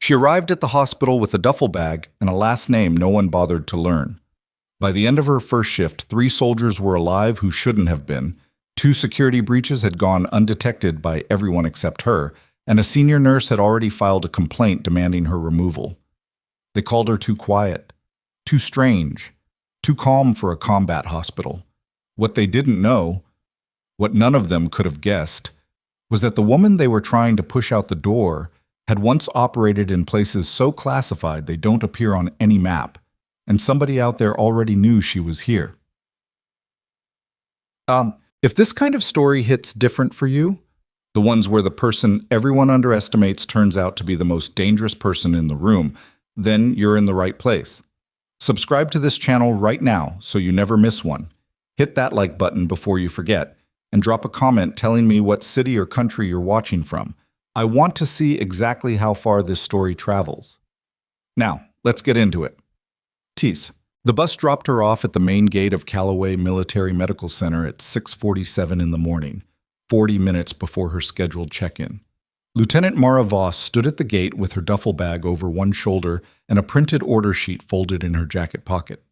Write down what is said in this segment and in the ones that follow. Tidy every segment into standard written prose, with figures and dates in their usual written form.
She arrived at the hospital with a duffel bag and a last name no one bothered to learn. By the end of her first shift, 3 soldiers were alive who shouldn't have been, 2 security breaches had gone undetected by everyone except her, and a senior nurse had already filed a complaint demanding her removal. They called her too quiet, too strange, too calm for a combat hospital. What they didn't know, what none of them could have guessed, was that the woman they were trying to push out the door had once operated in places so classified they don't appear on any map, and somebody out there already knew she was here. If this kind of story hits different for you, the ones where the person everyone underestimates turns out to be the most dangerous person in the room, then you're in the right place. Subscribe to this channel right now so you never miss one. Hit that like button before you forget, and drop a comment telling me what city or country you're watching from. I want to see exactly how far this story travels. Now, let's get into it. Tease. The bus dropped her off at the main gate of Callaway Military Medical Center at 6:47 in the morning, 40 minutes before her scheduled check-in. Lieutenant Mara Voss stood at the gate with her duffel bag over one shoulder and a printed order sheet folded in her jacket pocket.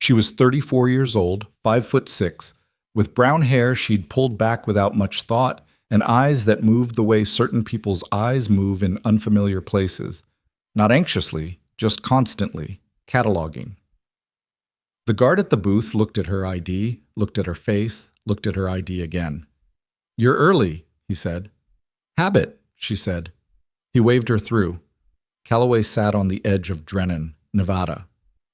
She was 34 years old, 5'6", with brown hair she'd pulled back without much thought and eyes that moved the way certain people's eyes move in unfamiliar places, not anxiously, just constantly, cataloging. The guard at the booth looked at her ID, looked at her face, looked at her ID again. "You're early," he said. "Habit," she said. He waved her through. Callaway sat on the edge of Drennan, Nevada,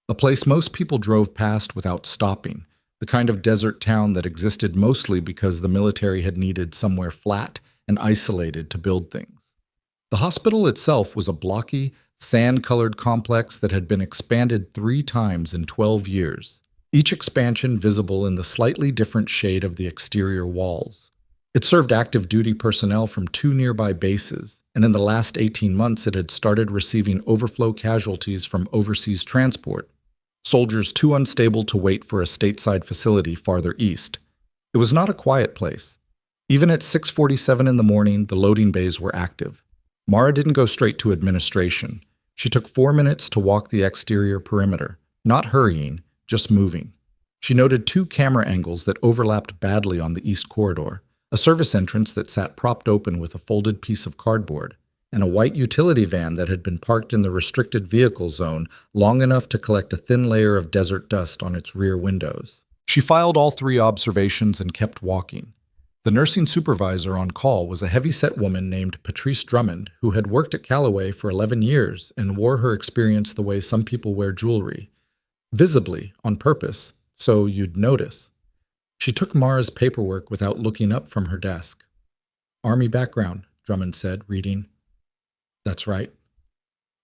a place most people drove past without stopping, the kind of desert town that existed mostly because the military had needed somewhere flat and isolated to build things. The hospital itself was a blocky, sand-colored complex that had been expanded 3 times in 12 years, each expansion visible in the slightly different shade of the exterior walls. It served active duty personnel from 2 nearby bases, and in the last 18 months it had started receiving overflow casualties from overseas transport, soldiers too unstable to wait for a stateside facility farther east. It was not a quiet place. Even at 6:47 in the morning, the loading bays were active. Mara didn't go straight to administration. She took 4 minutes to walk the exterior perimeter, not hurrying, just moving. She noted 2 camera angles that overlapped badly on the east corridor, a service entrance that sat propped open with a folded piece of cardboard, and a white utility van that had been parked in the restricted vehicle zone long enough to collect a thin layer of desert dust on its rear windows. She filed all 3 observations and kept walking. The nursing supervisor on call was a heavy-set woman named Patrice Drummond, who had worked at Callaway for 11 years and wore her experience the way some people wear jewelry, visibly, on purpose, so you'd notice. She took Mara's paperwork without looking up from her desk. "Army background," Drummond said, reading. "That's right.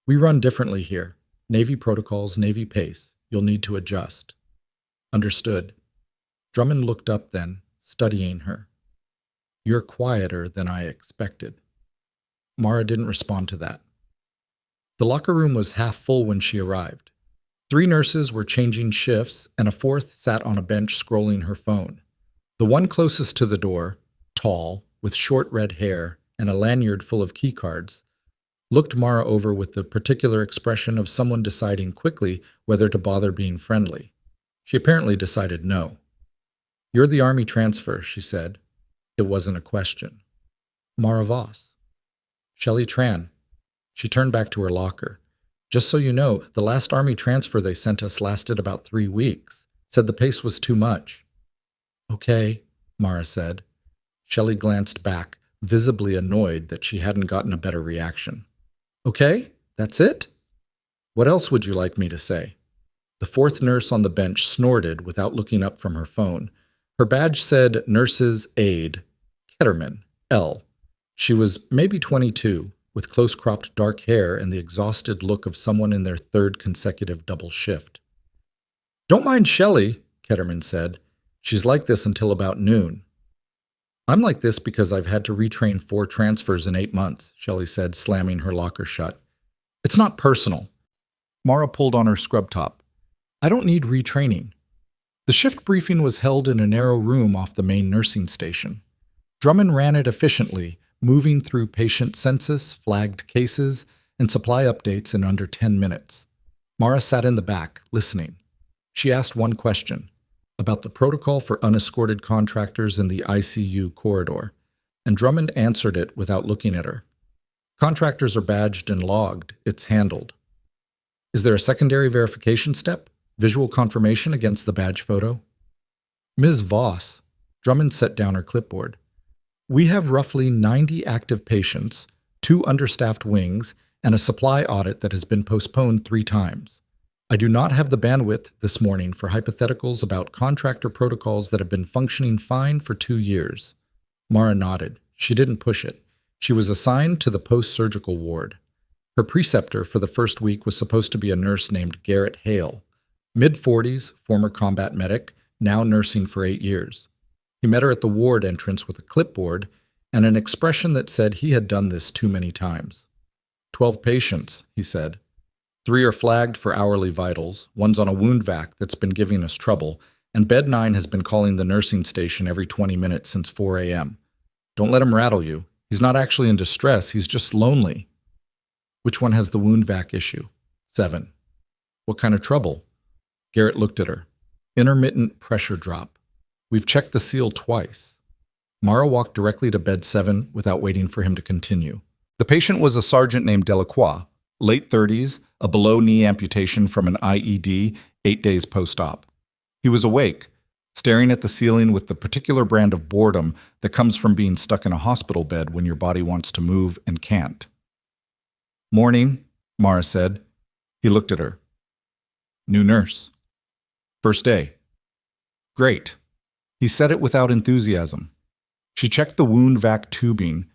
We run differently here. Navy protocols, Navy pace. You'll need to adjust." "Understood." Drummond looked up then, studying her. "You're quieter than I expected." Mara didn't respond to that. The locker room was half full when she arrived. 3 nurses were changing shifts, and a 4th sat on a bench scrolling her phone. The one closest to the door, tall, with short red hair and a lanyard full of keycards, looked Mara over with the particular expression of someone deciding quickly whether to bother being friendly. She apparently decided no. "You're the Army transfer," she said. It wasn't a question. "Mara Voss." "Shelley Tran." She turned back to her locker. "Just so you know, the last Army transfer they sent us lasted about 3 weeks. Said the pace was too much." "Okay," Mara said. Shelley glanced back, visibly annoyed that she hadn't gotten a better reaction. "Okay? That's it? What else would you like me to say?" The 4th nurse on the bench snorted without looking up from her phone. Her badge said Nurse's Aide, Ketterman, L. She was maybe 22, with close-cropped dark hair and the exhausted look of someone in their 3rd consecutive double shift. "Don't mind Shelley," Ketterman said. "She's like this until about noon." "I'm like this because I've had to retrain 4 transfers in 8 months, Shelley said, slamming her locker shut. "It's not personal." Mara pulled on her scrub top. "I don't need retraining." The shift briefing was held in a narrow room off the main nursing station. Drummond ran it efficiently, moving through patient census, flagged cases, and supply updates in under 10 minutes. Mara sat in the back, listening. She asked one question about the protocol for unescorted contractors in the ICU corridor, and Drummond answered it without looking at her. Contractors are badged and logged. It's handled. Is there a secondary verification step? Visual confirmation against the badge photo? Ms. Voss, Drummond set down her clipboard. We have roughly 90 active patients, 2 understaffed wings, and a supply audit that has been postponed 3 times. I do not have the bandwidth this morning for hypotheticals about contractor protocols that have been functioning fine for 2 years. Mara nodded. She didn't push it. She was assigned to the post-surgical ward. Her preceptor for the first week was supposed to be a nurse named Garrett Hale, mid-40s, former combat medic, now nursing for 8 years. He met her at the ward entrance with a clipboard and an expression that said he had done this too many times. 12 patients, he said. 3 are flagged for hourly vitals, one's on a wound vac that's been giving us trouble, and bed 9 has been calling the nursing station every 20 minutes since 4 a.m. Don't let him rattle you. He's not actually in distress, he's just lonely. Which one has the wound vac issue? 7. What kind of trouble? Garrett looked at her. Intermittent pressure drop. We've checked the seal twice. Mara walked directly to bed 7 without waiting for him to continue. The patient was a sergeant named Delacroix, late 30s, a below-knee amputation from an IED 8 days post-op. He was awake, staring at the ceiling with the particular brand of boredom that comes from being stuck in a hospital bed when your body wants to move and can't. Morning, Mara said. He looked at her. New nurse. First day. Great. He said it without enthusiasm. She checked the wound vac tubing,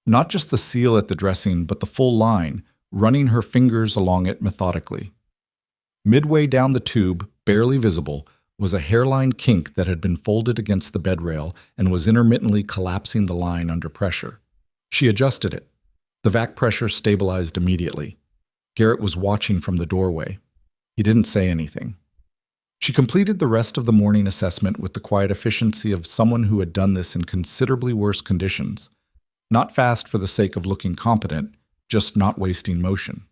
not just the seal at the dressing, but the full line, running her fingers along it methodically. Midway down the tube, barely visible, was a hairline kink that had been folded against the bed rail and was intermittently collapsing the line under pressure. She adjusted it. The vac pressure stabilized immediately. Garrett was watching from the doorway. He didn't say anything. She completed the rest of the morning assessment with the quiet efficiency of someone who had done this in considerably worse conditions. Not fast for the sake of looking competent, just not wasting motion.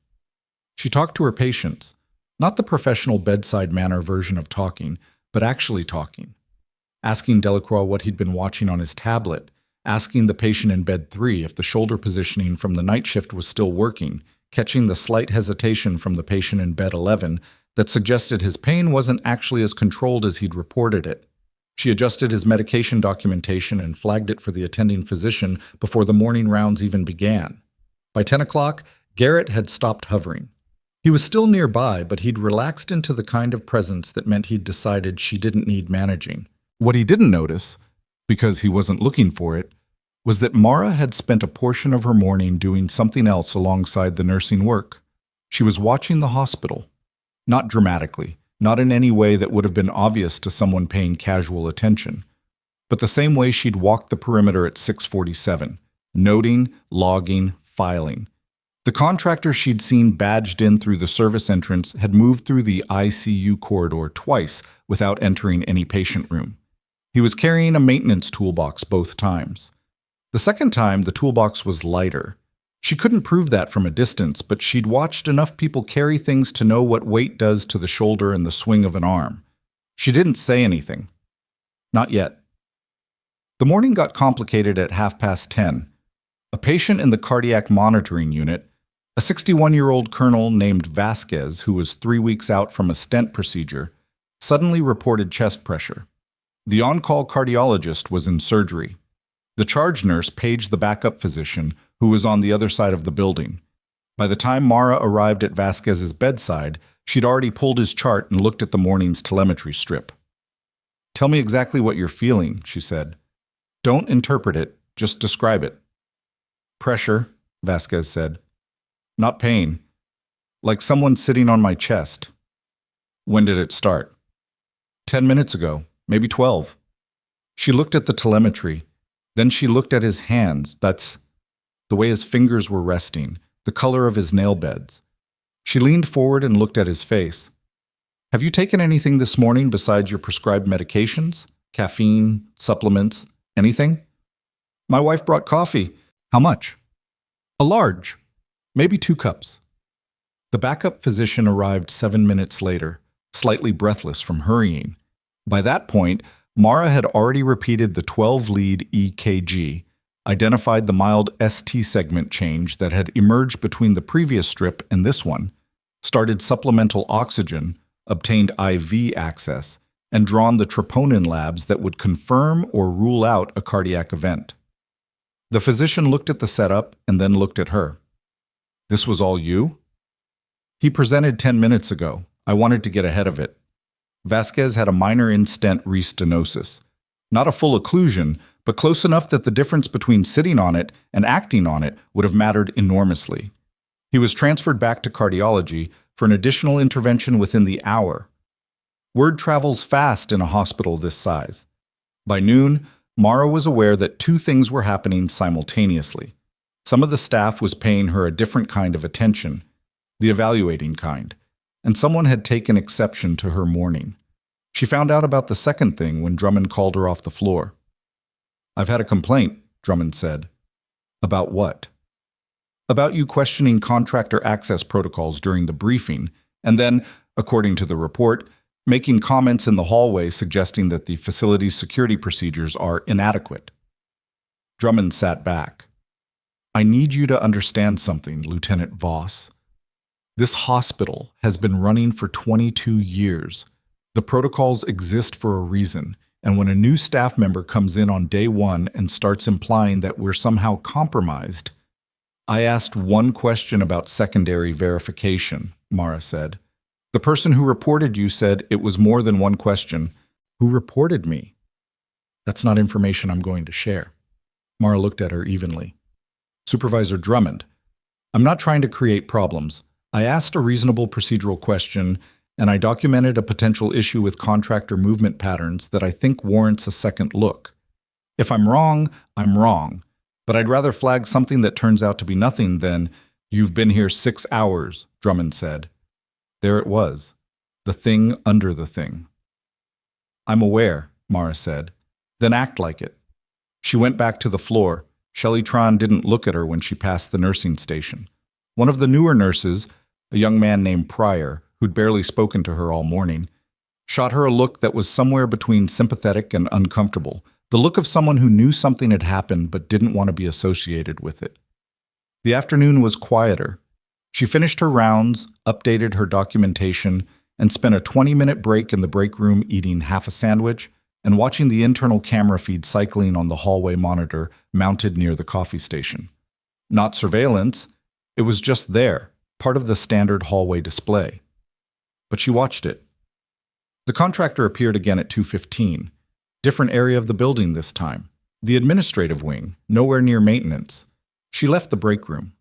She talked to her patients, not the professional bedside manner version of talking, but actually talking. Asking Delacroix what he'd been watching on his tablet, asking the patient in bed 3 if the shoulder positioning from the night shift was still working, catching the slight hesitation from the patient in bed 11 that suggested his pain wasn't actually as controlled as he'd reported it. She adjusted his medication documentation and flagged it for the attending physician before the morning rounds even began. By 10 o'clock, Garrett had stopped hovering. He was still nearby, but he'd relaxed into the kind of presence that meant he'd decided she didn't need managing. What he didn't notice, because he wasn't looking for it, was that Mara had spent a portion of her morning doing something else alongside the nursing work. She was watching the hospital. Not dramatically, not in any way that would have been obvious to someone paying casual attention, but the same way she'd walked the perimeter at 6:47, noting, logging, filing. The contractor she'd seen badged in through the service entrance had moved through the ICU corridor twice without entering any patient room. He was carrying a maintenance toolbox both times. The second time, the toolbox was lighter. She couldn't prove that from a distance, but she'd watched enough people carry things to know what weight does to the shoulder and the swing of an arm. She didn't say anything. Not yet. The morning got complicated at 10:30. A patient in the cardiac monitoring unit, a 61-year-old colonel named Vasquez, who was 3 weeks out from a stent procedure, suddenly reported chest pressure. The on-call cardiologist was in surgery. The charge nurse paged the backup physician, who was on the other side of the building. By the time Mara arrived at Vasquez's bedside, she'd already pulled his chart and looked at the morning's telemetry strip. "Tell me exactly what you're feeling," she said. "Don't interpret it, just describe it." "Pressure," Vasquez said. "Not pain. Like someone sitting on my chest." "When did it start?" 10 minutes ago, maybe 12. She looked at the telemetry. Then she looked at his hands. That's the way his fingers were resting, the color of his nail beds. She leaned forward and looked at his face. "Have you taken anything this morning besides your prescribed medications? Caffeine, supplements, anything?" "My wife brought coffee." "How much?" "A large." Maybe 2 cups. The backup physician arrived 7 minutes later, slightly breathless from hurrying. By that point, Mara had already repeated the 12-lead EKG, identified the mild ST segment change that had emerged between the previous strip and this one, started supplemental oxygen, obtained IV access, and drawn the troponin labs that would confirm or rule out a cardiac event. The physician looked at the setup and then looked at her. "This was all you?" "He presented 10 minutes ago. I wanted to get ahead of it." Vasquez had a minor in-stent restenosis. Not a full occlusion, but close enough that the difference between sitting on it and acting on it would have mattered enormously. He was transferred back to cardiology for an additional intervention within the hour. Word travels fast in a hospital this size. By noon, Mara was aware that 2 things were happening simultaneously. Some of the staff was paying her a different kind of attention, the evaluating kind, and someone had taken exception to her mourning. She found out about the second thing when Drummond called her off the floor. "I've had a complaint," Drummond said. "About what?" "About you questioning contractor access protocols during the briefing, and then, according to the report, making comments in the hallway suggesting that the facility's security procedures are inadequate." Drummond sat back. "I need you to understand something, Lieutenant Voss. This hospital has been running for 22 years. The protocols exist for a reason, and when a new staff member comes in on day 1 and starts implying that we're somehow compromised..." "I asked one question about secondary verification," Mara said. "The person who reported you said it was more than one question." "Who reported me?" "That's not information I'm going to share." Mara looked at her evenly. "Supervisor Drummond, I'm not trying to create problems. I asked a reasonable procedural question, and I documented a potential issue with contractor movement patterns that I think warrants a second look. If I'm wrong, I'm wrong, but I'd rather flag something that turns out to be nothing than..." "You've been here 6 hours, Drummond said. There it was, the thing under the thing. "I'm aware," Mara said. "Then act like it." She went back to the floor. Shelley Tron didn't look at her when she passed the nursing station. One of the newer nurses, a young man named Pryor, who'd barely spoken to her all morning, shot her a look that was somewhere between sympathetic and uncomfortable, the look of someone who knew something had happened but didn't want to be associated with it. The afternoon was quieter. She finished her rounds, updated her documentation, and spent a 20-minute break in the break room eating half a sandwich and watching the internal camera feed cycling on the hallway monitor mounted near the coffee station. Not surveillance, it was just there, part of the standard hallway display. But she watched it. The contractor appeared again at 2:15. Different area of the building this time. The administrative wing, nowhere near maintenance. She left the break room.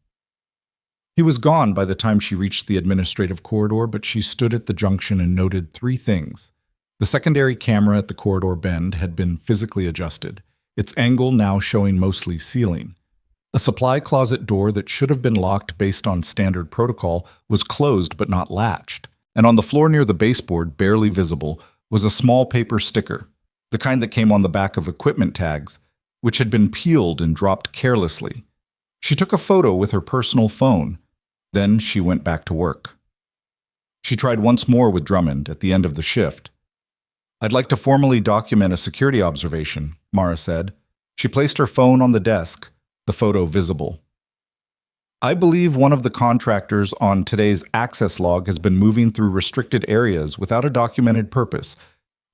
He was gone by the time she reached the administrative corridor, but she stood at the junction and noted 3 things. The secondary camera at the corridor bend had been physically adjusted, its angle now showing mostly ceiling. A supply closet door that should have been locked based on standard protocol was closed but not latched, and on the floor near the baseboard, barely visible, was a small paper sticker, the kind that came on the back of equipment tags, which had been peeled and dropped carelessly. She took a photo with her personal phone. Then she went back to work. She tried once more with Drummond at the end of the shift. "I'd like to formally document a security observation," Mara said. She placed her phone on the desk, the photo visible. "I believe one of the contractors on today's access log has been moving through restricted areas without a documented purpose,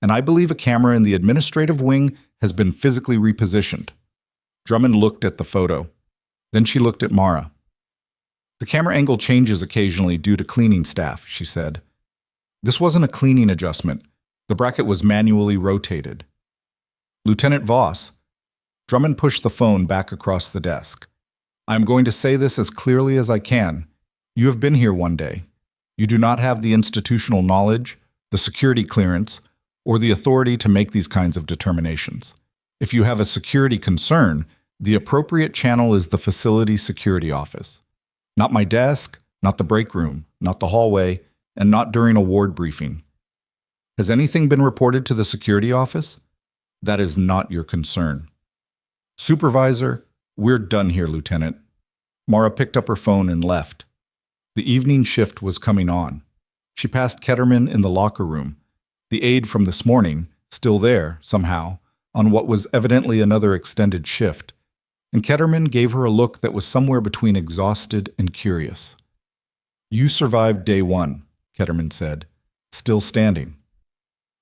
and I believe a camera in the administrative wing has been physically repositioned." Drummond looked at the photo. Then she looked at Mara. "The camera angle changes occasionally due to cleaning staff," she said. "This wasn't a cleaning adjustment. The bracket was manually rotated." "Lieutenant Voss." Drummond pushed the phone back across the desk. "I am going to say this as clearly as I can. You have been here one day. You do not have the institutional knowledge, the security clearance, or the authority to make these kinds of determinations. If you have a security concern, the appropriate channel is the facility security office. Not my desk, not the break room, not the hallway, and not during a ward briefing. Has anything been reported to the security office? That is not your concern. Supervisor, we're done here, Lieutenant. Mara picked up her phone and left. The evening shift was coming on. She passed Ketterman in the locker room, the aide from this morning, still there, somehow, on what was evidently another extended shift, and Ketterman gave her a look that was somewhere between exhausted and curious. "You survived day one," Ketterman said, still standing.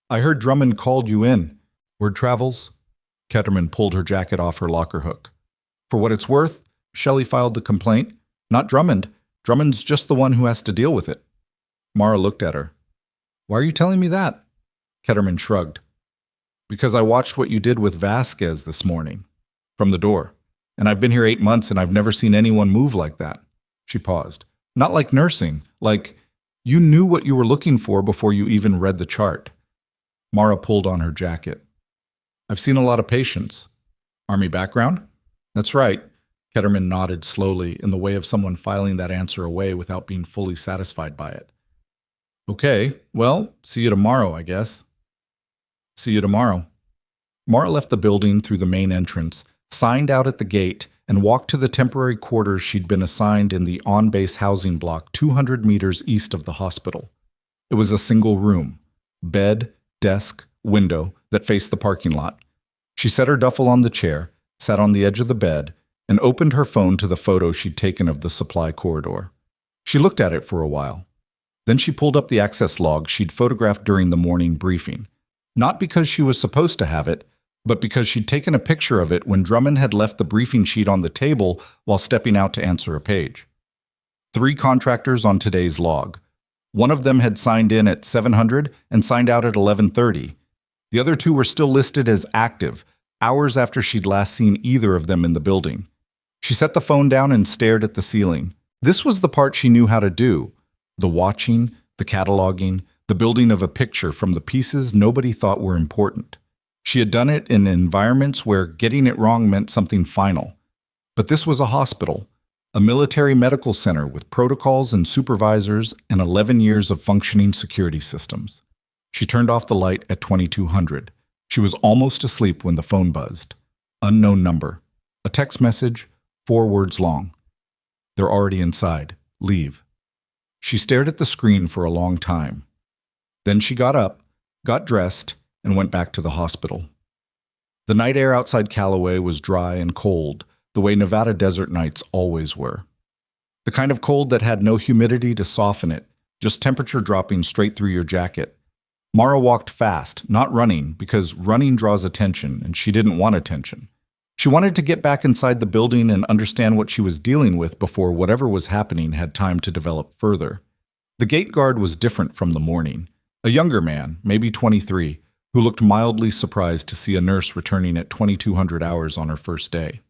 "I heard Drummond called you in. Word travels?" Ketterman pulled her jacket off her locker hook. "For what it's worth, Shelley filed the complaint. Not Drummond. Drummond's just the one who has to deal with it." Mara looked at her. "Why are you telling me that?" Ketterman shrugged. "Because I watched what you did with Vasquez this morning, from the door. And I've been here 8 months and I've never seen anyone move like that." She paused. "Not like nursing, like you knew what you were looking for before you even read the chart." Mara pulled on her jacket. "I've seen a lot of patients." "Army background?" "That's right." Ketterman nodded slowly, in the way of someone filing that answer away without being fully satisfied by it. "Okay, well, see you tomorrow, I guess." "See you tomorrow." Mara left the building through the main entrance, signed out at the gate, and walked to the temporary quarters she'd been assigned in the on-base housing block 200 meters east of the hospital. It was a single room, bed, desk, window that faced the parking lot. She set her duffel on the chair, sat on the edge of the bed, and opened her phone to the photo she'd taken of the supply corridor. She looked at it for a while. Then she pulled up the access log she'd photographed during the morning briefing, not because she was supposed to have it, but because she'd taken a picture of it when Drummond had left the briefing sheet on the table while stepping out to answer a page. 3 contractors on today's log. One of them had signed in at 700 and signed out at 11:30. The other 2 were still listed as active, hours after she'd last seen either of them in the building. She set the phone down and stared at the ceiling. This was the part she knew how to do: the watching, the cataloging, the building of a picture from the pieces nobody thought were important. She had done it in environments where getting it wrong meant something final. But this was a hospital, a military medical center with protocols and supervisors and 11 years of functioning security systems. She turned off the light at 2200. She was almost asleep when the phone buzzed. Unknown number. A text message, 4 words long. "They're already inside. Leave." She stared at the screen for a long time. Then she got up, got dressed, and went back to the hospital. The night air outside Callaway was dry and cold, the way Nevada desert nights always were. The kind of cold that had no humidity to soften it, just temperature dropping straight through your jacket. Mara walked fast, not running, because running draws attention, and she didn't want attention. She wanted to get back inside the building and understand what she was dealing with before whatever was happening had time to develop further. The gate guard was different from the morning. A younger man, maybe 23, who looked mildly surprised to see a nurse returning at 2200 hours on her first day.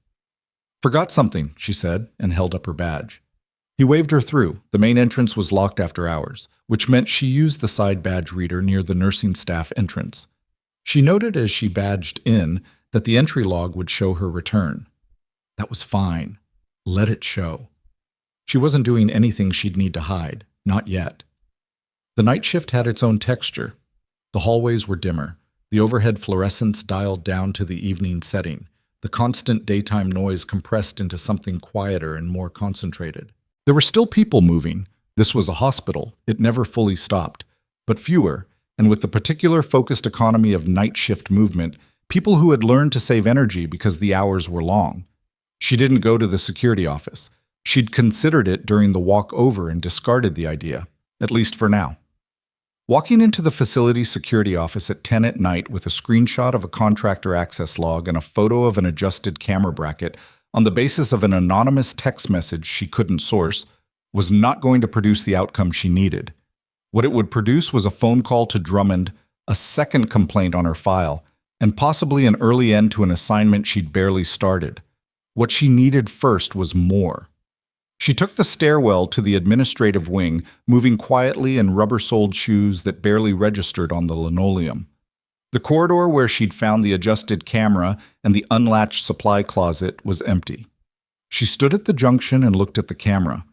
"Forgot something," she said, and held up her badge. He waved her through. The main entrance was locked after hours, which meant she used the side badge reader near the nursing staff entrance. She noted as she badged in that the entry log would show her return. That was fine. Let it show. She wasn't doing anything she'd need to hide, not yet. The night shift had its own texture. The hallways were dimmer, the overhead fluorescence dialed down to the evening setting, the constant daytime noise compressed into something quieter and more concentrated. There were still people moving. This was a hospital. It never fully stopped. But fewer, and with the particular focused economy of night shift movement, people who had learned to save energy because the hours were long. She didn't go to the security office. She'd considered it during the walk over and discarded the idea, at least for now. Walking into the facility security office at 10 at night with a screenshot of a contractor access log and a photo of an adjusted camera bracket on the basis of an anonymous text message she couldn't source was not going to produce the outcome she needed. What it would produce was a phone call to Drummond, a second complaint on her file, and possibly an early end to an assignment she'd barely started. What she needed first was more. She took the stairwell to the administrative wing, moving quietly in rubber-soled shoes that barely registered on the linoleum. The corridor where she'd found the adjusted camera and the unlatched supply closet was empty. She stood at the junction and looked at the camera.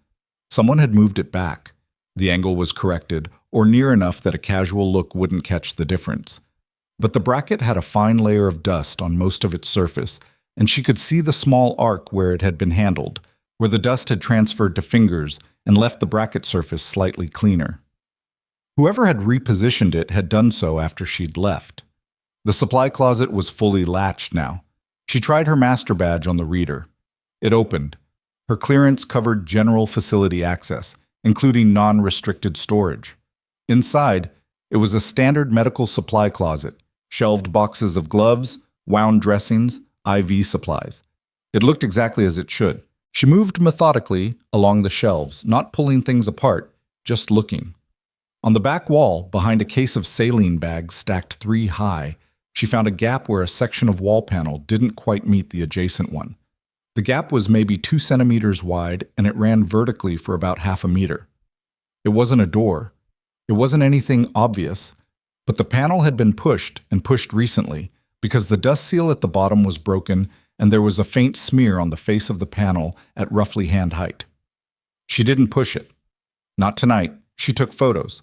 Someone had moved it back. The angle was corrected, or near enough that a casual look wouldn't catch the difference. But the bracket had a fine layer of dust on most of its surface, and she could see the small arc where it had been handled, where the dust had transferred to fingers and left the bracket surface slightly cleaner. Whoever had repositioned it had done so after she'd left. The supply closet was fully latched now. She tried her master badge on the reader. It opened. Her clearance covered general facility access, including non-restricted storage. Inside, it was a standard medical supply closet, shelved boxes of gloves, wound dressings, IV supplies. It looked exactly as it should. She moved methodically along the shelves, not pulling things apart, just looking. On the back wall, behind a case of saline bags stacked 3 high, she found a gap where a section of wall panel didn't quite meet the adjacent one. The gap was maybe 2 centimeters wide, and it ran vertically for about half a meter. It wasn't a door. It wasn't anything obvious, but the panel had been pushed, and pushed recently, because the dust seal at the bottom was broken and there was a faint smear on the face of the panel at roughly hand height. She didn't push it. Not tonight. She took photos.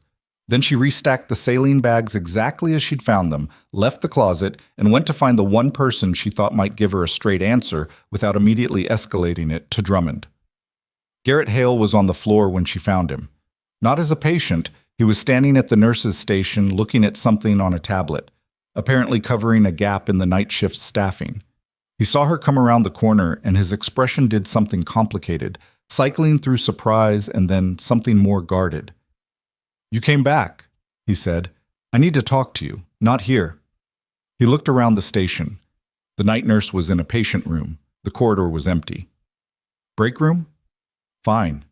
Then she restacked the saline bags exactly as she'd found them, left the closet, and went to find the one person she thought might give her a straight answer without immediately escalating it to Drummond. Garrett Hale was on the floor when she found him. Not as a patient, he was standing at the nurse's station looking at something on a tablet, apparently covering a gap in the night shift's staffing. He saw her come around the corner, and his expression did something complicated, cycling through surprise and then something more guarded. "You came back," he said. "I need to talk to you, not here." He looked around the station. The night nurse was in a patient room. The corridor was empty. Break room? Fine.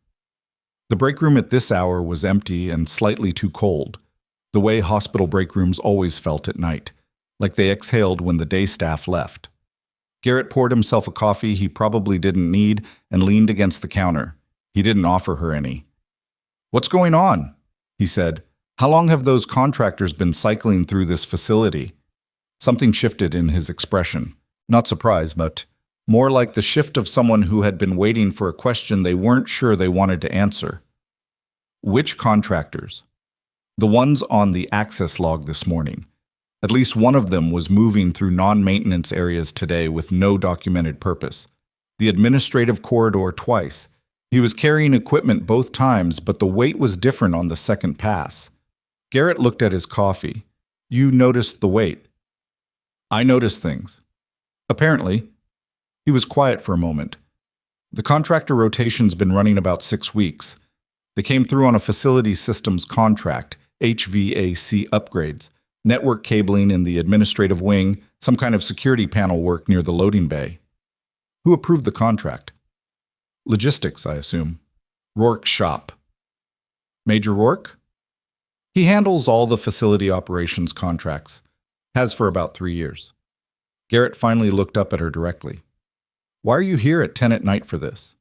The break room at this hour was empty and slightly too cold, the way hospital break rooms always felt at night, like they exhaled when the day staff left. Garrett poured himself a coffee he probably didn't need and leaned against the counter. He didn't offer her any. "What's going on?" he said. "How long have those contractors been cycling through this facility?" Something shifted in his expression. Not surprise, but more like the shift of someone who had been waiting for a question they weren't sure they wanted to answer. "Which contractors?" "The ones on the access log this morning. At least one of them was moving through non-maintenance areas today with no documented purpose. The administrative corridor twice. He was carrying equipment both times, but the weight was different on the second pass." Garrett looked at his coffee. "You noticed the weight?" "I noticed things." "Apparently." He was quiet for a moment. "The contractor rotation's been running about 6 weeks. They came through on a facility systems contract, HVAC upgrades, network cabling in the administrative wing, some kind of security panel work near the loading bay." "Who approved the contract?" "Logistics, I assume." "Rourke's shop." "Major Rourke?" "He handles all the facility operations contracts. Has for about 3 years." Garrett finally looked up at her directly. "Why are you here at 10 at night for this?"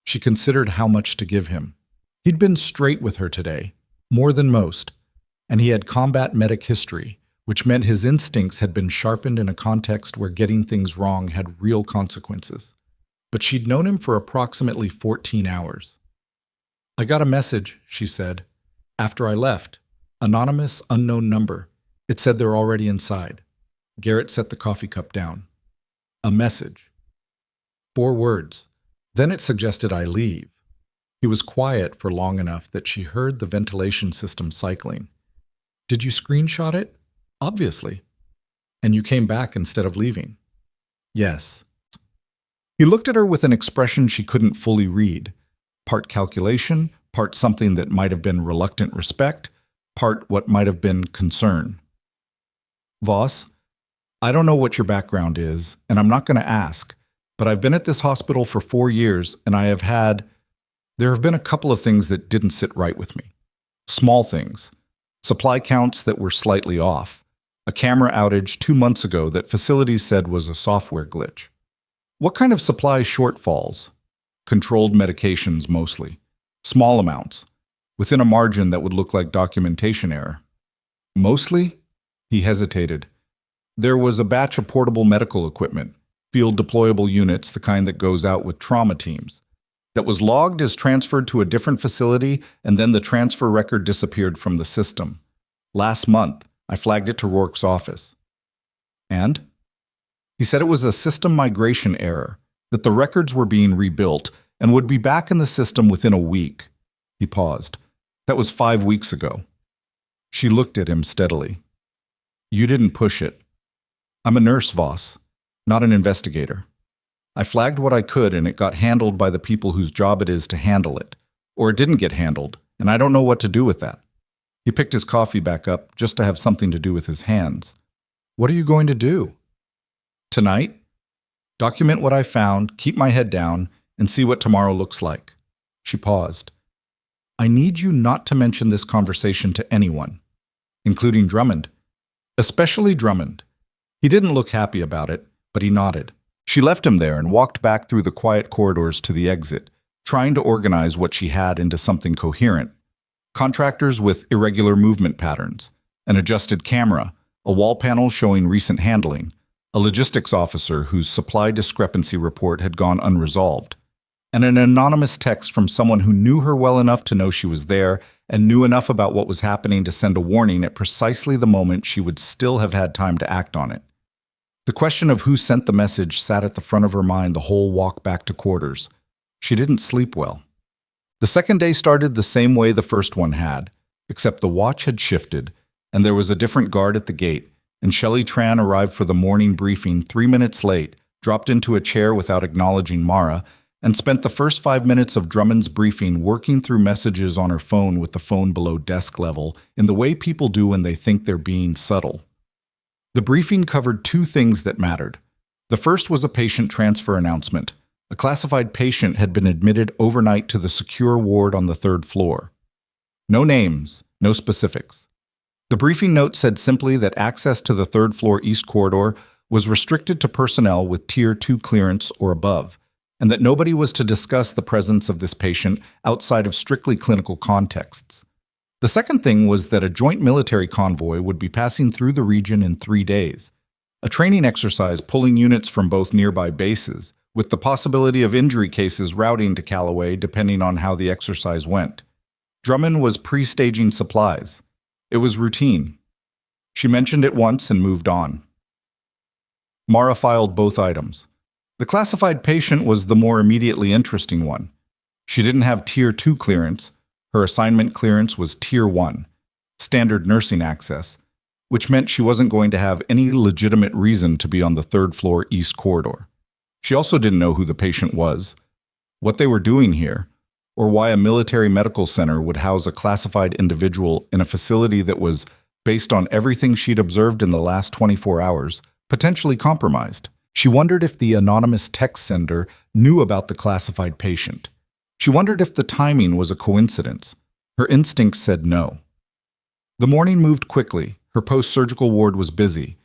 She considered how much to give him. He'd been straight with her today, more than most, and he had combat medic history, which meant his instincts had been sharpened in a context where getting things wrong had real consequences. But she'd known him for approximately 14 hours. "I got a message," she said, "after I left. Anonymous, unknown number. It said they're already inside." Garrett set the coffee cup down. "A message." 4 words. Then it suggested I leave. He was quiet for long enough that she heard the ventilation system cycling. "Did you screenshot it?" "Obviously." "And you came back instead of leaving?" "Yes." He looked at her with an expression she couldn't fully read. Part calculation, part something that might have been reluctant respect, part what might have been concern. "Voss, I don't know what your background is, and I'm not going to ask, but I've been at this hospital for 4 years, and there have been a couple of things that didn't sit right with me. Small things. Supply counts that were slightly off. A camera outage 2 months ago that facilities said was a software glitch. What kind of supply shortfalls? Controlled medications mostly. Small amounts. Within a margin that would look like documentation error. Mostly?" He hesitated. "There was a batch of portable medical equipment, field deployable units, the kind that goes out with trauma teams, that was logged as transferred to a different facility, and then the transfer record disappeared from the system. Last month, I flagged it to Rourke's office." "And?" He said it was a system migration error, that the records were being rebuilt, and would be back in the system within a week. He paused. That was 5 weeks ago. She looked at him steadily. You didn't push it. I'm a nurse, Voss, not an investigator. I flagged what I could and it got handled by the people whose job it is to handle it. Or it didn't get handled, and I don't know what to do with that. He picked his coffee back up just to have something to do with his hands. What are you going to do? Tonight? Document what I found, keep my head down, and see what tomorrow looks like. She paused. I need you not to mention this conversation to anyone, including Drummond. Especially Drummond. He didn't look happy about it, but he nodded. She left him there and walked back through the quiet corridors to the exit, trying to organize what she had into something coherent. Contractors with irregular movement patterns, an adjusted camera, a wall panel showing recent handling, a logistics officer whose supply discrepancy report had gone unresolved, and an anonymous text from someone who knew her well enough to know she was there and knew enough about what was happening to send a warning at precisely the moment she would still have had time to act on it. The question of who sent the message sat at the front of her mind the whole walk back to quarters. She didn't sleep well. The second day started the same way the first one had, except the watch had shifted, and there was a different guard at the gate, and Shelley Tran arrived for the morning briefing 3 minutes late, dropped into a chair without acknowledging Mara, and spent the first 5 minutes of Drummond's briefing working through messages on her phone with the phone below desk level in the way people do when they think they're being subtle. The briefing covered 2 things that mattered. The first was a patient transfer announcement. A classified patient had been admitted overnight to the secure ward on the 3rd floor. No names, no specifics. The briefing note said simply that access to the 3rd floor east corridor was restricted to personnel with Tier 2 clearance or above, and that nobody was to discuss the presence of this patient outside of strictly clinical contexts. The second thing was that a joint military convoy would be passing through the region in 3 days, a training exercise pulling units from both nearby bases, with the possibility of injury cases routing to Callaway depending on how the exercise went. Drummond was pre-staging supplies. It was routine. She mentioned it once and moved on. Mara filed both items. The classified patient was the more immediately interesting one. She didn't have Tier 2 clearance. Her assignment clearance was Tier 1, standard nursing access, which meant she wasn't going to have any legitimate reason to be on the 3rd floor east corridor. She also didn't know who the patient was, what they were doing here, or why a military medical center would house a classified individual in a facility that was, based on everything she'd observed in the last 24 hours, potentially compromised. She wondered if the anonymous text sender knew about the classified patient. She wondered if the timing was a coincidence. Her instincts said no. The morning moved quickly. Her post-surgical ward was busy.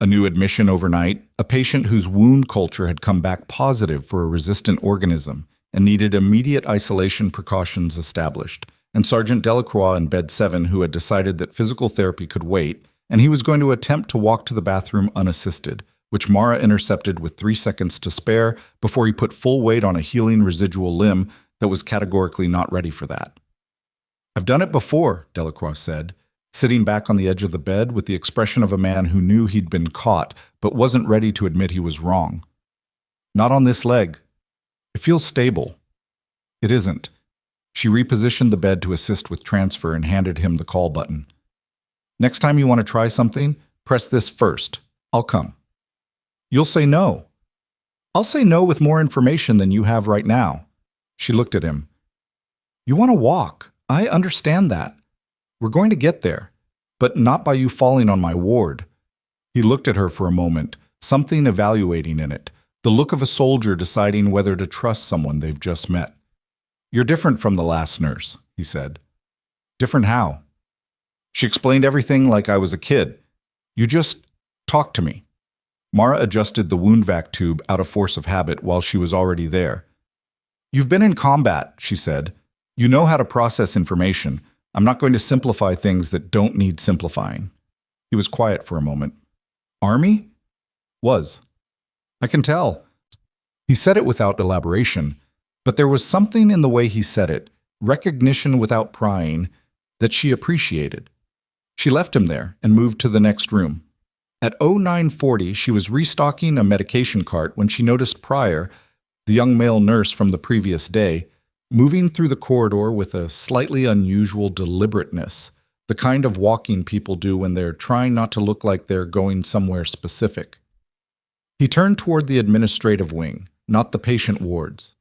A new admission overnight, a patient whose wound culture had come back positive for a resistant organism and needed immediate isolation precautions established, and Sergeant Delacroix in bed 7 who had decided that physical therapy could wait, and he was going to attempt to walk to the bathroom unassisted, which Mara intercepted with 3 seconds to spare before he put full weight on a healing residual limb that was categorically not ready for that. "I've done it before," Delacroix said, sitting back on the edge of the bed with the expression of a man who knew he'd been caught but wasn't ready to admit he was wrong. "Not on this leg. It feels stable." "It isn't." She repositioned the bed to assist with transfer and handed him the call button. "Next time you want to try something, press this first. I'll come." "You'll say no." "I'll say no with more information than you have right now." She looked at him. "You want to walk. I understand that. We're going to get there, but not by you falling on my ward." He looked at her for a moment, something evaluating in it, the look of a soldier deciding whether to trust someone they've just met. "You're different from the last nurse," he said. "Different how?" She explained everything like I was a kid. "You just talk to me." Mara adjusted the wound vac tube out of force of habit while she was already there. "You've been in combat," she said. "You know how to process information. I'm not going to simplify things that don't need simplifying." He was quiet for a moment. "Army?" "Was." "I can tell." He said it without elaboration, but there was something in the way he said it, recognition without prying, that she appreciated. She left him there and moved to the next room. At 0940, she was restocking a medication cart when she noticed Pryor, The young male nurse from the previous day, moving through the corridor with a slightly unusual deliberateness, the kind of walking people do when they're trying not to look like they're going somewhere specific. He turned toward the administrative wing, not the patient wards.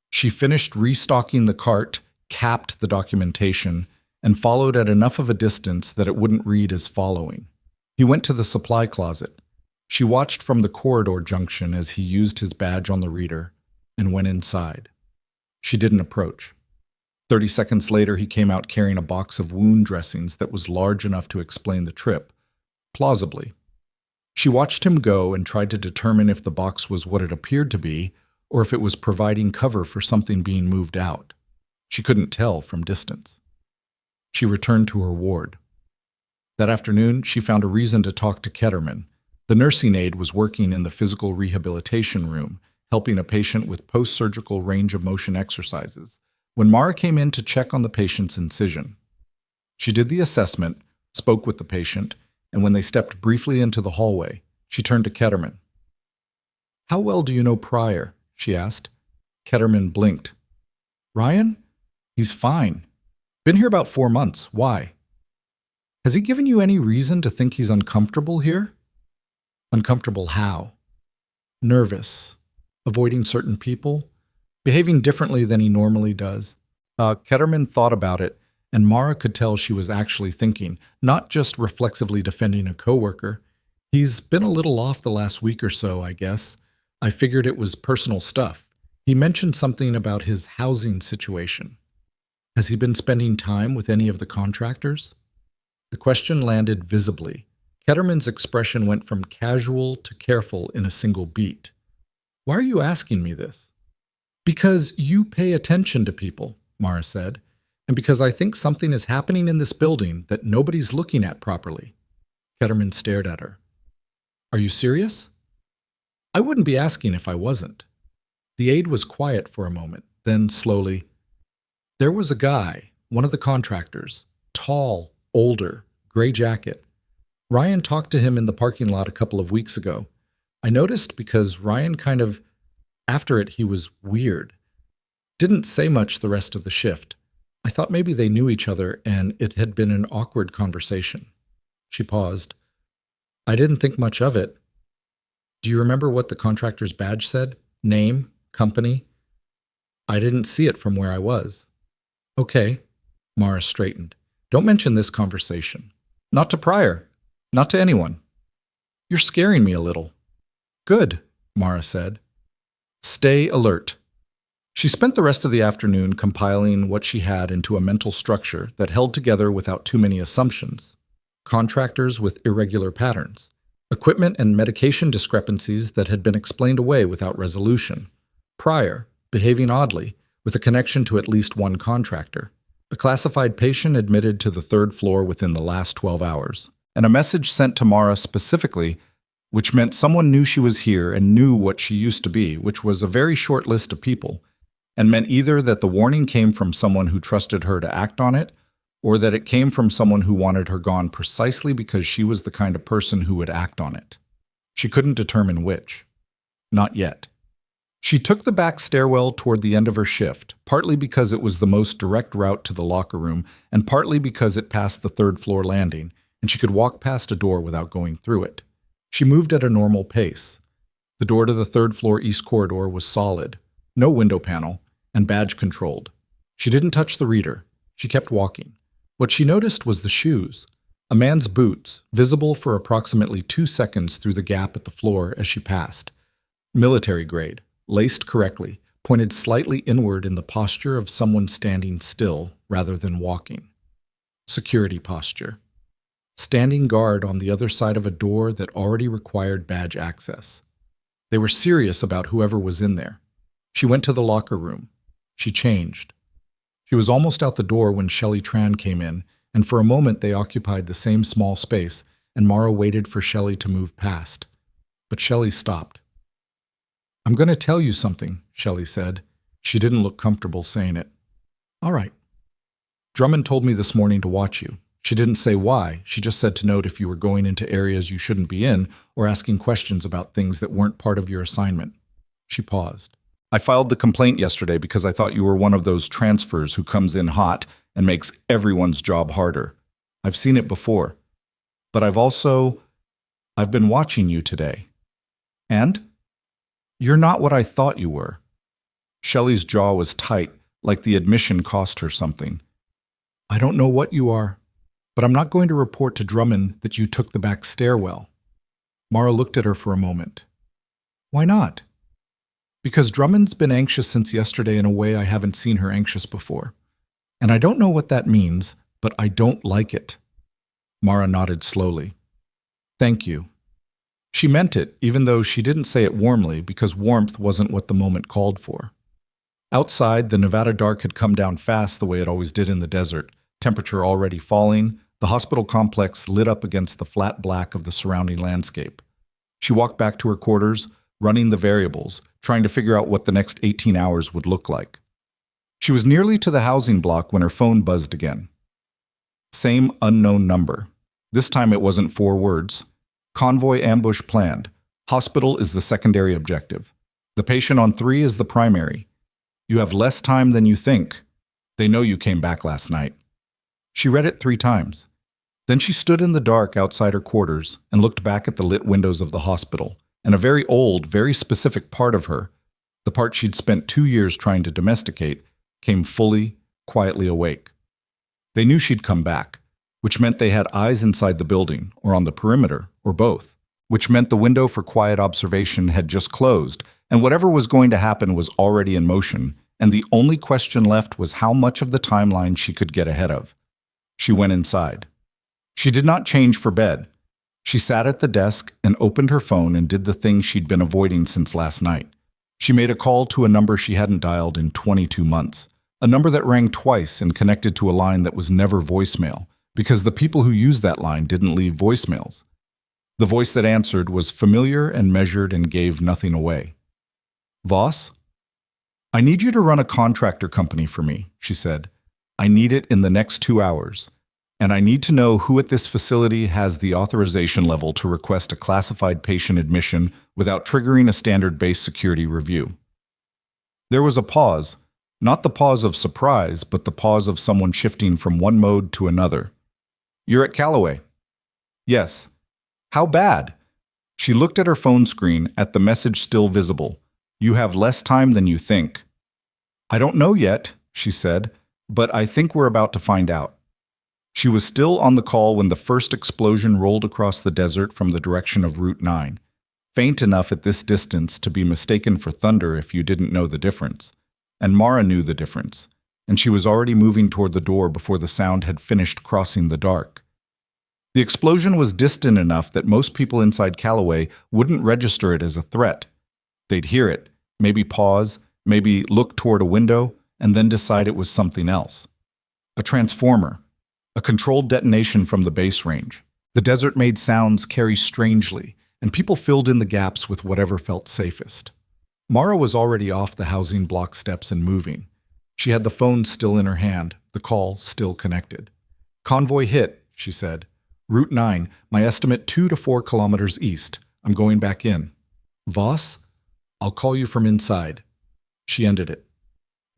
She finished restocking the cart, capped the documentation, and followed at enough of a distance that it wouldn't read as following. He went to the supply closet. She watched from the corridor junction as he used his badge on the reader and went inside. She didn't approach. 30 seconds later, he came out carrying a box of wound dressings that was large enough to explain the trip, plausibly. She watched him go and tried to determine if the box was what it appeared to be or if it was providing cover for something being moved out. She couldn't tell from distance. She returned to her ward. That afternoon, she found a reason to talk to Ketterman. The nursing aide was working in the physical rehabilitation room, helping a patient with post-surgical range of motion exercises, when Mara came in to check on the patient's incision. She did the assessment, spoke with the patient, and when they stepped briefly into the hallway, she turned to Ketterman. "How well do you know Pryor?" she asked. Ketterman blinked. "Ryan? He's fine. Been here about 4 months. Why? Has he given you any reason to think he's uncomfortable here?" "Uncomfortable how?" "Nervous. Avoiding certain people. Behaving differently than he normally does." Ketterman thought about it, and Mara could tell she was actually thinking, not just reflexively defending a coworker. "He's been a little off the last week or so, I guess. I figured it was personal stuff. He mentioned something about his housing situation. Has he been spending time with any of the contractors?" The question landed visibly. Ketterman's expression went from casual to careful in a single beat. "Why are you asking me this?" "Because you pay attention to people," Mara said, "and because I think something is happening in this building that nobody's looking at properly." Ketterman stared at her. "Are you serious?" "I wouldn't be asking if I wasn't." The aide was quiet for a moment, then slowly, "There was a guy, one of the contractors, tall, older, gray jacket. Ryan talked to him in the parking lot a couple of weeks ago. I noticed because Ryan after it, he was weird. Didn't say much the rest of the shift. I thought maybe they knew each other and it had been an awkward conversation." She paused. "I didn't think much of it. Do you remember what the contractor's badge said? Name? Company?" "I didn't see it from where I was." "Okay." Mara straightened. "Don't mention this conversation. Not to Pryor. Not to anyone. You're scaring me a little." "Good," Mara said. "Stay alert." She spent the rest of the afternoon compiling what she had into a mental structure that held together without too many assumptions. Contractors with irregular patterns. Equipment and medication discrepancies that had been explained away without resolution. Pryor, behaving oddly, with a connection to at least one contractor. A classified patient admitted to the 3rd floor within the last 12 hours. And a message sent to Mara specifically, which meant someone knew she was here and knew what she used to be, which was a very short list of people, and meant either that the warning came from someone who trusted her to act on it, or that it came from someone who wanted her gone precisely because she was the kind of person who would act on it. She couldn't determine which. Not yet. She took the back stairwell toward the end of her shift, partly because it was the most direct route to the locker room, and partly because it passed the 3rd floor landing, and she could walk past a door without going through it. She moved at a normal pace. The door to the 3rd floor east corridor was solid, no window panel, and badge-controlled. She didn't touch the reader. She kept walking. What she noticed was the shoes. A man's boots, visible for approximately 2 seconds through the gap at the floor as she passed. Military grade, laced correctly, pointed slightly inward in the posture of someone standing still rather than walking. Security posture. Standing guard on the other side of a door that already required badge access. They were serious about whoever was in there. She went to the locker room. She changed. She was almost out the door when Shelley Tran came in, and for a moment they occupied the same small space, and Mara waited for Shelley to move past. But Shelley stopped. "I'm going to tell you something," Shelley said. She didn't look comfortable saying it. "All right. Drummond told me this morning to watch you. She didn't say why, she just said to note if you were going into areas you shouldn't be in or asking questions about things that weren't part of your assignment." She paused. I filed the complaint yesterday because I thought you were one of those transfers who comes in hot and makes everyone's job harder. I've seen it before. But I've been watching you today. And? You're not what I thought you were. Shelley's jaw was tight, like the admission cost her something. I don't know what you are, but I'm not going to report to Drummond that you took the back stairwell. Mara looked at her for a moment. Why not? Because Drummond's been anxious since yesterday in a way I haven't seen her anxious before. And I don't know what that means, but I don't like it. Mara nodded slowly. Thank you. She meant it, even though she didn't say it warmly, because warmth wasn't what the moment called for. Outside, the Nevada dark had come down fast the way it always did in the desert, temperature already falling, the hospital complex lit up against the flat black of the surrounding landscape. She walked back to her quarters, running the variables, trying to figure out what the next 18 hours would look like. She was nearly to the housing block when her phone buzzed again. Same unknown number. This time it wasn't 4 words. Convoy ambush planned. Hospital is the secondary objective. The patient on 3 is the primary. You have less time than you think. They know you came back last night. She read it 3 times. Then she stood in the dark outside her quarters and looked back at the lit windows of the hospital, and a very old, very specific part of her, the part she'd spent 2 years trying to domesticate, came fully, quietly awake. They knew she'd come back, which meant they had eyes inside the building, or on the perimeter, or both, which meant the window for quiet observation had just closed, and whatever was going to happen was already in motion, and the only question left was how much of the timeline she could get ahead of. She went inside. She did not change for bed. She sat at the desk and opened her phone and did the thing she'd been avoiding since last night. She made a call to a number she hadn't dialed in 22 months, a number that rang twice and connected to a line that was never voicemail, because the people who used that line didn't leave voicemails. The voice that answered was familiar and measured and gave nothing away. Voss? I need you to run a contractor company for me, she said. I need it in the next 2 hours. And I need to know who at this facility has the authorization level to request a classified patient admission without triggering a standard base security review. There was a pause, not the pause of surprise, but the pause of someone shifting from one mode to another. You're at Callaway. Yes. How bad? She looked at her phone screen, at the message still visible. You have less time than you think. I don't know yet, she said, but I think we're about to find out. She was still on the call when the first explosion rolled across the desert from the direction of Route 9, faint enough at this distance to be mistaken for thunder if you didn't know the difference. And Mara knew the difference, and she was already moving toward the door before the sound had finished crossing the dark. The explosion was distant enough that most people inside Callaway wouldn't register it as a threat. They'd hear it, maybe pause, maybe look toward a window, and then decide it was something else. A transformer. A controlled detonation from the base range. The desert made sounds carry strangely, and people filled in the gaps with whatever felt safest. Mara was already off the housing block steps and moving. She had the phone still in her hand, the call still connected. Convoy hit, she said. Route 9, my estimate 2 to 4 kilometers east. I'm going back in. Voss? I'll call you from inside. She ended it.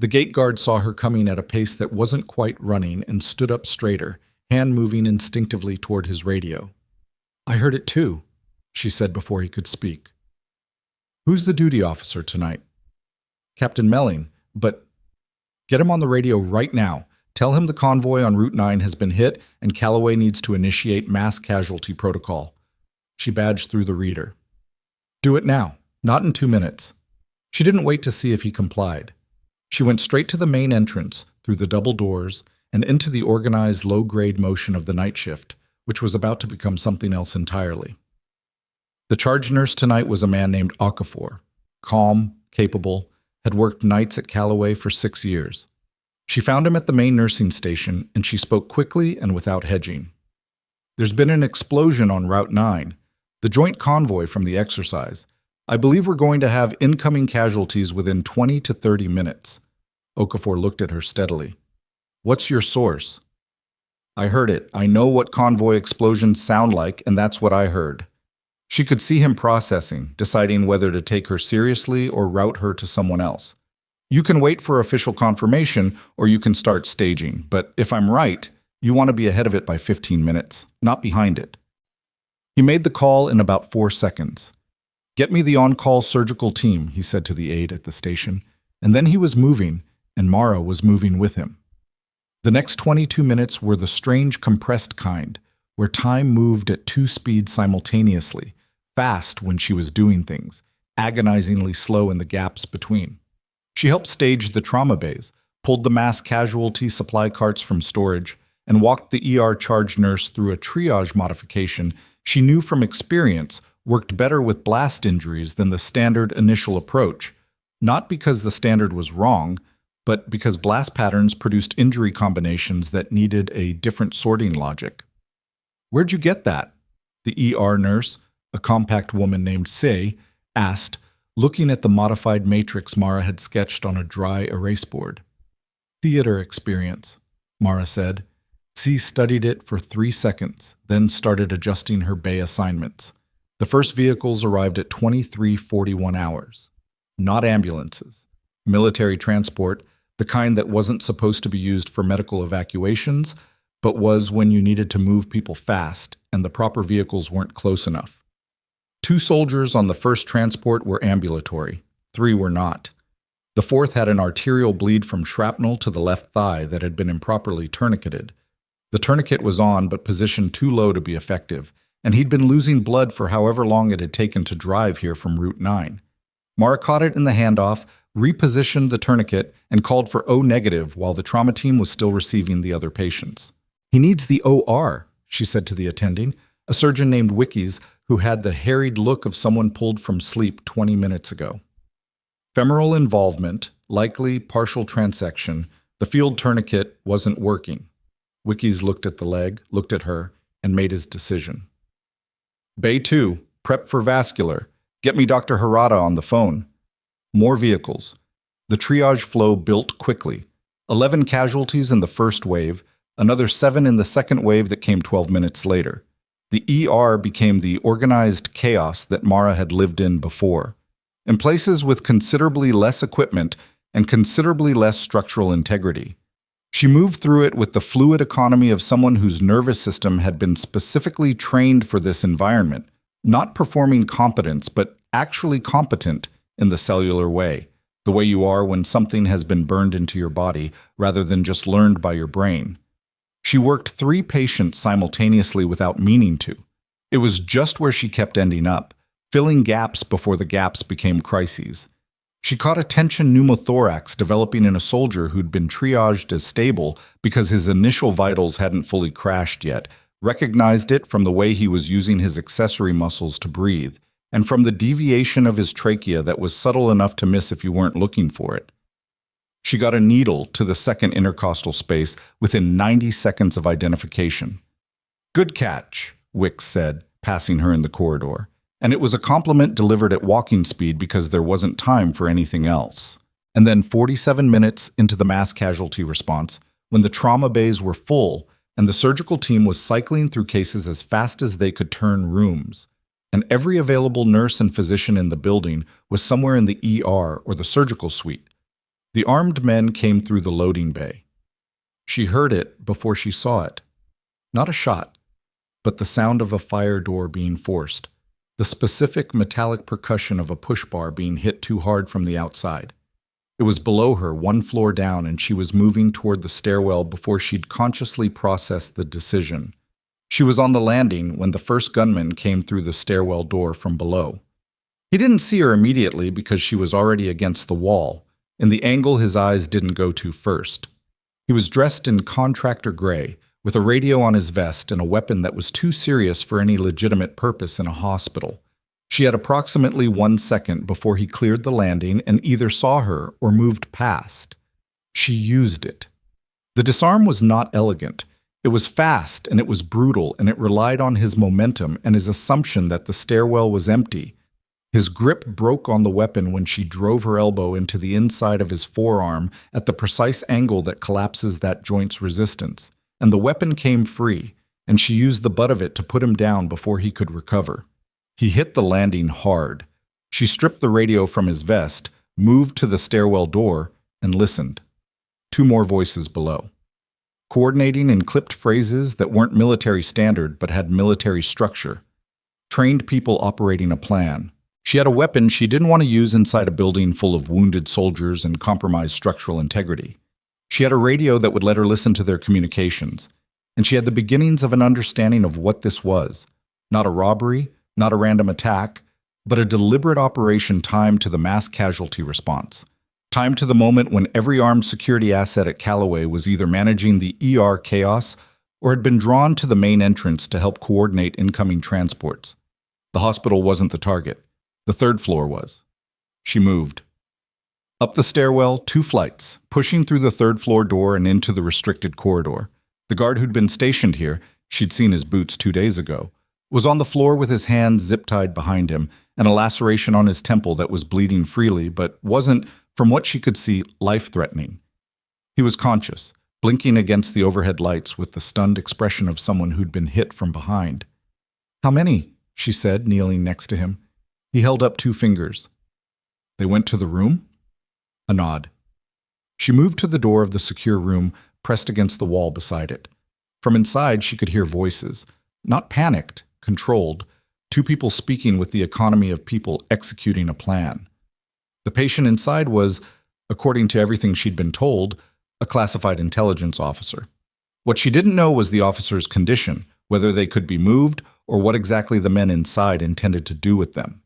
The gate guard saw her coming at a pace that wasn't quite running and stood up straighter, hand moving instinctively toward his radio. I heard it too, she said before he could speak. Who's the duty officer tonight? Captain Melling, but get him on the radio right now. Tell him the convoy on Route 9 has been hit and Callaway needs to initiate mass casualty protocol. She badged through the reader. Do it now, not in 2 minutes. She didn't wait to see if he complied. She went straight to the main entrance, through the double doors, and into the organized low-grade motion of the night shift, which was about to become something else entirely. The charge nurse tonight was a man named Okafor, calm, capable, had worked nights at Callaway for 6 years. She found him at the main nursing station, and she spoke quickly and without hedging. There's been an explosion on Route 9, the joint convoy from the exercise. I believe we're going to have incoming casualties within 20 to 30 minutes. Okafor looked at her steadily. What's your source? I heard it. I know what convoy explosions sound like, and that's what I heard. She could see him processing, deciding whether to take her seriously or route her to someone else. You can wait for official confirmation or you can start staging, but if I'm right, you want to be ahead of it by 15 minutes, not behind it. He made the call in about 4 seconds. "Get me the on-call surgical team," he said to the aide at the station, and then he was moving, and Mara was moving with him. The next 22 minutes were the strange compressed kind, where time moved at 2 speeds simultaneously, fast when she was doing things, agonizingly slow in the gaps between. She helped stage the trauma bays, pulled the mass casualty supply carts from storage, and walked the ER charge nurse through a triage modification she knew from experience worked better with blast injuries than the standard initial approach, not because the standard was wrong, but because blast patterns produced injury combinations that needed a different sorting logic. "Where'd you get that?" the ER nurse, a compact woman named Say, asked, looking at the modified matrix Mara had sketched on a dry erase board. "Theater experience," Mara said. C studied it for 3 seconds, then started adjusting her bay assignments. The first vehicles arrived at 23:41 hours. Not ambulances. Military transport, the kind that wasn't supposed to be used for medical evacuations, but was when you needed to move people fast and the proper vehicles weren't close enough. 2 soldiers on the first transport were ambulatory. 3 were not. The 4th had an arterial bleed from shrapnel to the left thigh that had been improperly tourniqueted. The tourniquet was on but positioned too low to be effective, and he'd been losing blood for however long it had taken to drive here from Route 9. Mara caught it in the handoff, repositioned the tourniquet, and called for O negative while the trauma team was still receiving the other patients. "He needs the OR," she said to the attending, a surgeon named Wickies who had the harried look of someone pulled from sleep 20 minutes ago. Femoral involvement, likely partial transection, the field tourniquet wasn't working. Wickies looked at the leg, looked at her, and made his decision. "Bay 2, prep for vascular. Get me Dr. Harada on the phone." More vehicles. The triage flow built quickly. 11 casualties in the first wave, another 7 in the second wave that came 12 minutes later. The ER became the organized chaos that Mara had lived in before. In places with considerably less equipment and considerably less structural integrity. She moved through it with the fluid economy of someone whose nervous system had been specifically trained for this environment, not performing competence, but actually competent in the cellular way, the way you are when something has been burned into your body rather than just learned by your brain. She worked 3 patients simultaneously without meaning to. It was just where she kept ending up, filling gaps before the gaps became crises. She caught a tension pneumothorax developing in a soldier who'd been triaged as stable because his initial vitals hadn't fully crashed yet, recognized it from the way he was using his accessory muscles to breathe, and from the deviation of his trachea that was subtle enough to miss if you weren't looking for it. She got a needle to the second intercostal space within 90 seconds of identification. "Good catch," Wicks said, passing her in the corridor. And it was a compliment delivered at walking speed because there wasn't time for anything else. And then 47 minutes into the mass casualty response, when the trauma bays were full and the surgical team was cycling through cases as fast as they could turn rooms, and every available nurse and physician in the building was somewhere in the ER or the surgical suite, the armed men came through the loading bay. She heard it before she saw it. Not a shot, but the sound of a fire door being forced. The specific metallic percussion of a push bar being hit too hard from the outside. It was below her, 1 floor down, and she was moving toward the stairwell before she'd consciously processed the decision. She was on the landing when the first gunman came through the stairwell door from below. He didn't see her immediately because she was already against the wall, in the angle his eyes didn't go to first. He was dressed in contractor gray, with a radio on his vest and a weapon that was too serious for any legitimate purpose in a hospital. She had approximately 1 second before he cleared the landing and either saw her or moved past. She used it. The disarm was not elegant. It was fast and it was brutal, and it relied on his momentum and his assumption that the stairwell was empty. His grip broke on the weapon when she drove her elbow into the inside of his forearm at the precise angle that collapses that joint's resistance. And the weapon came free, and she used the butt of it to put him down before he could recover. He hit the landing hard. She stripped the radio from his vest, moved to the stairwell door, and listened. 2 more voices below, coordinating in clipped phrases that weren't military standard but had military structure. Trained people operating a plan. She had a weapon she didn't want to use inside a building full of wounded soldiers and compromised structural integrity. She had a radio that would let her listen to their communications, and she had the beginnings of an understanding of what this was. Not a robbery, not a random attack, but a deliberate operation timed to the mass casualty response. Timed to the moment when every armed security asset at Callaway was either managing the ER chaos or had been drawn to the main entrance to help coordinate incoming transports. The hospital wasn't the target. The 3rd floor was. She moved. Up the stairwell, 2 flights, pushing through the 3rd floor door and into the restricted corridor. The guard who'd been stationed here, she'd seen his boots 2 days ago, was on the floor with his hands zip-tied behind him and a laceration on his temple that was bleeding freely but wasn't, from what she could see, life-threatening. He was conscious, blinking against the overhead lights with the stunned expression of someone who'd been hit from behind. "How many?" she said, kneeling next to him. He held up 2 fingers. "They went to the room?" A nod. She moved to the door of the secure room, pressed against the wall beside it. From inside, she could hear voices. Not panicked, controlled. 2 people speaking with the economy of people executing a plan. The patient inside was, according to everything she'd been told, a classified intelligence officer. What she didn't know was the officer's condition, whether they could be moved, or what exactly the men inside intended to do with them.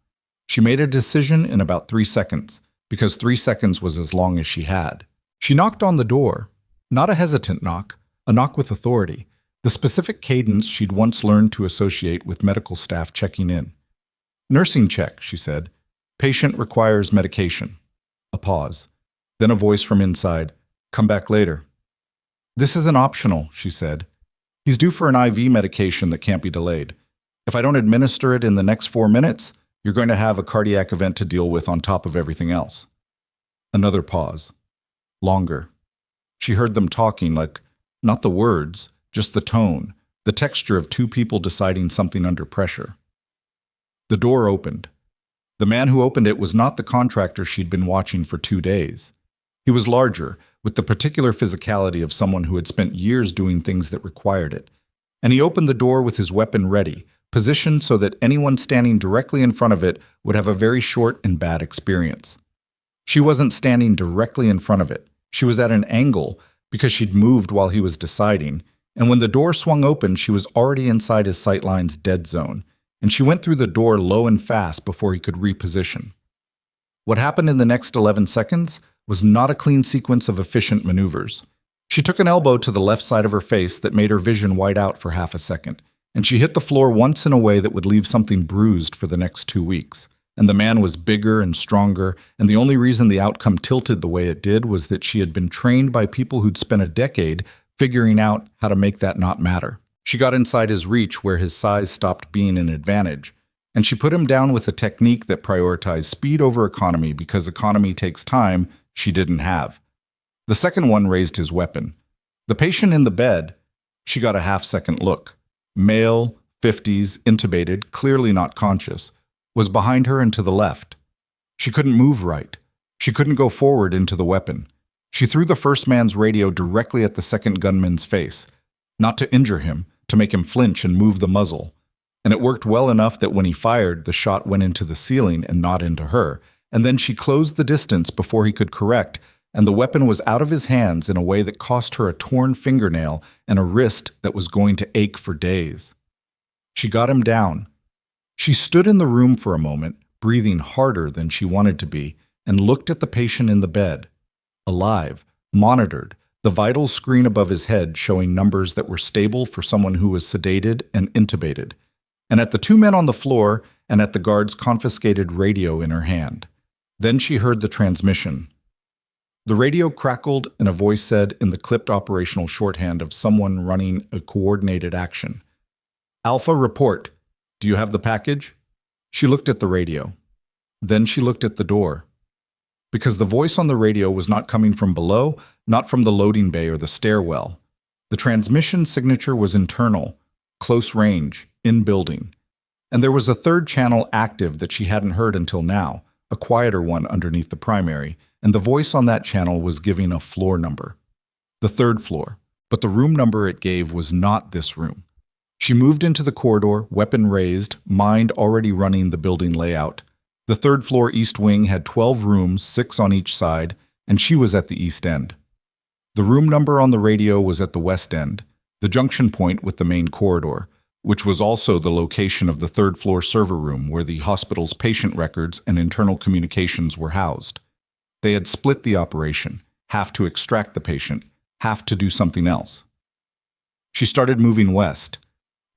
She made a decision in about 3 seconds, because 3 seconds was as long as she had. She knocked on the door. Not a hesitant knock, a knock with authority, the specific cadence she'd once learned to associate with medical staff checking in. "Nursing check," she said. "Patient requires medication." A pause. Then a voice from inside. "Come back later." "This isn't optional," she said. "He's due for an IV medication that can't be delayed. If I don't administer it in the next 4 minutes, you're going to have a cardiac event to deal with on top of everything else." Another pause. Longer. She heard them talking, like, not the words, just the tone, the texture of 2 people deciding something under pressure. The door opened. The man who opened it was not the contractor she'd been watching for 2 days. He was larger, with the particular physicality of someone who had spent years doing things that required it. And he opened the door with his weapon ready, positioned so that anyone standing directly in front of it would have a very short and bad experience. She wasn't standing directly in front of it. She was at an angle because she'd moved while he was deciding, and when the door swung open, she was already inside his sightline's dead zone, and she went through the door low and fast before he could reposition. What happened in the next 11 seconds was not a clean sequence of efficient maneuvers. She took an elbow to the left side of her face that made her vision white out for half a second, and she hit the floor once in a way that would leave something bruised for the next 2 weeks. And the man was bigger and stronger, and the only reason the outcome tilted the way it did was that she had been trained by people who'd spent a decade figuring out how to make that not matter. She got inside his reach where his size stopped being an advantage, and she put him down with a technique that prioritized speed over economy because economy takes time she didn't have. The second one raised his weapon. The patient in the bed, she got a half-second look. Male, 50s, intubated, clearly not conscious, was behind her and to the left. She couldn't move right. She couldn't go forward into the weapon. She threw the first man's radio directly at the second gunman's face, not to injure him, to make him flinch and move the muzzle. And it worked well enough that when he fired, the shot went into the ceiling and not into her. And then she closed the distance before he could correct, and the weapon was out of his hands in a way that cost her a torn fingernail and a wrist that was going to ache for days. She got him down. She stood in the room for a moment, breathing harder than she wanted to be, and looked at the patient in the bed. Alive, monitored, the vital screen above his head showing numbers that were stable for someone who was sedated and intubated, and at the 2 men on the floor and at the guard's confiscated radio in her hand. Then she heard the transmission. The radio crackled and a voice said in the clipped operational shorthand of someone running a coordinated action, "Alpha, report. Do you have the package?" She looked at the radio. Then she looked at the door. Because the voice on the radio was not coming from below, not from the loading bay or the stairwell. The transmission signature was internal, close range, in building. And there was a third channel active that she hadn't heard until now, a quieter one underneath the primary, and the voice on that channel was giving a floor number. The third floor, but the room number it gave was not this room. She moved into the corridor, weapon raised, mind already running the building layout. The third floor east wing had 12 rooms, 6 on each side, and she was at the east end. The room number on the radio was at the west end, the junction point with the main corridor, which was also the location of the third floor server room where the hospital's patient records and internal communications were housed. They had split the operation, half to extract the patient, half to do something else. She started moving west.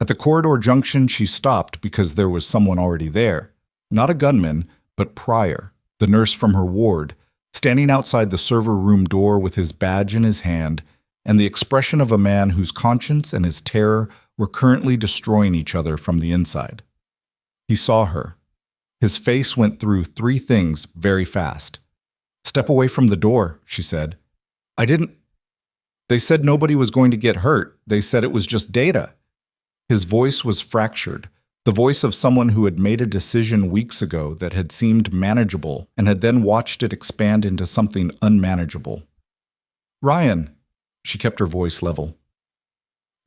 At the corridor junction, she stopped because there was someone already there. Not a gunman, but Pryor, the nurse from her ward, standing outside the server room door with his badge in his hand and the expression of a man whose conscience and his terror were currently destroying each other from the inside. He saw her. His face went through 3 things very fast. "Step away from the door," she said. "I didn't. They said nobody was going to get hurt. They said it was just data." His voice was fractured, the voice of someone who had made a decision weeks ago that had seemed manageable and had then watched it expand into something unmanageable. "Ryan," she kept her voice level.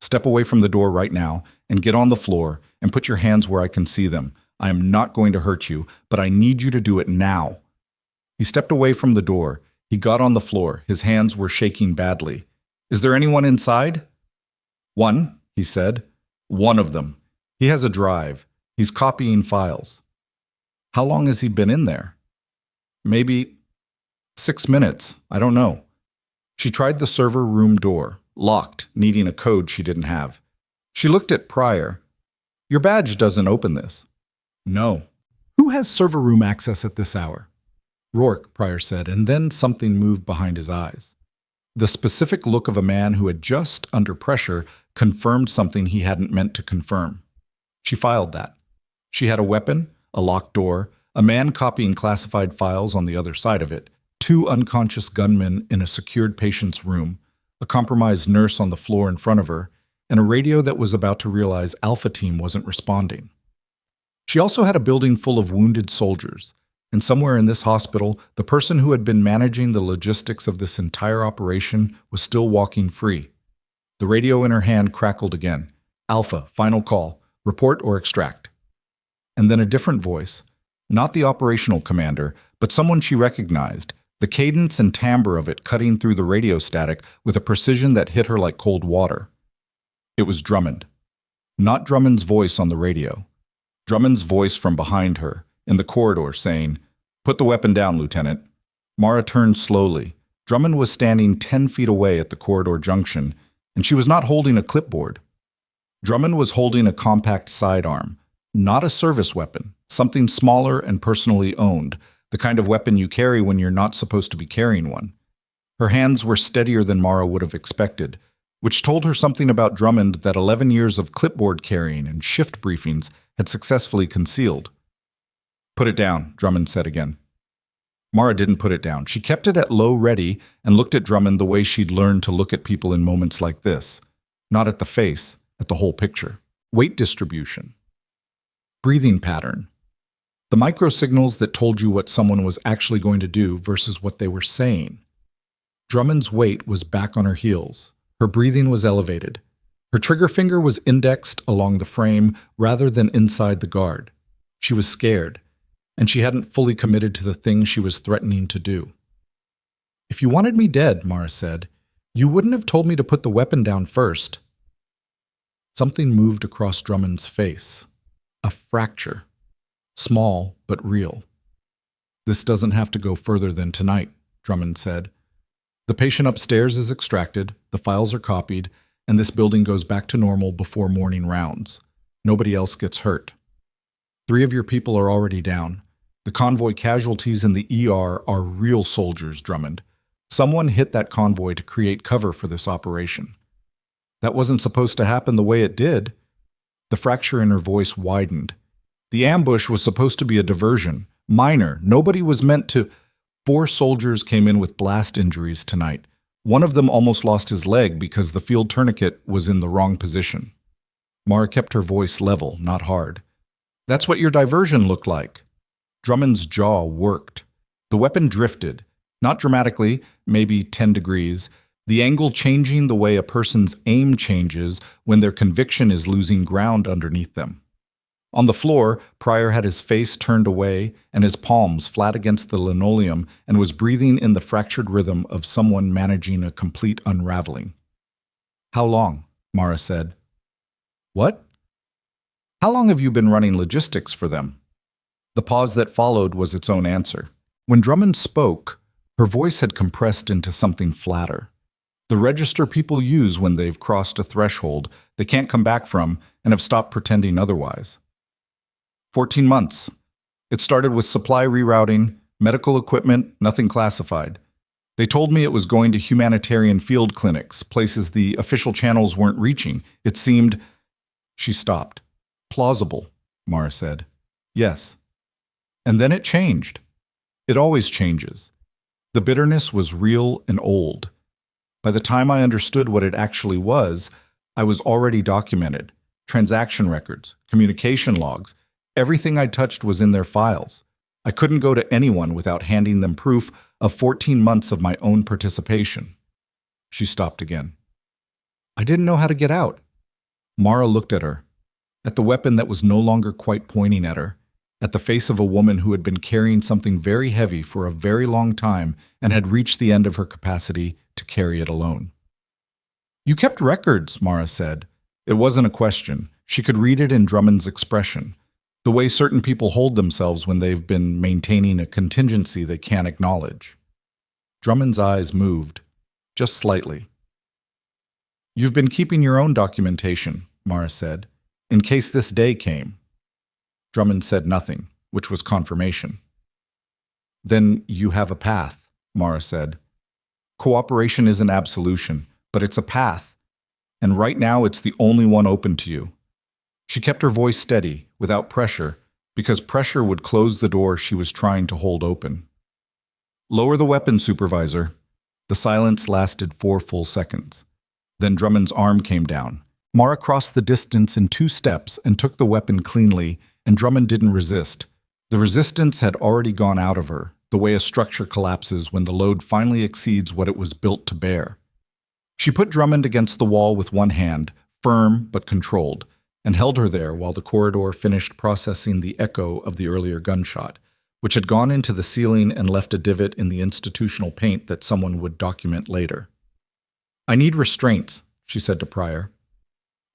"Step away from the door right now and get on the floor and put your hands where I can see them. I am not going to hurt you, but I need you to do it now." He stepped away from the door. He got on the floor. His hands were shaking badly. "Is there anyone inside?" "One," he said. "One of them. He has a drive. He's copying files." "How long has he been in there?" "Maybe 6 minutes. I don't know." She tried the server room door, locked, needing a code she didn't have. She looked at Pryor. "Your badge doesn't open this." "No." "Who has server room access at this hour?" "Rourke," Pryor said, and then something moved behind his eyes. The specific look of a man who had just, under pressure, confirmed something he hadn't meant to confirm. She filed that. She had a weapon, a locked door, a man copying classified files on the other side of it, 2 unconscious gunmen in a secured patient's room, a compromised nurse on the floor in front of her, and a radio that was about to realize Alpha Team wasn't responding. She also had a building full of wounded soldiers, and somewhere in this hospital, the person who had been managing the logistics of this entire operation was still walking free. The radio in her hand crackled again. "Alpha, final call. Report or extract." And then a different voice, not the operational commander, but someone she recognized, the cadence and timbre of it cutting through the radio static with a precision that hit her like cold water. It was Drummond. Not Drummond's voice on the radio. Drummond's voice from behind her, in the corridor, saying, "Put the weapon down, Lieutenant." Mara turned slowly. Drummond was standing 10 feet away at the corridor junction, and she was not holding a clipboard. Drummond was holding a compact sidearm, not a service weapon, something smaller and personally owned, the kind of weapon you carry when you're not supposed to be carrying one. Her hands were steadier than Mara would have expected, which told her something about Drummond that 11 years of clipboard carrying and shift briefings had successfully concealed. "Put it down," Drummond said again. Mara didn't put it down. She kept it at low ready and looked at Drummond the way she'd learned to look at people in moments like this. Not at the face, at the whole picture. Weight distribution. Breathing pattern. The microsignals that told you what someone was actually going to do versus what they were saying. Drummond's weight was back on her heels. Her breathing was elevated. Her trigger finger was indexed along the frame rather than inside the guard. She was scared, and she hadn't fully committed to the thing she was threatening to do. "If you wanted me dead," Mara said, "you wouldn't have told me to put the weapon down first." Something moved across Drummond's face. A fracture. Small, but real. "This doesn't have to go further than tonight," Drummond said. "The patient upstairs is extracted, the files are copied, and this building goes back to normal before morning rounds. Nobody else gets hurt. 3 of your people are already down. The convoy casualties in the ER are real soldiers, Drummond. Someone hit that convoy to create cover for this operation. That wasn't supposed to happen the way it did." The fracture in her voice widened. "The ambush was supposed to be a diversion. Minor. Nobody was meant to—" 4 soldiers came in with blast injuries tonight. One of them almost lost his leg because the field tourniquet was in the wrong position. Mara kept her voice level, not hard. That's what your diversion looked like. Drummond's jaw worked. The weapon drifted, not dramatically, maybe 10 degrees, the angle changing the way a person's aim changes when their conviction is losing ground underneath them. On the floor, Pryor had his face turned away and his palms flat against the linoleum and was breathing in the fractured rhythm of someone managing a complete unraveling. "How long?" Mara said. "What?" "How long have you been running logistics for them?" The pause that followed was its own answer. When Drummond spoke, her voice had compressed into something flatter. The register people use when they've crossed a threshold they can't come back from and have stopped pretending otherwise. 14 months. It started with supply rerouting, medical equipment, nothing classified. They told me it was going to humanitarian field clinics, places the official channels weren't reaching. It seemed... She stopped. "Plausible," Mara said. "Yes." And then it changed. It always changes. The bitterness was real and old. By the time I understood what it actually was, I was already documented. Transaction records, communication logs, everything I touched was in their files. I couldn't go to anyone without handing them proof of 14 months of my own participation. She stopped again. I didn't know how to get out. Mara looked at her, at the weapon that was no longer quite pointing at her, at the face of a woman who had been carrying something very heavy for a very long time and had reached the end of her capacity to carry it alone. "You kept records," Mara said. It wasn't a question. She could read it in Drummond's expression, the way certain people hold themselves when they've been maintaining a contingency they can't acknowledge. Drummond's eyes moved, just slightly. "You've been keeping your own documentation," Mara said, "in case this day came." Drummond said nothing, which was confirmation. "Then you have a path," Mara said. "Cooperation isn't absolution, but it's a path, and right now it's the only one open to you." She kept her voice steady, without pressure, because pressure would close the door she was trying to hold open. "Lower the weapon, Supervisor." The silence lasted 4 full seconds. Then Drummond's arm came down. Mara crossed the distance in 2 steps and took the weapon cleanly, and Drummond didn't resist. The resistance had already gone out of her, the way a structure collapses when the load finally exceeds what it was built to bear. She put Drummond against the wall with one hand, firm but controlled, and held her there while the corridor finished processing the echo of the earlier gunshot, which had gone into the ceiling and left a divot in the institutional paint that someone would document later. "I need restraints," she said to Pryor.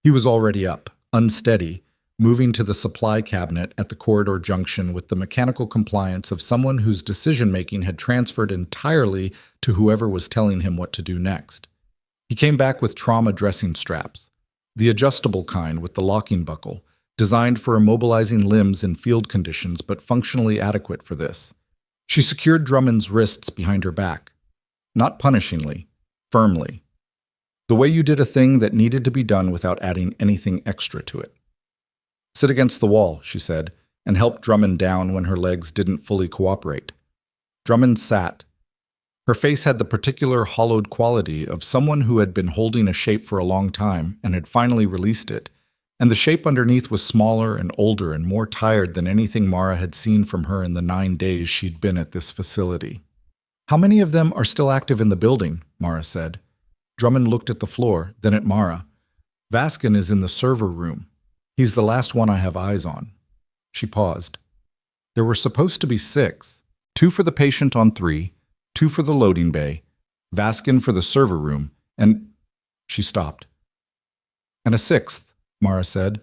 He was already up, unsteady, moving to the supply cabinet at the corridor junction with the mechanical compliance of someone whose decision-making had transferred entirely to whoever was telling him what to do next. He came back with trauma dressing straps, the adjustable kind with the locking buckle, designed for immobilizing limbs in field conditions but functionally adequate for this. She secured Drummond's wrists behind her back, not punishingly, firmly. The way you did a thing that needed to be done without adding anything extra to it. "Sit against the wall," she said, and helped Drummond down when her legs didn't fully cooperate. Drummond sat. Her face had the particular hollowed quality of someone who had been holding a shape for a long time and had finally released it, and the shape underneath was smaller and older and more tired than anything Mara had seen from her in the 9 days she'd been at this facility. "How many of them are still active in the building?" Mara said. Drummond looked at the floor, then at Mara. "Vaskin is in the server room. He's the last one I have eyes on." She paused. There were supposed to be 6, 2 for the patient on 3, 2 for the loading bay, Vaskin for the server room, and... She stopped. "And a 6th, Mara said.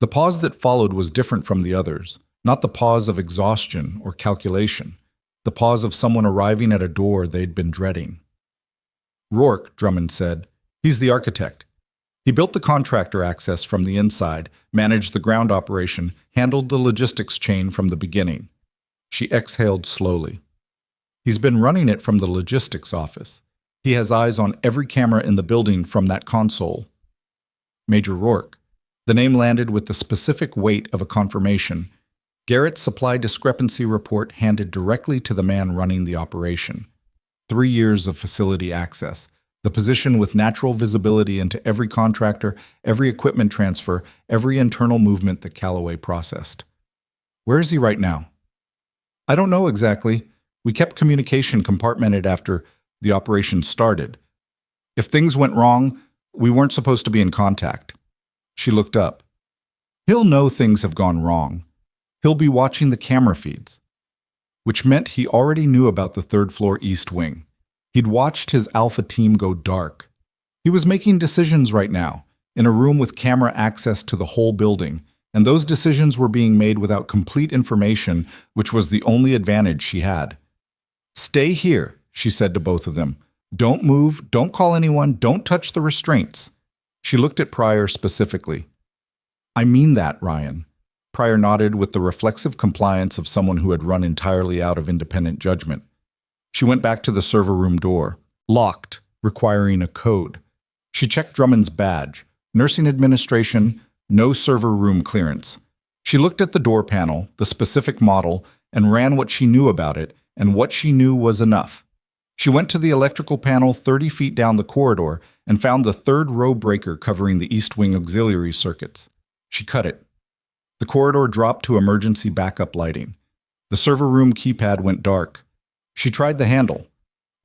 The pause that followed was different from the others, not the pause of exhaustion or calculation, the pause of someone arriving at a door they'd been dreading. "Rourke," Drummond said. "He's the architect. He built the contractor access from the inside, managed the ground operation, handled the logistics chain from the beginning." She exhaled slowly. "He's been running it from the logistics office. He has eyes on every camera in the building from that console." Major Rourke. The name landed with the specific weight of a confirmation. Garrett's supply discrepancy report handed directly to the man running the operation. 3 years of facility access, The position with natural visibility into every contractor, every equipment transfer, every internal movement that Calloway processed. Where is he right now? I don't know exactly. We kept communication compartmented after the operation started. If things went wrong, we weren't supposed to be in contact. She looked up. He'll know things have gone wrong. He'll be watching the camera feeds. Which meant he already knew about the third-floor East Wing. He'd watched his alpha team go dark. He was making decisions right now, in a room with camera access to the whole building, and those decisions were being made without complete information, which was the only advantage she had. Stay here, she said to both of them. Don't move, don't call anyone, don't touch the restraints. She looked at Pryor specifically. I mean that, Ryan. Pryor nodded with the reflexive compliance of someone who had run entirely out of independent judgment. She went back to the server room door, locked, requiring a code. She checked Drummond's badge. Nursing administration, no server room clearance. She looked at the door panel, the specific model, and ran what she knew about it, and what she knew was enough. She went to the electrical panel 30 feet down the corridor and found the third row breaker covering the East Wing auxiliary circuits. She cut it. The corridor dropped to emergency backup lighting. The server room keypad went dark. She tried the handle.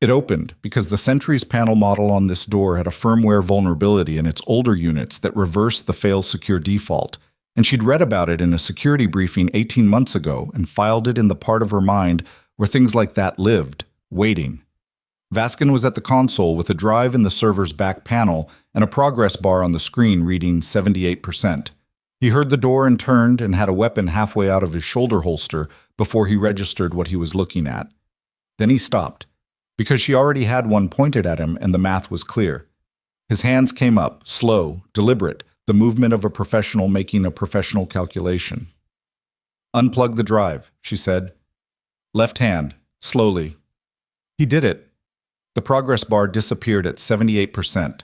It opened because the Sentry's panel model on this door had a firmware vulnerability in its older units that reversed the fail-secure default, and she'd read about it in a security briefing 18 months ago and filed it in the part of her mind where things like that lived, waiting. Vaskin was at the console with a drive in the server's back panel and a progress bar on the screen reading 78%. He heard the door and turned and had a weapon halfway out of his shoulder holster before he registered what he was looking at. Then he stopped, because she already had one pointed at him and the math was clear. His hands came up, slow, deliberate, the movement of a professional making a professional calculation. Unplug the drive, she said. Left hand, slowly. He did it. The progress bar disappeared at 78%.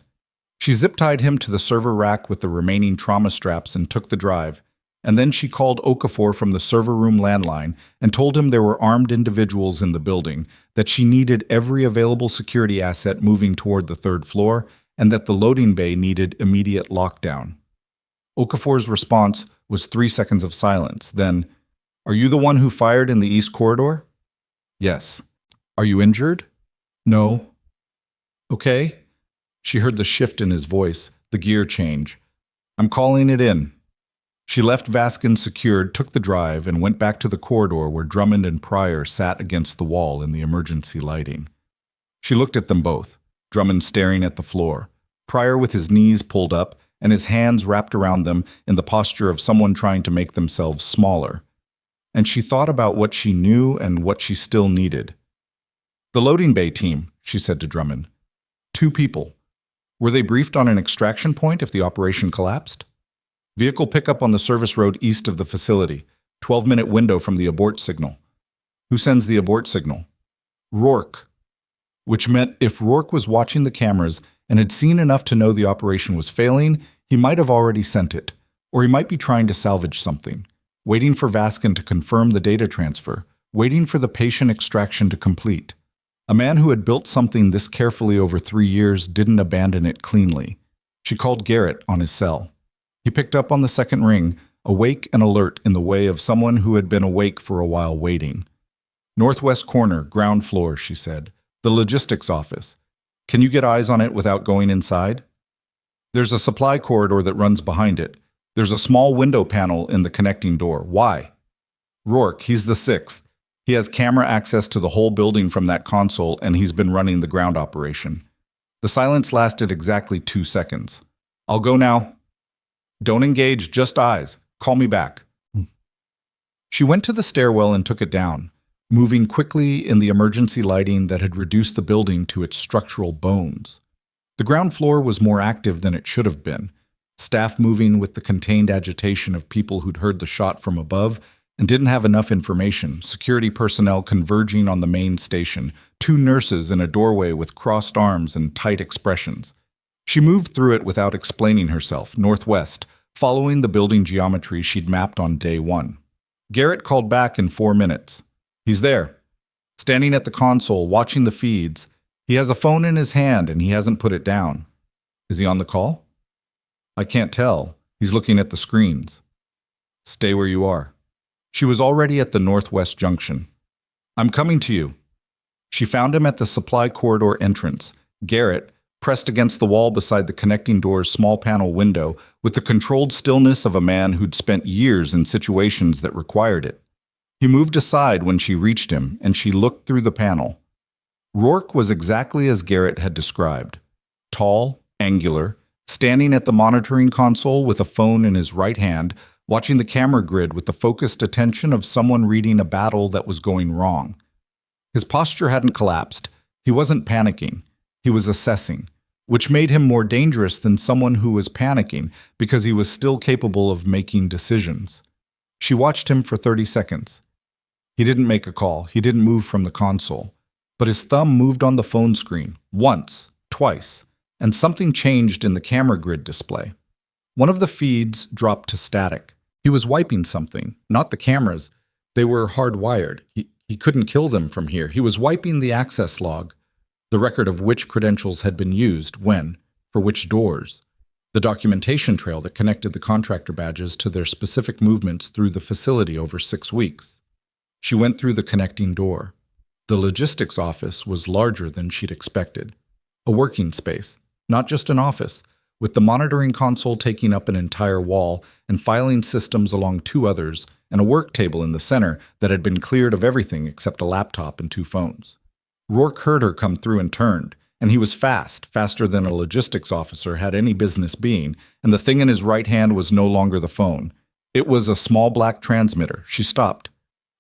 She zip-tied him to the server rack with the remaining trauma straps and took the drive, and then she called Okafor from the server room landline and told him there were armed individuals in the building, that she needed every available security asset moving toward the third floor, and that the loading bay needed immediate lockdown. Okafor's response was 3 seconds of silence, then, "Are you the one who fired in the east corridor?" "Yes." "Are you injured?" "No." "Okay." She heard the shift in his voice, the gear change. "I'm calling it in." She left Vaskin secured, took the drive, and went back to the corridor where Drummond and Pryor sat against the wall in the emergency lighting. She looked at them both, Drummond staring at the floor, Pryor with his knees pulled up and his hands wrapped around them in the posture of someone trying to make themselves smaller. And she thought about what she knew and what she still needed. "The loading bay team," she said to Drummond. 2 people. Were they briefed on an extraction point if the operation collapsed? Vehicle pickup on the service road east of the facility. 12-minute window from the abort signal. Who sends the abort signal? Rourke. Which meant if Rourke was watching the cameras and had seen enough to know the operation was failing, he might have already sent it. Or he might be trying to salvage something. Waiting for Vaskin to confirm the data transfer. Waiting for the patient extraction to complete. A man who had built something this carefully over 3 years didn't abandon it cleanly. She called Garrett on his cell. He picked up on the second ring, awake and alert in the way of someone who had been awake for a while waiting. "Northwest corner, ground floor," she said. "The logistics office. Can you get eyes on it without going inside?" "There's a supply corridor that runs behind it. There's a small window panel in the connecting door. Why?" "Rourke, he's the 6th. He has camera access to the whole building from that console, and he's been running the ground operation." The silence lasted exactly 2 seconds. "I'll go now." "Don't engage, just eyes. Call me back." She went to the stairwell and took it down, moving quickly in the emergency lighting that had reduced the building to its structural bones. The ground floor was more active than it should have been, staff moving with the contained agitation of people who'd heard the shot from above and didn't have enough information, security personnel converging on the main station, 2 nurses in a doorway with crossed arms and tight expressions. She moved through it without explaining herself, northwest, following the building geometry she'd mapped on day 1. Garrett called back in 4 minutes. "He's there. Standing at the console, watching the feeds. He has a phone in his hand and he hasn't put it down. Is he on the call? I can't tell. He's looking at the screens. Stay where you are. She was already at the Northwest Junction. I'm coming to you. She found him at the supply corridor entrance. Garrett, pressed against the wall beside the connecting door's small panel window, with the controlled stillness of a man who'd spent years in situations that required it. He moved aside when she reached him, and she looked through the panel. Rourke was exactly as Garrett had described. Tall, angular, standing at the monitoring console with a phone in his right hand, watching the camera grid with the focused attention of someone reading a battle that was going wrong. His posture hadn't collapsed. He wasn't panicking. He was assessing, which made him more dangerous than someone who was panicking because he was still capable of making decisions. She watched him for 30 seconds. He didn't make a call. He didn't move from the console. But his thumb moved on the phone screen, once, twice, and something changed in the camera grid display. One of the feeds dropped to static. He was wiping something, not the cameras. They were hardwired. He couldn't kill them from here. He was wiping the access log, the record of which credentials had been used, when, for which doors, the documentation trail that connected the contractor badges to their specific movements through the facility over 6 weeks. She went through the connecting door. The logistics office was larger than she'd expected. A working space, not just an office, with the monitoring console taking up an entire wall and filing systems along 2 others, and a work table in the center that had been cleared of everything except a laptop and 2 phones. Rourke heard her come through and turned, and he was fast, faster than a logistics officer had any business being, and the thing in his right hand was no longer the phone. It was a small black transmitter. She stopped,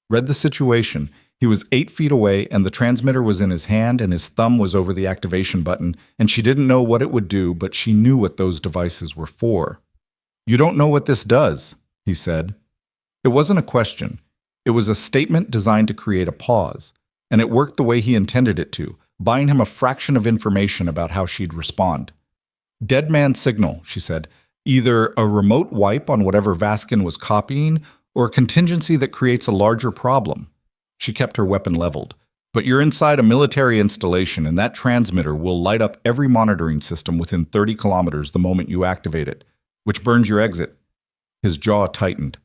read the situation. He was 8 feet away, and the transmitter was in his hand, and his thumb was over the activation button, and she didn't know what it would do, but she knew what those devices were for. "You don't know what this does," he said. It wasn't a question. It was a statement designed to create a pause, and it worked the way he intended it to, buying him a fraction of information about how she'd respond. "Dead man signal," she said. "Either a remote wipe on whatever Vaskin was copying, or a contingency that creates a larger problem." She kept her weapon leveled. "But you're inside a military installation, and that transmitter will light up every monitoring system within 30 kilometers the moment you activate it, which burns your exit." His jaw tightened.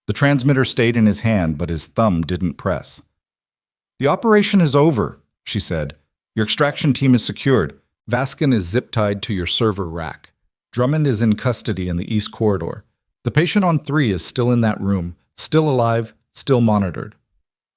The transmitter stayed in his hand, but his thumb didn't press. "The operation is over," she said. "Your extraction team is secured. Vaskin is zip-tied to your server rack. Drummond is in custody in the East Corridor. The patient on 3 is still in that room, still alive, still monitored."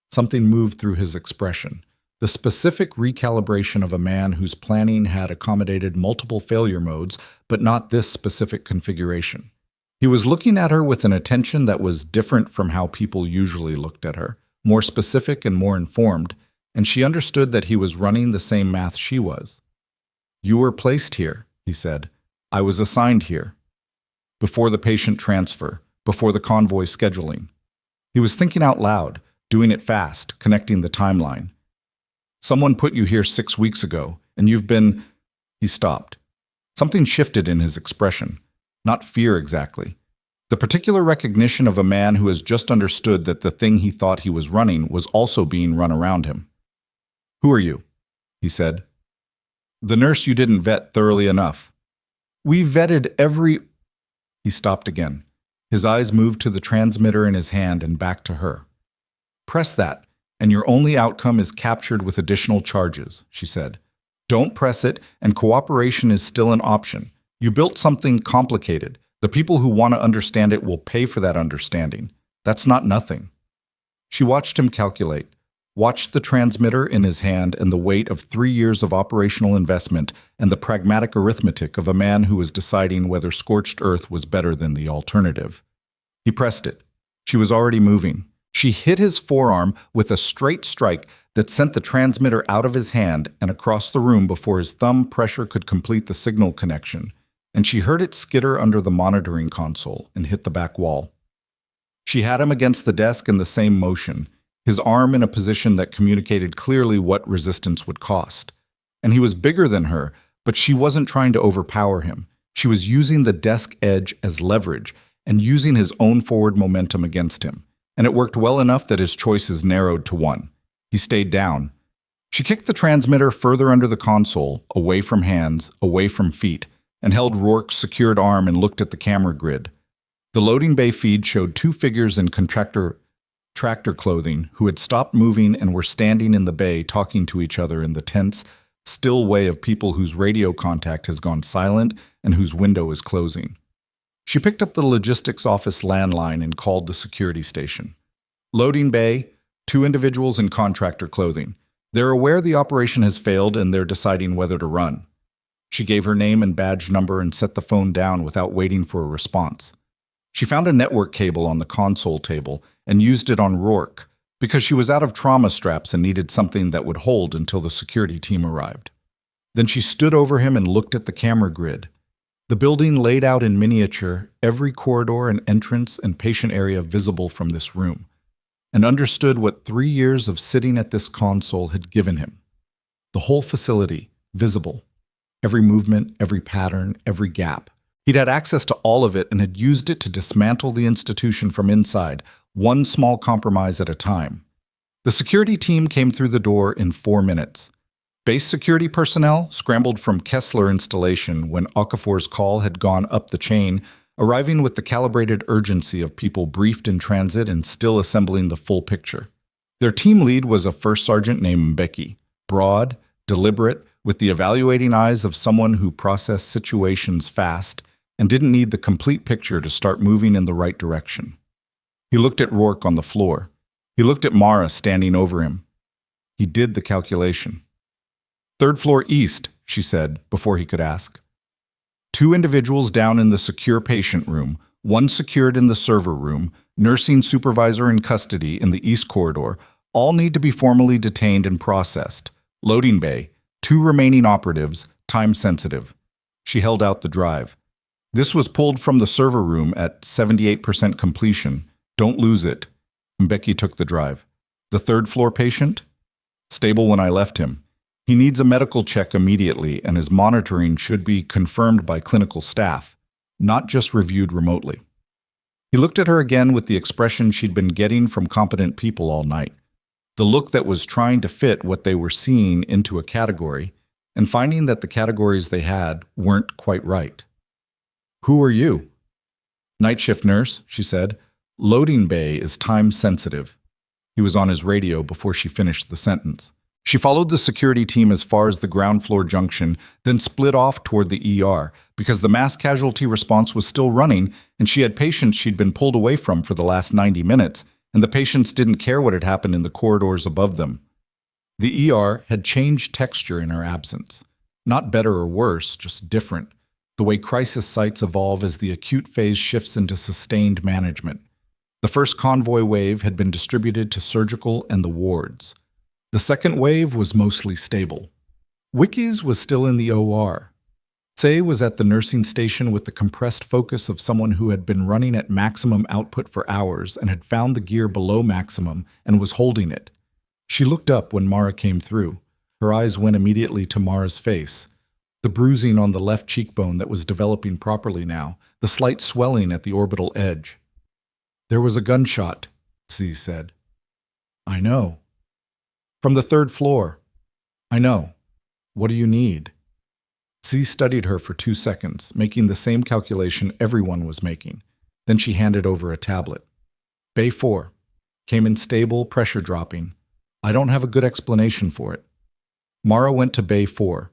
Something moved through his expression. The specific recalibration of a man whose planning had accommodated multiple failure modes, but not this specific configuration. He was looking at her with an attention that was different from how people usually looked at her, more specific and more informed, and she understood that he was running the same math she was. "You were placed here," he said. "I was assigned here. Before the patient transfer, before the convoy scheduling." He was thinking out loud, doing it fast, connecting the timeline. "Someone put you here 6 weeks ago, and you've been—" He stopped. Something shifted in his expression. Not fear exactly. The particular recognition of a man who has just understood that the thing he thought he was running was also being run around him. "Who are you?" he said. "The nurse you didn't vet thoroughly enough." "We vetted every—" He stopped again. His eyes moved to the transmitter in his hand and back to her. "Press that, and your only outcome is captured with additional charges," she said. "Don't press it, and cooperation is still an option. You built something complicated. The people who want to understand it will pay for that understanding. That's not nothing." She watched him calculate, watched the transmitter in his hand and the weight of 3 years of operational investment and the pragmatic arithmetic of a man who was deciding whether scorched earth was better than the alternative. He pressed it. She was already moving. She hit his forearm with a straight strike that sent the transmitter out of his hand and across the room before his thumb pressure could complete the signal connection, and she heard it skitter under the monitoring console and hit the back wall. She had him against the desk in the same motion, his arm in a position that communicated clearly what resistance would cost. And he was bigger than her, but she wasn't trying to overpower him. She was using the desk edge as leverage and using his own forward momentum against him. And it worked well enough that his choices narrowed to one. He stayed down. She kicked the transmitter further under the console, away from hands, away from feet, and held Rourke's secured arm and looked at the camera grid. The loading bay feed showed two figures in tractor clothing who had stopped moving and were standing in the bay talking to each other in the tense, still way of people whose radio contact has gone silent and whose window is closing. She picked up the logistics office landline and called the security station. Loading bay, two individuals in contractor clothing. They're aware the operation has failed and they're deciding whether to run. She gave her name and badge number and set the phone down without waiting for a response. She found a network cable on the console table and used it on Rourke because she was out of trauma straps and needed something that would hold until the security team arrived. Then she stood over him and looked at the camera grid. The building laid out in miniature, every corridor and entrance and patient area visible from this room, and understood what 3 years of sitting at this console had given him. The whole facility, visible. Every movement, every pattern, every gap. He'd had access to all of it and had used it to dismantle the institution from inside, one small compromise at a time. The security team came through the door in 4 minutes. Base security personnel scrambled from Kessler installation when Okafor's call had gone up the chain, arriving with the calibrated urgency of people briefed in transit and still assembling the full picture. Their team lead was a first sergeant named Mbeki, broad, deliberate, with the evaluating eyes of someone who processed situations fast and didn't need the complete picture to start moving in the right direction. He looked at Rourke on the floor. He looked at Mara standing over him. He did the calculation. "Third floor east," she said, before he could ask. 2 individuals down in the secure patient room, 1 secured in the server room, nursing supervisor in custody in the east corridor, all need to be formally detained and processed. Loading bay, 2 remaining operatives, time sensitive. She held out the drive. "This was pulled from the server room at 78% completion. Don't lose it." Mbeki took the drive. "The 3rd floor patient?" "Stable when I left him. He needs a medical check immediately, and his monitoring should be confirmed by clinical staff, not just reviewed remotely." He looked at her again with the expression she'd been getting from competent people all night, the look that was trying to fit what they were seeing into a category, and finding that the categories they had weren't quite right. "Who are you?" "Night shift nurse," she said. "Loading bay is time sensitive." He was on his radio before she finished the sentence. She followed the security team as far as the ground floor junction, then split off toward the ER, because the mass casualty response was still running, and she had patients she'd been pulled away from for the last 90 minutes, and the patients didn't care what had happened in the corridors above them. The ER had changed texture in her absence. Not better or worse, just different. The way crisis sites evolve as the acute phase shifts into sustained management. The first convoy wave had been distributed to surgical and the wards. The second wave was mostly stable. Wikis was still in the OR. Say was at the nursing station with the compressed focus of someone who had been running at maximum output for hours and had found the gear below maximum and was holding it. She looked up when Mara came through. Her eyes went immediately to Mara's face. The bruising on the left cheekbone that was developing properly now, the slight swelling at the orbital edge. "There was a gunshot," Z said. "I know." "From the 3rd floor." "I know. What do you need?" Z studied her for 2 seconds, making the same calculation everyone was making. Then she handed over a tablet. "Bay 4. Came in stable, pressure dropping. I don't have a good explanation for it." Mara went to Bay 4.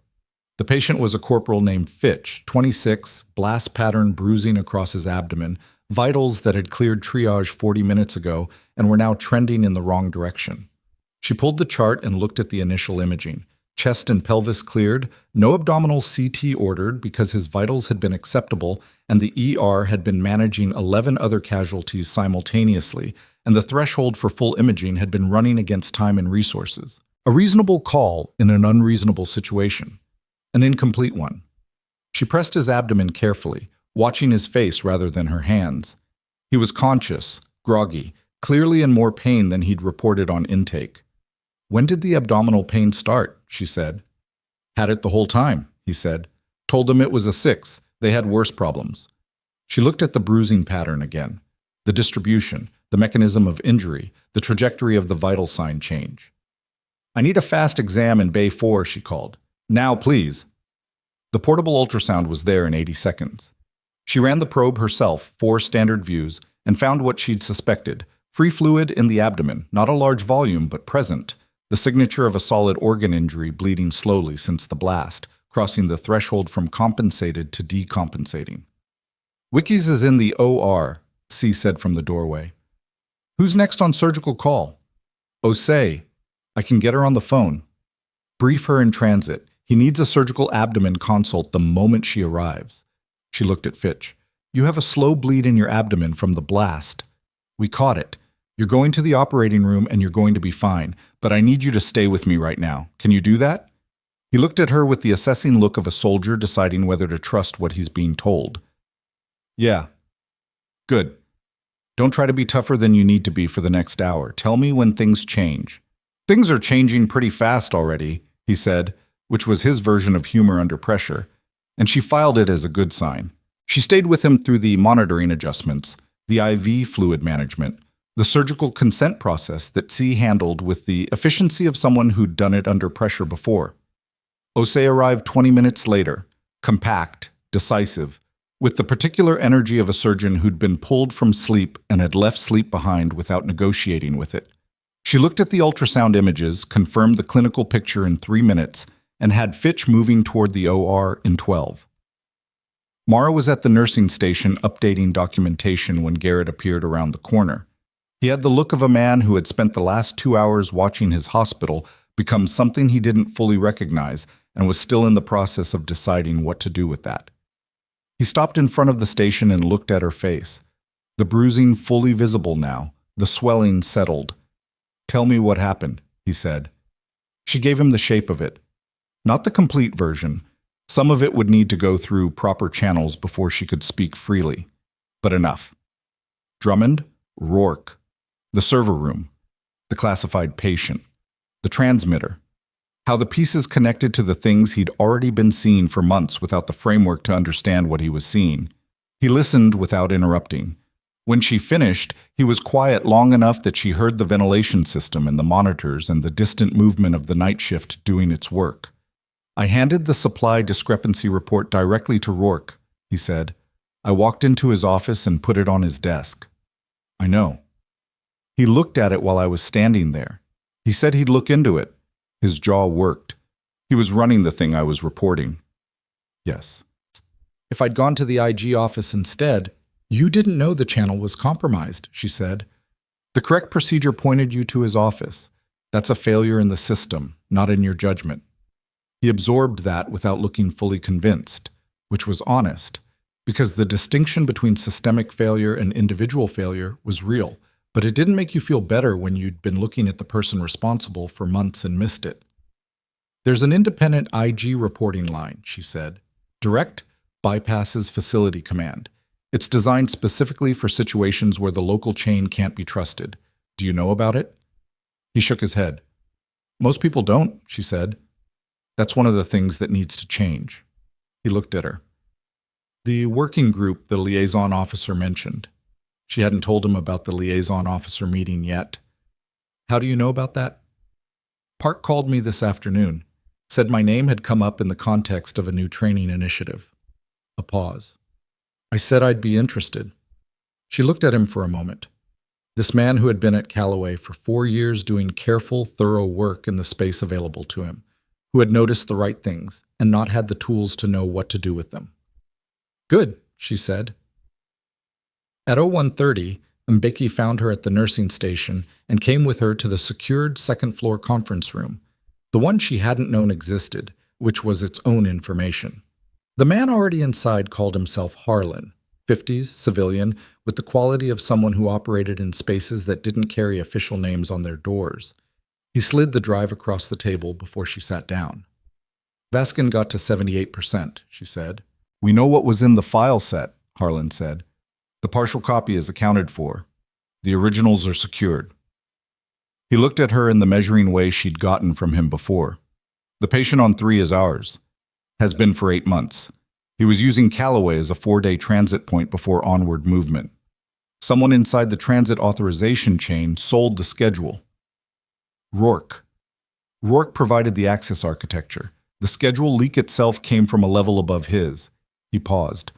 The patient was a corporal named Fitch, 26, blast pattern bruising across his abdomen, vitals that had cleared triage 40 minutes ago and were now trending in the wrong direction. She pulled the chart and looked at the initial imaging. Chest and pelvis cleared, no abdominal CT ordered because his vitals had been acceptable, and the ER had been managing 11 other casualties simultaneously, and the threshold for full imaging had been running against time and resources. A reasonable call in an unreasonable situation. An incomplete one. She pressed his abdomen carefully, watching his face rather than her hands. He was conscious, groggy, clearly in more pain than he'd reported on intake. "When did the abdominal pain start?" she said. "Had it the whole time," he said. "Told them it was a 6. They had worse problems." She looked at the bruising pattern again. The distribution, the mechanism of injury, the trajectory of the vital sign change. I need a fast exam in Bay 4, she called. Now, please. The portable ultrasound was there in 80 seconds. She ran the probe herself, 4 standard views, and found what she'd suspected. Free fluid in the abdomen, not a large volume, but present. The signature of a solid organ injury bleeding slowly since the blast, crossing the threshold from compensated to decompensating. Wikis is in the OR, C said from the doorway. Who's next on surgical call? Osei. I can get her on the phone. Brief her in transit. He needs a surgical abdomen consult the moment she arrives. She looked at Fitch. You have a slow bleed in your abdomen from the blast. We caught it. You're going to the operating room and you're going to be fine, but I need you to stay with me right now. Can you do that? He looked at her with the assessing look of a soldier deciding whether to trust what he's being told. Yeah. Good. Don't try to be tougher than you need to be for the next hour. Tell me when things change. Things are changing pretty fast already, he said, which was his version of humor under pressure, and she filed it as a good sign. She stayed with him through the monitoring adjustments, the IV fluid management, the surgical consent process that C handled with the efficiency of someone who'd done it under pressure before. Osei arrived 20 minutes later, compact, decisive, with the particular energy of a surgeon who'd been pulled from sleep and had left sleep behind without negotiating with it. She looked at the ultrasound images, confirmed the clinical picture in 3 minutes, and had Fitch moving toward the OR in 12. Mara was at the nursing station updating documentation when Garrett appeared around the corner. He had the look of a man who had spent the last 2 hours watching his hospital become something he didn't fully recognize and was still in the process of deciding what to do with that. He stopped in front of the station and looked at her face. The bruising fully visible now, the swelling settled. Tell me what happened, he said. She gave him the shape of it. Not the complete version. Some of it would need to go through proper channels before she could speak freely. But enough. Drummond, Rourke, the server room, the classified patient, the transmitter, how the pieces connected to the things he'd already been seeing for months without the framework to understand what he was seeing. He listened without interrupting. When she finished, he was quiet long enough that she heard the ventilation system and the monitors and the distant movement of the night shift doing its work. I handed the supply discrepancy report directly to Rourke, he said. I walked into his office and put it on his desk. I know. He looked at it while I was standing there. He said he'd look into it. His jaw worked. He was running the thing I was reporting. Yes. If I'd gone to the IG office instead, you didn't know the channel was compromised, she said. The correct procedure pointed you to his office. That's a failure in the system, not in your judgment. He absorbed that without looking fully convinced, which was honest, because the distinction between systemic failure and individual failure was real, but it didn't make you feel better when you'd been looking at the person responsible for months and missed it. There's an independent IG reporting line, she said. Direct bypasses facility command. It's designed specifically for situations where the local chain can't be trusted. Do you know about it? He shook his head. Most people don't, she said. That's one of the things that needs to change. He looked at her. The working group the liaison officer mentioned. She hadn't told him about the liaison officer meeting yet. How do you know about that? Park called me this afternoon. Said my name had come up in the context of a new training initiative. A pause. I said I'd be interested. She looked at him for a moment. This man who had been at Callaway for 4 years doing careful, thorough work in the space available to him, who had noticed the right things and not had the tools to know what to do with them. Good, she said. At 01:30, Mbeki found her at the nursing station and came with her to the secured second-floor conference room, the one she hadn't known existed, which was its own information. The man already inside called himself Harlan, 50s, civilian, with the quality of someone who operated in spaces that didn't carry official names on their doors. He slid the drive across the table before she sat down. Vaskin got to 78%, she said. We know what was in the file set, Harlan said. The partial copy is accounted for. The originals are secured. He looked at her in the measuring way she'd gotten from him before. The patient on 3 is ours. Has been for 8 months. He was using Callaway as a 4-day transit point before onward movement. Someone inside the transit authorization chain sold the schedule. Rourke. Rourke provided the access architecture. The schedule leak itself came from a level above his. He paused.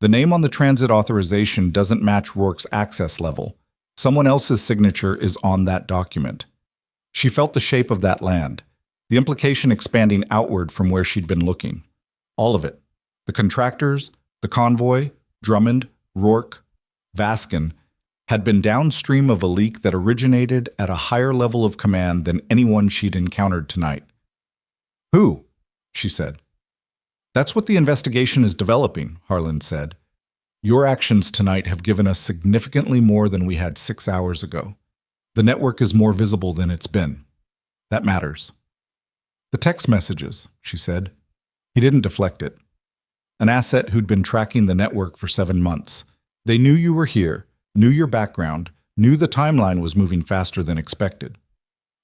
The name on the transit authorization doesn't match Rourke's access level. Someone else's signature is on that document. She felt the shape of that land, the implication expanding outward from where she'd been looking. All of it. The contractors, the convoy, Drummond, Rourke, Vaskin, had been downstream of a leak that originated at a higher level of command than anyone she'd encountered tonight. Who? She said. That's what the investigation is developing, Harlan said. Your actions tonight have given us significantly more than we had 6 hours ago. The network is more visible than it's been. That matters. The text messages, she said. He didn't deflect it. An asset who'd been tracking the network for 7 months. They knew you were here, knew your background, knew the timeline was moving faster than expected.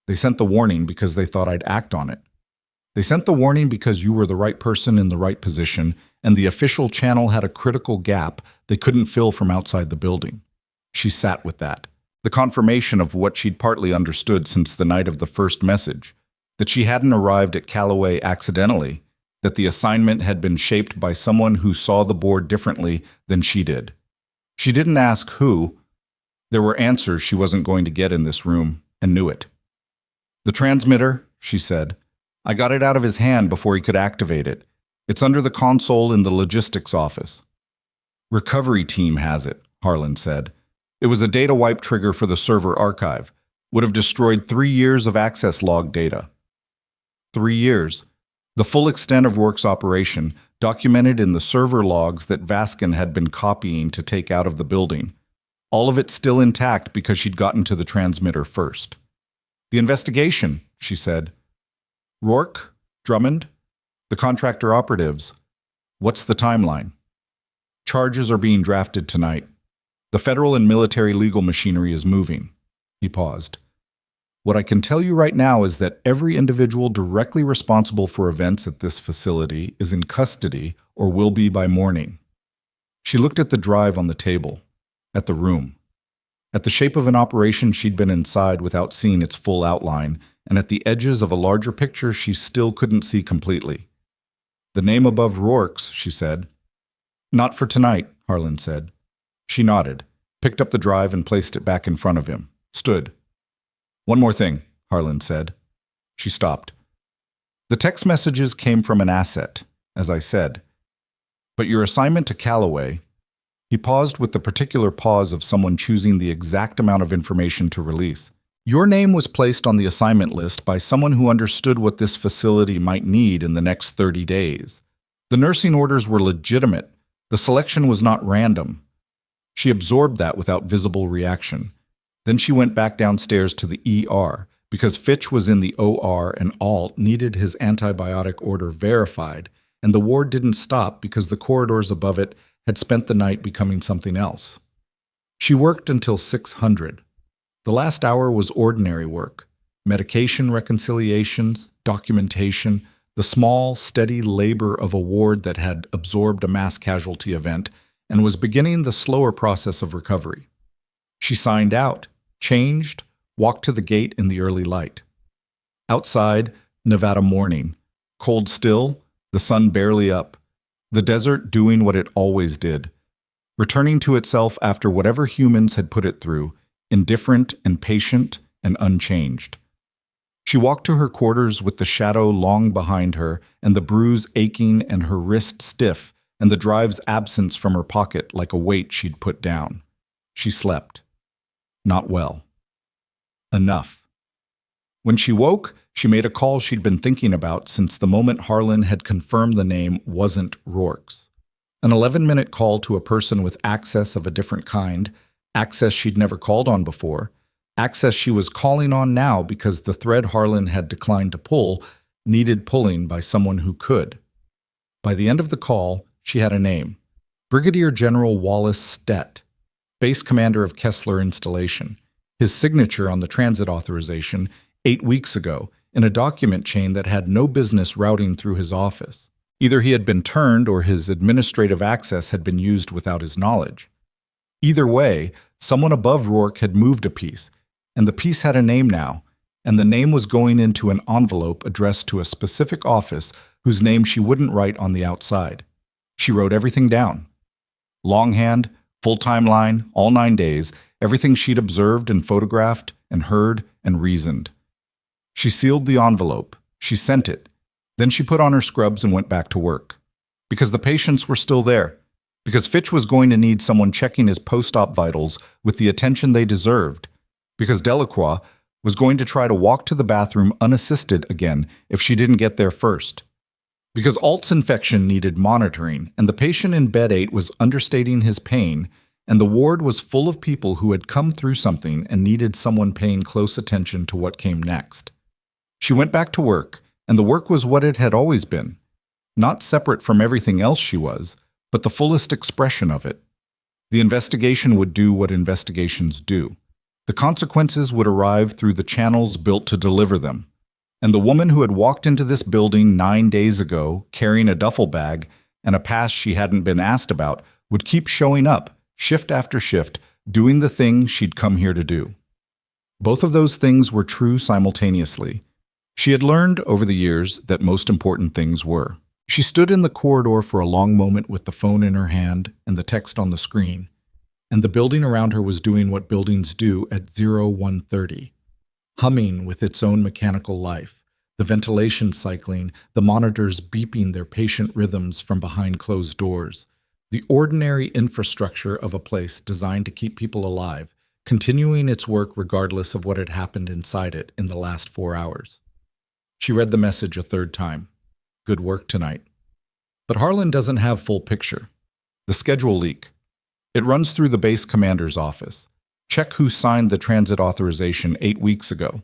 They sent the warning because they thought I'd act on it. They sent the warning because you were the right person in the right position, and the official channel had a critical gap they couldn't fill from outside the building. She sat with that. The confirmation of what she'd partly understood since the night of the first message, that she hadn't arrived at Callaway accidentally, that the assignment had been shaped by someone who saw the board differently than she did. She didn't ask who. There were answers she wasn't going to get in this room, and knew it. The transmitter, she said. I got it out of his hand before he could activate it. It's under the console in the logistics office. Recovery team has it, Harlan said. It was a data wipe trigger for the server archive. Would have destroyed 3 years of access log data. 3 years. The full extent of Rourke's operation, documented in the server logs that Vaskin had been copying to take out of the building. All of it still intact because she'd gotten to the transmitter first. The investigation, she said. Rourke, Drummond, the contractor operatives. What's the timeline? Charges are being drafted tonight. The federal and military legal machinery is moving. He paused. What I can tell you right now is that every individual directly responsible for events at this facility is in custody or will be by morning. She looked at the drive on the table, at the room, at the shape of an operation she'd been inside without seeing its full outline, and at the edges of a larger picture she still couldn't see completely. The name above Rourke's, she said. Not for tonight, Harlan said. She nodded, picked up the drive and placed it back in front of him, stood. One more thing, Harlan said. She stopped. The text messages came from an asset, as I said. But your assignment to Callaway. He paused with the particular pause of someone choosing the exact amount of information to release. Your name was placed on the assignment list by someone who understood what this facility might need in the next 30 days. The nursing orders were legitimate. The selection was not random. She absorbed that without visible reaction. Then she went back downstairs to the ER, because Fitch was in the OR and Alt needed his antibiotic order verified, and the ward didn't stop because the corridors above it had spent the night becoming something else. She worked until 600. The last hour was ordinary work. Medication reconciliations, documentation, the small, steady labor of a ward that had absorbed a mass casualty event and was beginning the slower process of recovery. She signed out, changed, walked to the gate in the early light. Outside, Nevada morning. Cold still, the sun barely up. The desert doing what it always did. Returning to itself after whatever humans had put it through, indifferent and patient and unchanged. She walked to her quarters with the shadow long behind her and the bruise aching and her wrist stiff and the drive's absence from her pocket like a weight she'd put down. She slept. Not well. Enough. When she woke, she made a call she'd been thinking about since the moment Harlan had confirmed the name wasn't Rourke's. An 11-minute call to a person with access of a different kind, access she'd never called on before, access she was calling on now because the thread Harlan had declined to pull needed pulling by someone who could. By the end of the call, she had a name. Brigadier General Wallace Stett, base commander of Kessler Installation. His signature on the transit authorization 8 weeks ago in a document chain that had no business routing through his office. Either he had been turned or his administrative access had been used without his knowledge. Either way, someone above Rourke had moved a piece, and the piece had a name now, and the name was going into an envelope addressed to a specific office whose name she wouldn't write on the outside. She wrote everything down. Longhand, full timeline, all 9 days, everything she'd observed and photographed and heard and reasoned. She sealed the envelope. She sent it. Then she put on her scrubs and went back to work. Because the patients were still there. Because Fitch was going to need someone checking his post-op vitals with the attention they deserved. Because Delacroix was going to try to walk to the bathroom unassisted again if she didn't get there first. Because Alt's infection needed monitoring, and the patient in bed 8 was understating his pain, and the ward was full of people who had come through something and needed someone paying close attention to what came next. She went back to work, and the work was what it had always been. Not separate from everything else she was, but the fullest expression of it. The investigation would do what investigations do. The consequences would arrive through the channels built to deliver them. And the woman who had walked into this building 9 days ago, carrying a duffel bag and a past she hadn't been asked about, would keep showing up, shift after shift, doing the thing she'd come here to do. Both of those things were true simultaneously. She had learned over the years that most important things were. She stood in the corridor for a long moment with the phone in her hand and the text on the screen, and the building around her was doing what buildings do at 01:30. Humming with its own mechanical life, the ventilation cycling, the monitors beeping their patient rhythms from behind closed doors, the ordinary infrastructure of a place designed to keep people alive, continuing its work regardless of what had happened inside it in the last 4 hours. She read the message a third time. Good work tonight. But Harlan doesn't have full picture. The schedule leak. It runs through the base commander's office. Check who signed the transit authorization 8 weeks ago.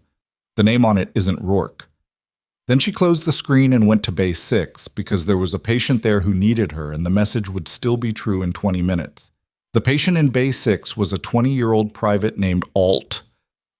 The name on it isn't Rourke. Then she closed the screen and went to base 6 because there was a patient there who needed her and the message would still be true in 20 minutes. The patient in base 6 was a 20-year-old private named Alt.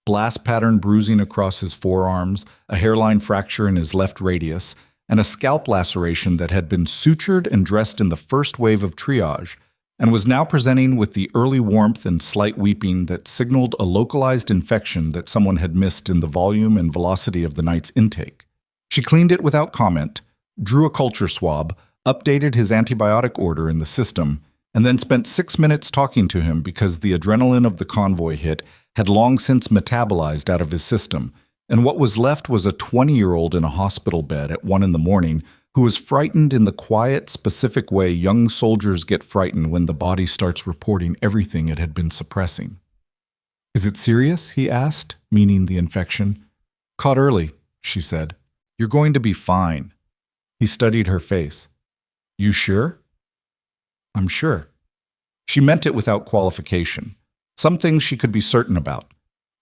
Blast pattern bruising across his forearms, a hairline fracture in his left radius, and a scalp laceration that had been sutured and dressed in the first wave of triage, and was now presenting with the early warmth and slight weeping that signaled a localized infection that someone had missed in the volume and velocity of the night's intake. She cleaned it without comment, drew a culture swab, updated his antibiotic order in the system, and then spent 6 minutes talking to him because the adrenaline of the convoy hit had long since metabolized out of his system, and what was left was a 20-year-old in a hospital bed at 1 in the morning who was frightened in the quiet, specific way young soldiers get frightened when the body starts reporting everything it had been suppressing. "Is it serious?" he asked, meaning the infection. "Caught early," she said. "You're going to be fine." He studied her face. "You sure?" "I'm sure." She meant it without qualification. Some things she could be certain about.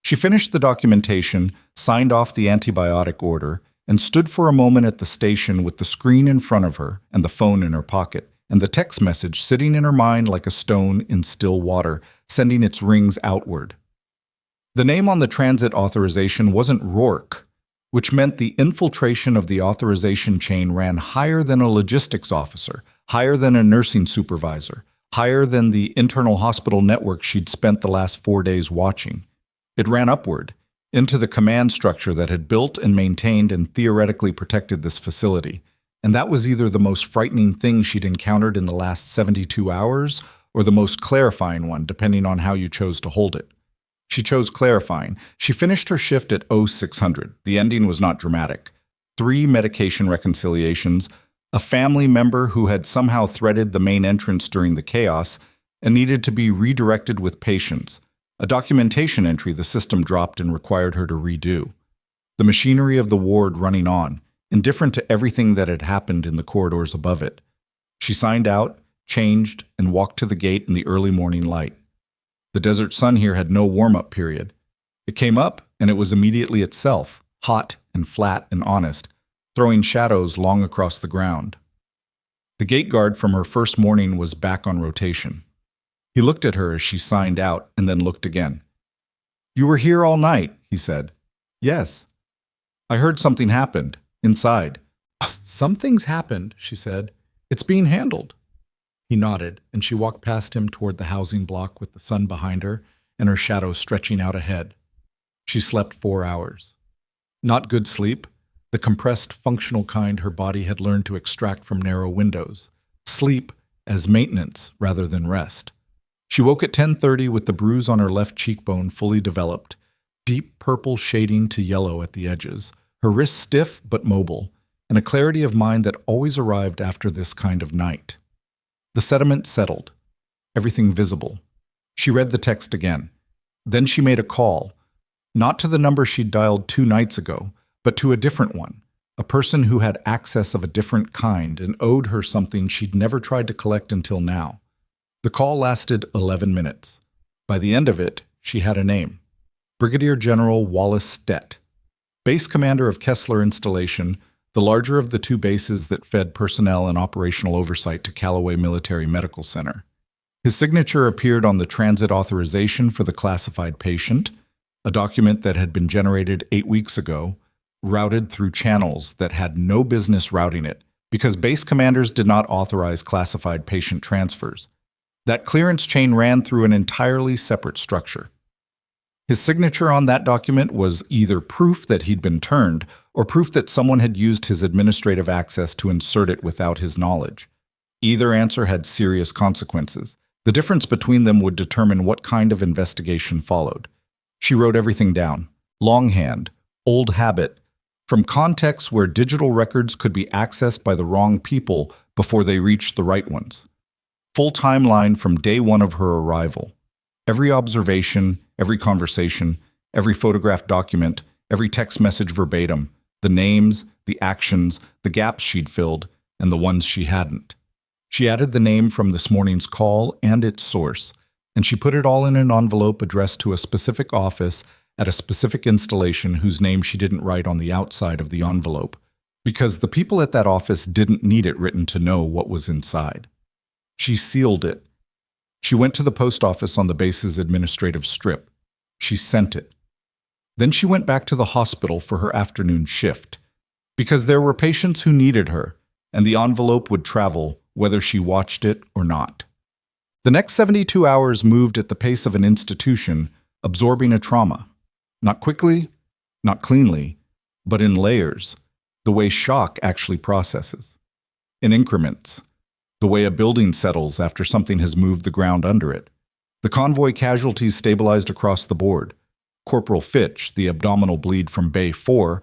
She finished the documentation, signed off the antibiotic order, and stood for a moment at the station with the screen in front of her and the phone in her pocket, and the text message sitting in her mind like a stone in still water, sending its rings outward. The name on the transit authorization wasn't Rourke, which meant the infiltration of the authorization chain ran higher than a logistics officer, higher than a nursing supervisor, higher than the internal hospital network she'd spent the last 4 days watching. It ran upward, into the command structure that had built and maintained and theoretically protected this facility. And that was either the most frightening thing she'd encountered in the last 72 hours or the most clarifying one, depending on how you chose to hold it. She chose clarifying. She finished her shift at 0600. The ending was not dramatic. 3 medication reconciliations, a family member who had somehow threaded the main entrance during the chaos and needed to be redirected with patience. A documentation entry the system dropped and required her to redo. The machinery of the ward running on, indifferent to everything that had happened in the corridors above it. She signed out, changed, and walked to the gate in the early morning light. The desert sun here had no warm-up period. It came up, and it was immediately itself, hot and flat and honest, throwing shadows long across the ground. The gate guard from her first morning was back on rotation. He looked at her as she signed out and then looked again. "You were here all night," he said. "Yes." "I heard something happened, inside." "Something's happened," she said. "It's being handled." He nodded, and she walked past him toward the housing block with the sun behind her and her shadow stretching out ahead. She slept 4 hours. Not good sleep, the compressed, functional kind her body had learned to extract from narrow windows. Sleep as maintenance rather than rest. She woke at 10:30 with the bruise on her left cheekbone fully developed, deep purple shading to yellow at the edges, her wrists stiff but mobile, and a clarity of mind that always arrived after this kind of night. The sediment settled, everything visible. She read the text again. Then she made a call, not to the number she'd dialed 2 nights ago, but to a different one, a person who had access of a different kind and owed her something she'd never tried to collect until now. The call lasted 11 minutes. By the end of it, she had a name. Brigadier General Wallace Stett, base commander of Kessler Installation, the larger of the 2 bases that fed personnel and operational oversight to Callaway Military Medical Center. His signature appeared on the transit authorization for the classified patient, a document that had been generated 8 weeks ago, routed through channels that had no business routing it because base commanders did not authorize classified patient transfers. That clearance chain ran through an entirely separate structure. His signature on that document was either proof that he'd been turned or proof that someone had used his administrative access to insert it without his knowledge. Either answer had serious consequences. The difference between them would determine what kind of investigation followed. She wrote everything down. Longhand, old habit, from contexts where digital records could be accessed by the wrong people before they reached the right ones. Full timeline from day 1 of her arrival. Every observation, every conversation, every photographed document, every text message verbatim, the names, the actions, the gaps she'd filled, and the ones she hadn't. She added the name from this morning's call and its source, and she put it all in an envelope addressed to a specific office at a specific installation whose name she didn't write on the outside of the envelope, because the people at that office didn't need it written to know what was inside. She sealed it. She went to the post office on the base's administrative strip. She sent it. Then she went back to the hospital for her afternoon shift, because there were patients who needed her, and the envelope would travel whether she watched it or not. The next 72 hours moved at the pace of an institution absorbing a trauma. Not quickly, not cleanly, but in layers, the way shock actually processes. In increments, the way a building settles after something has moved the ground under it. The convoy casualties stabilized across the board. Corporal Fitch, the abdominal bleed from Bay 4,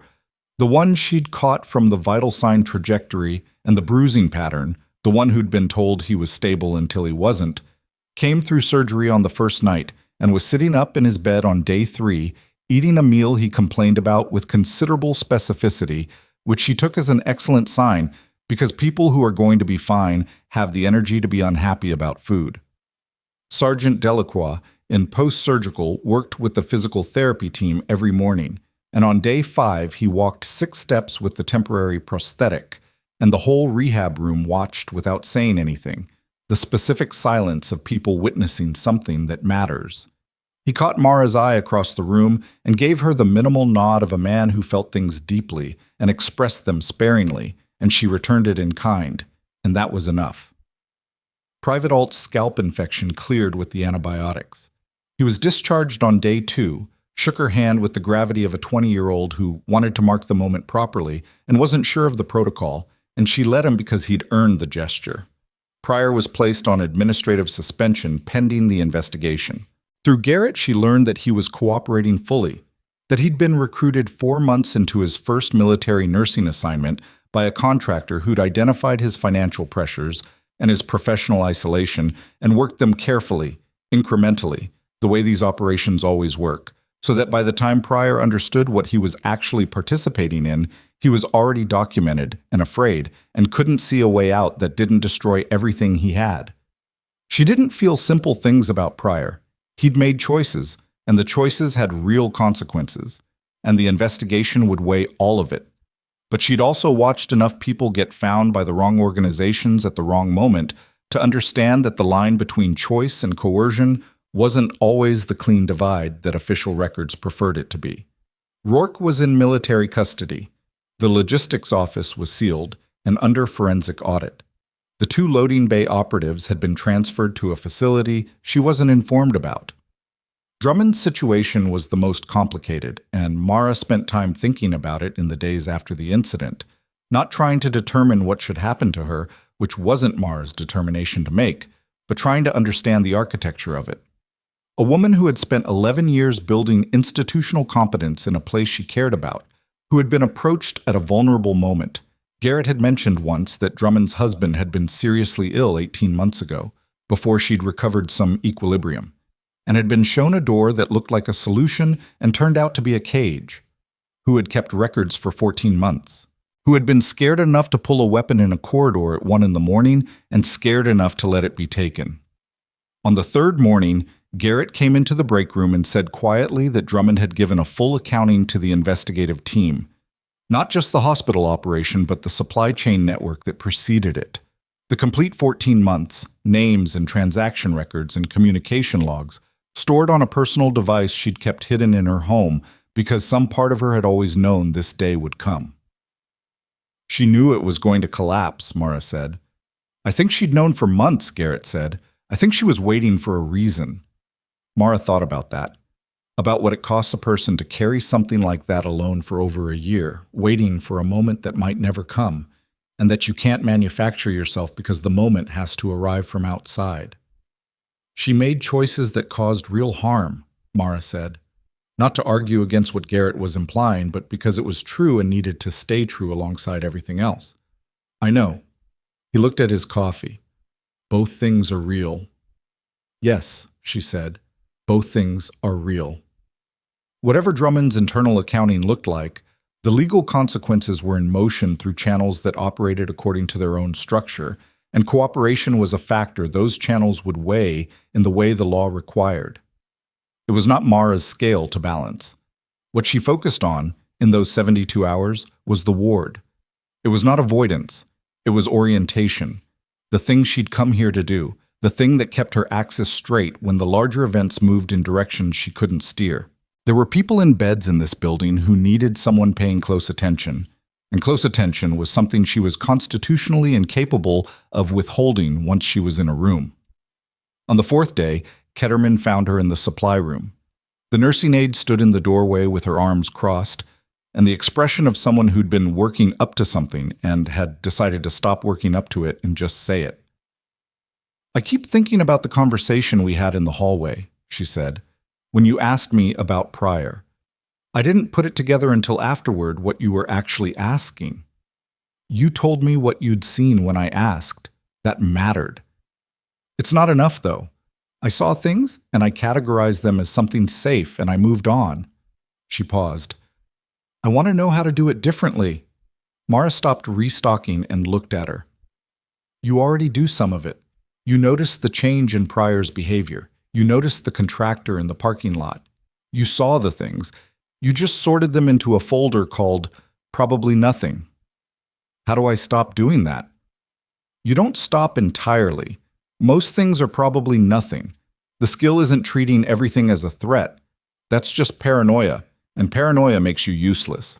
the one she'd caught from the vital sign trajectory and the bruising pattern, the one who'd been told he was stable until he wasn't, came through surgery on the first night and was sitting up in his bed on day 3, eating a meal he complained about with considerable specificity, which she took as an excellent sign because people who are going to be fine have the energy to be unhappy about food. Sergeant Delacroix, in post-surgical, worked with the physical therapy team every morning, and on day 5 he walked 6 steps with the temporary prosthetic, and the whole rehab room watched without saying anything, the specific silence of people witnessing something that matters. He caught Mara's eye across the room and gave her the minimal nod of a man who felt things deeply and expressed them sparingly, and she returned it in kind, and that was enough. Private Alt's scalp infection cleared with the antibiotics. He was discharged on day 2, shook her hand with the gravity of a 20-year-old who wanted to mark the moment properly and wasn't sure of the protocol, and she let him because he'd earned the gesture. Pryor was placed on administrative suspension pending the investigation. Through Garrett, she learned that he was cooperating fully, that he'd been recruited 4 months into his first military nursing assignment by a contractor who'd identified his financial pressures and his professional isolation and worked them carefully, incrementally, the way these operations always work, so that by the time Pryor understood what he was actually participating in, he was already documented and afraid and couldn't see a way out that didn't destroy everything he had. She didn't feel simple things about Pryor. He'd made choices, and the choices had real consequences, and the investigation would weigh all of it. But she'd also watched enough people get found by the wrong organizations at the wrong moment to understand that the line between choice and coercion wasn't always the clean divide that official records preferred it to be. Rourke was in military custody. The logistics office was sealed and under forensic audit. The 2 loading bay operatives had been transferred to a facility she wasn't informed about. Drummond's situation was the most complicated, and Mara spent time thinking about it in the days after the incident, not trying to determine what should happen to her, which wasn't Mara's determination to make, but trying to understand the architecture of it. A woman who had spent 11 years building institutional competence in a place she cared about, who had been approached at a vulnerable moment. Garrett had mentioned once that Drummond's husband had been seriously ill 18 months ago, before she'd recovered some equilibrium, and had been shown a door that looked like a solution and turned out to be a cage, who had kept records for 14 months, who had been scared enough to pull a weapon in a corridor at 1 in the morning and scared enough to let it be taken. On the third morning, Garrett came into the break room and said quietly that Drummond had given a full accounting to the investigative team, not just the hospital operation, but the supply chain network that preceded it. The complete 14 months, names and transaction records and communication logs, stored on a personal device she'd kept hidden in her home because some part of her had always known this day would come. She knew it was going to collapse, Mara said. I think she'd known for months, Garrett said. I think she was waiting for a reason. Mara thought about that, about what it costs a person to carry something like that alone for over a year, waiting for a moment that might never come, and that you can't manufacture yourself because the moment has to arrive from outside. She made choices that caused real harm, Mara said, not to argue against what Garrett was implying, but because it was true and needed to stay true alongside everything else. I know. He looked at his coffee. Both things are real. Yes, she said. Both things are real. Whatever Drummond's internal accounting looked like, the legal consequences were in motion through channels that operated according to their own structure, and cooperation was a factor those channels would weigh in the way the law required. It was not Mara's scale to balance. What she focused on, in those 72 hours, was the ward. It was not avoidance. It was orientation. The thing she'd come here to do. The thing that kept her axis straight when the larger events moved in directions she couldn't steer. There were people in beds in this building who needed someone paying close attention, and close attention was something she was constitutionally incapable of withholding once she was in a room. On the fourth day, Ketterman found her in the supply room. The nursing aide stood in the doorway with her arms crossed, and the expression of someone who'd been working up to something and had decided to stop working up to it and just say it. I keep thinking about the conversation we had in the hallway, she said, when you asked me about Pryor. I didn't put it together until afterward what you were actually asking. You told me what you'd seen when I asked. That mattered. It's not enough, though. I saw things, and I categorized them as something safe, and I moved on. She paused. I want to know how to do it differently. Mara stopped restocking and looked at her. You already do some of it. You noticed the change in Pryor's behavior. You noticed the contractor in the parking lot. You saw the things. You just sorted them into a folder called Probably Nothing. How do I stop doing that? You don't stop entirely. Most things are probably nothing. The skill isn't treating everything as a threat. That's just paranoia, and paranoia makes you useless.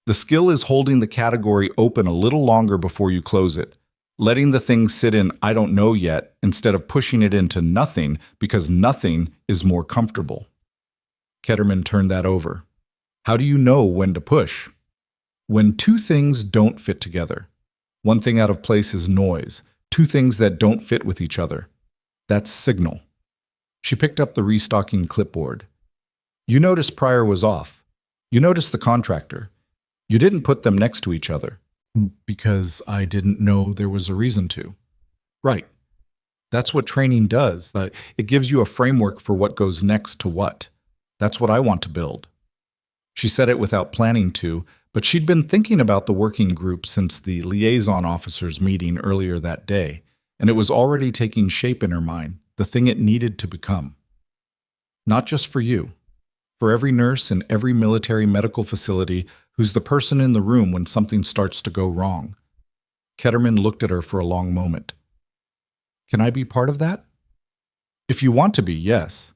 The skill is holding the category open a little longer before you close it. Letting the thing sit in I don't know yet instead of pushing it into nothing because nothing is more comfortable. Ketterman turned that over. How do you know when to push? When two things don't fit together. One thing out of place is noise. Two things that don't fit with each other. That's signal. She picked up the restocking clipboard. You noticed Pryor was off. You noticed the contractor. You didn't put them next to each other. Because I didn't know there was a reason to. Right. That's what training does. It gives you a framework for what goes next to what. That's what I want to build. She said it without planning to, but she'd been thinking about the working group since the liaison officers' meeting earlier that day, and it was already taking shape in her mind, the thing it needed to become. Not just for you. For every nurse in every military medical facility who's the person in the room when something starts to go wrong. Ketterman looked at her for a long moment. Can I be part of that? If you want to be, yes.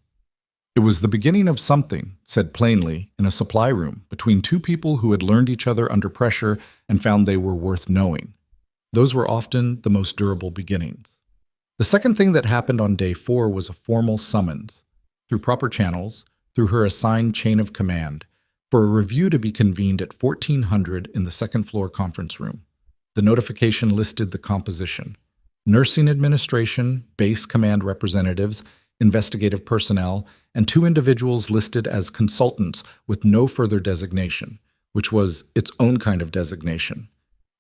It was the beginning of something, said plainly, in a supply room, between two people who had learned each other under pressure and found they were worth knowing. Those were often the most durable beginnings. The second thing that happened on day 4 was a formal summons. through proper channels, through her assigned chain of command, for a review to be convened at 1400 in the second-floor conference room. The notification listed the composition: nursing administration, base command representatives, investigative personnel, and 2 individuals listed as consultants with no further designation, which was its own kind of designation.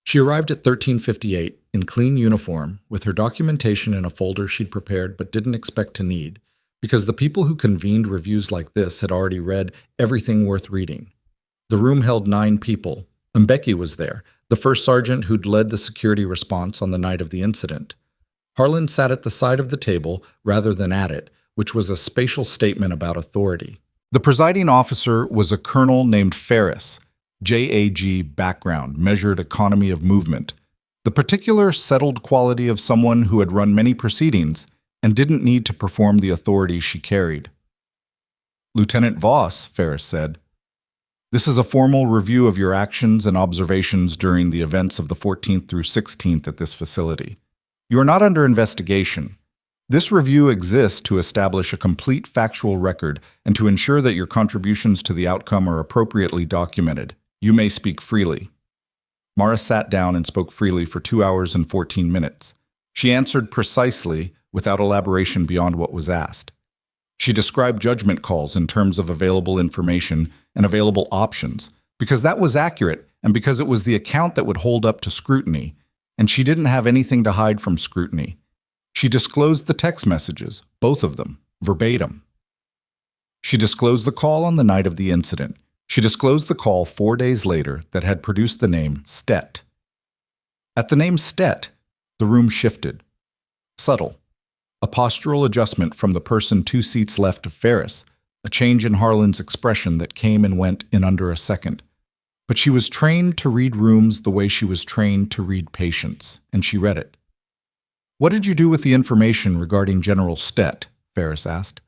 She arrived at 1358 in clean uniform with her documentation in a folder she'd prepared but didn't expect to need, because the people who convened reviews like this had already read everything worth reading. The room held 9 people. Mbeki was there, the first sergeant who'd led the security response on the night of the incident. Harlan sat at the side of the table rather than at it, which was a spatial statement about authority. The presiding officer was a colonel named Ferris, JAG background, measured economy of movement, the particular settled quality of someone who had run many proceedings and didn't need to perform the authority she carried. Lieutenant Voss, Ferris said, "This is a formal review of your actions and observations during the events of the 14th through 16th at this facility. You are not under investigation. This review exists to establish a complete factual record and to ensure that your contributions to the outcome are appropriately documented. You may speak freely." Mara sat down and spoke freely for 2 hours and 14 minutes. She answered precisely, without elaboration beyond what was asked. She described judgment calls in terms of available information and available options, because that was accurate and because it was the account that would hold up to scrutiny, and she didn't have anything to hide from scrutiny. She disclosed the text messages, both of them, verbatim. She disclosed the call on the night of the incident. She disclosed the call 4 days later that had produced the name Stett. At the name Stett, the room shifted. Subtle. A postural adjustment from the person 2 seats left of Ferris, a change in Harlan's expression that came and went in under a second. But she was trained to read rooms the way she was trained to read patients, and she read it. "What did you do with the information regarding General Stett?" Ferris asked.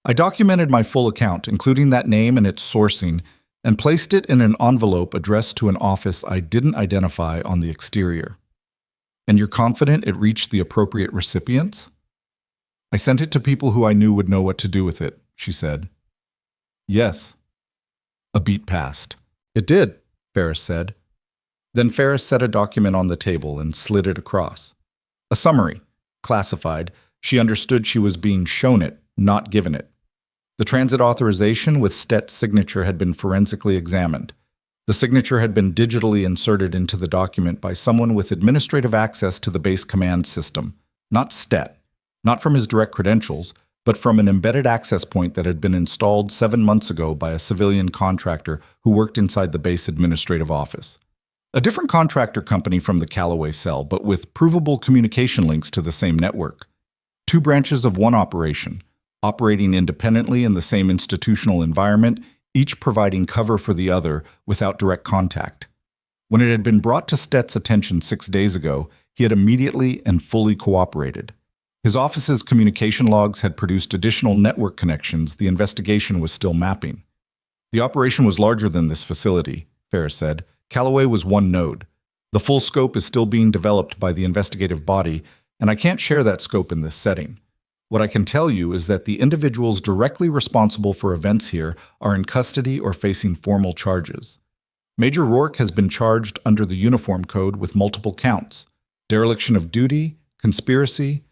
"I documented my full account, including that name and its sourcing, and placed it in an envelope addressed to an office I didn't identify on the exterior." "And you're confident it reached the appropriate recipients?" "I sent it to people who I knew would know what to do with it," she said. "Yes." A beat passed. "It did," Ferris said. Then Ferris set a document on the table and slid it across. A summary, classified. She understood she was being shown it, not given it. The transit authorization with Stett's signature had been forensically examined. The signature had been digitally inserted into the document by someone with administrative access to the base command system, not Stett, not from his direct credentials, but from an embedded access point that had been installed 7 months ago by a civilian contractor who worked inside the base administrative office. A different contractor company from the Callaway cell, but with provable communication links to the same network. 2 branches of one operation, operating independently in the same institutional environment, each providing cover for the other without direct contact. When it had been brought to Stett's attention 6 days ago, he had immediately and fully cooperated. His office's communication logs had produced additional network connections the investigation was still mapping. The operation was larger than this facility, Ferris said. Callaway was 1 node. The full scope is still being developed by the investigative body, and I can't share that scope in this setting. What I can tell you is that the individuals directly responsible for events here are in custody or facing formal charges. Major Rourke has been charged under the Uniform Code with multiple counts: dereliction of duty, conspiracy,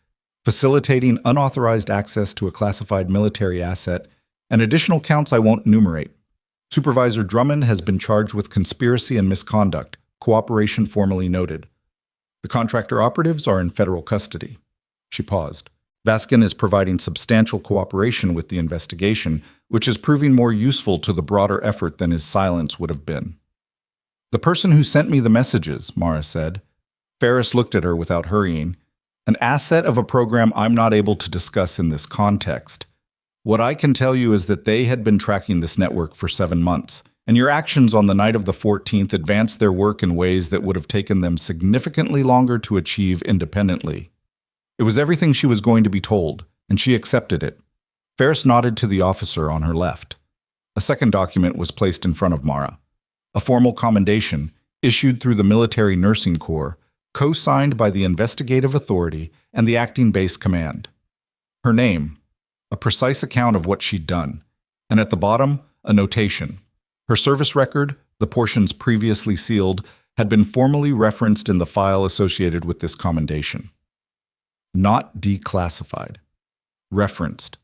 facilitating unauthorized access to a classified military asset, and additional counts I won't enumerate. Supervisor Drummond has been charged with conspiracy and misconduct, cooperation formally noted. The contractor operatives are in federal custody. She paused. Vaskin is providing substantial cooperation with the investigation, which is proving more useful to the broader effort than his silence would have been. "The person who sent me the messages," Mara said. Ferris looked at her without hurrying. "An asset of a program I'm not able to discuss in this context. What I can tell you is that they had been tracking this network for 7 months, and your actions on the night of the 14th advanced their work in ways that would have taken them significantly longer to achieve independently." It was everything she was going to be told, and she accepted it. Ferris nodded to the officer on her left. A second document was placed in front of Mara. A formal commendation, issued through the Military Nursing Corps, co-signed by the investigative authority and the acting base command. Her name, a precise account of what she'd done, and at the bottom, a notation. Her service record, the portions previously sealed, had been formally referenced in the file associated with this commendation. Not declassified. Referenced.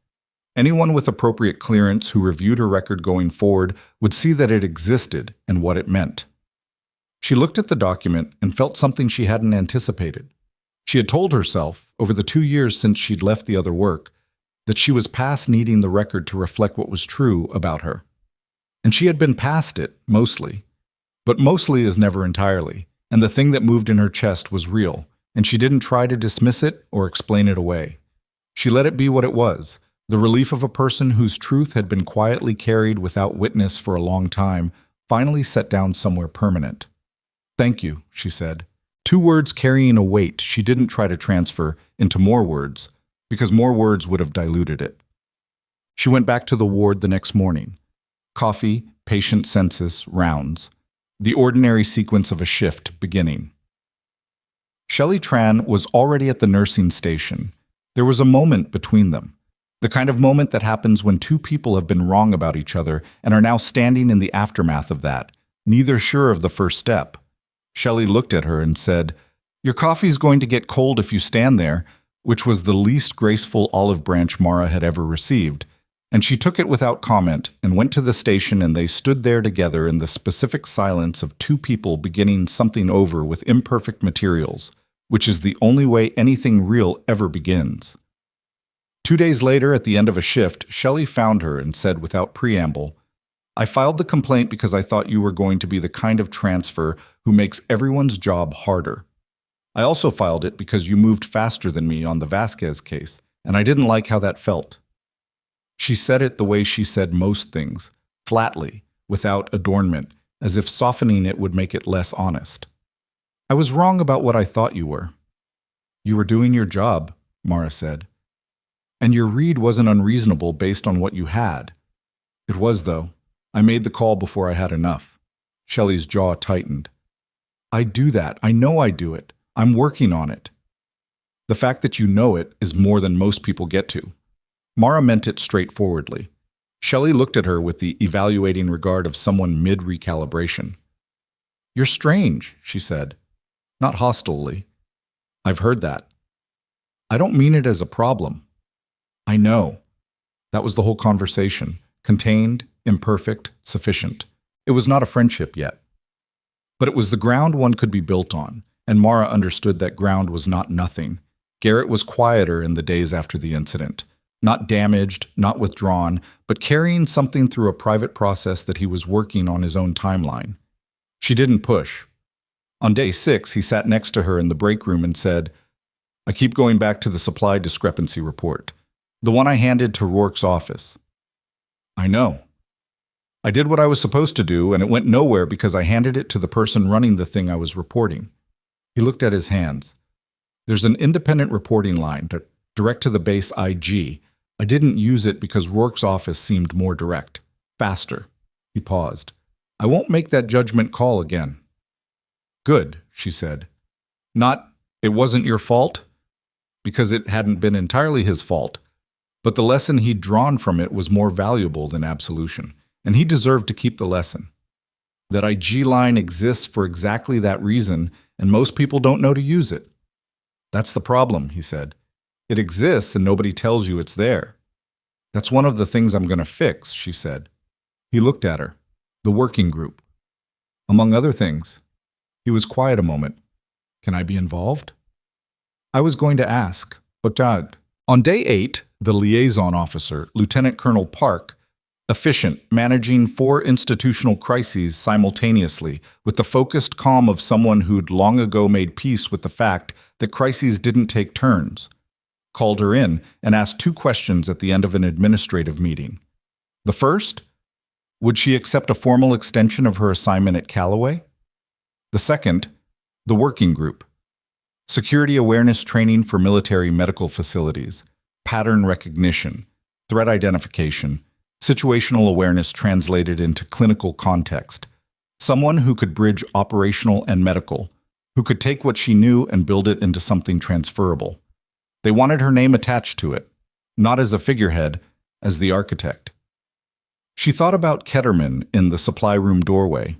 Anyone with appropriate clearance who reviewed her record going forward would see that it existed and what it meant. She looked at the document and felt something she hadn't anticipated. She had told herself, over the 2 years since she'd left the other work, that she was past needing the record to reflect what was true about her. And she had been past it, mostly. But mostly is never entirely, and the thing that moved in her chest was real, and she didn't try to dismiss it or explain it away. She let it be what it was, the relief of a person whose truth had been quietly carried without witness for a long time, finally set down somewhere permanent. "Thank you," she said. 2 words carrying a weight she didn't try to transfer into more words, because more words would have diluted it. She went back to the ward the next morning. Coffee, patient census, rounds. The ordinary sequence of a shift beginning. Shelley Tran was already at the nursing station. There was a moment between them. The kind of moment that happens when 2 people have been wrong about each other and are now standing in the aftermath of that, neither sure of the first step. Shelley looked at her and said, "Your coffee's going to get cold if you stand there," which was the least graceful olive branch Mara had ever received, and she took it without comment and went to the station, and they stood there together in the specific silence of 2 people beginning something over with imperfect materials, which is the only way anything real ever begins. 2 days later, at the end of a shift, Shelley found her and said without preamble, "I filed the complaint because I thought you were going to be the kind of transfer who makes everyone's job harder. I also filed it because you moved faster than me on the Vasquez case, and I didn't like how that felt." She said it the way she said most things, flatly, without adornment, as if softening it would make it less honest. "I was wrong about what I thought you were." "You were doing your job," Mara said. "And your read wasn't unreasonable based on what you had." "It was, though. I made the call before I had enough." Shelley's jaw tightened. "I do that. I know I do it. I'm working on it." "The fact that you know it is more than most people get to." Mara meant it straightforwardly. Shelley looked at her with the evaluating regard of someone mid-recalibration. "You're strange," she said, not hostilely. "I've heard that. I don't mean it as a problem." "I know." That was the whole conversation. Contained, imperfect, sufficient. It was not a friendship yet. But it was the ground one could be built on, and Mara understood that ground was not nothing. Garrett was quieter in the days after the incident. Not damaged, not withdrawn, but carrying something through a private process that he was working on his own timeline. She didn't push. On day 6, he sat next to her in the break room and said, "I keep going back to the supply discrepancy report, the one I handed to Rourke's office." "I know. I did what I was supposed to do, and it went nowhere because I handed it to the person running the thing I was reporting." He looked at his hands. "There's an independent reporting line, direct to the base IG. I didn't use it because Rourke's office seemed more direct, faster." He paused. "I won't make that judgment call again." "Good," she said. "Not, it wasn't your fault?" Because it hadn't been entirely his fault. But the lesson he'd drawn from it was more valuable than absolution, and he deserved to keep the lesson. That IG line exists for exactly that reason, and most people don't know to use it. "That's the problem," he said. "It exists and nobody tells you it's there." "That's one of the things I'm going to fix," she said. He looked at her. "The working group." "Among other things." He was quiet a moment. "Can I be involved?" "I was going to ask, but Dad." On day 8, the liaison officer, Lieutenant Colonel Park, efficient, managing 4 institutional crises simultaneously with the focused calm of someone who'd long ago made peace with the fact that crises didn't take turns, called her in and asked 2 questions at the end of an administrative meeting. The first, would she accept a formal extension of her assignment at Callaway? The second, the working group. Security awareness training for military medical facilities, pattern recognition, threat identification, situational awareness translated into clinical context. Someone who could bridge operational and medical, who could take what she knew and build it into something transferable. They wanted her name attached to it. not as a figurehead, as the architect. She thought about Ketterman in the supply room doorway,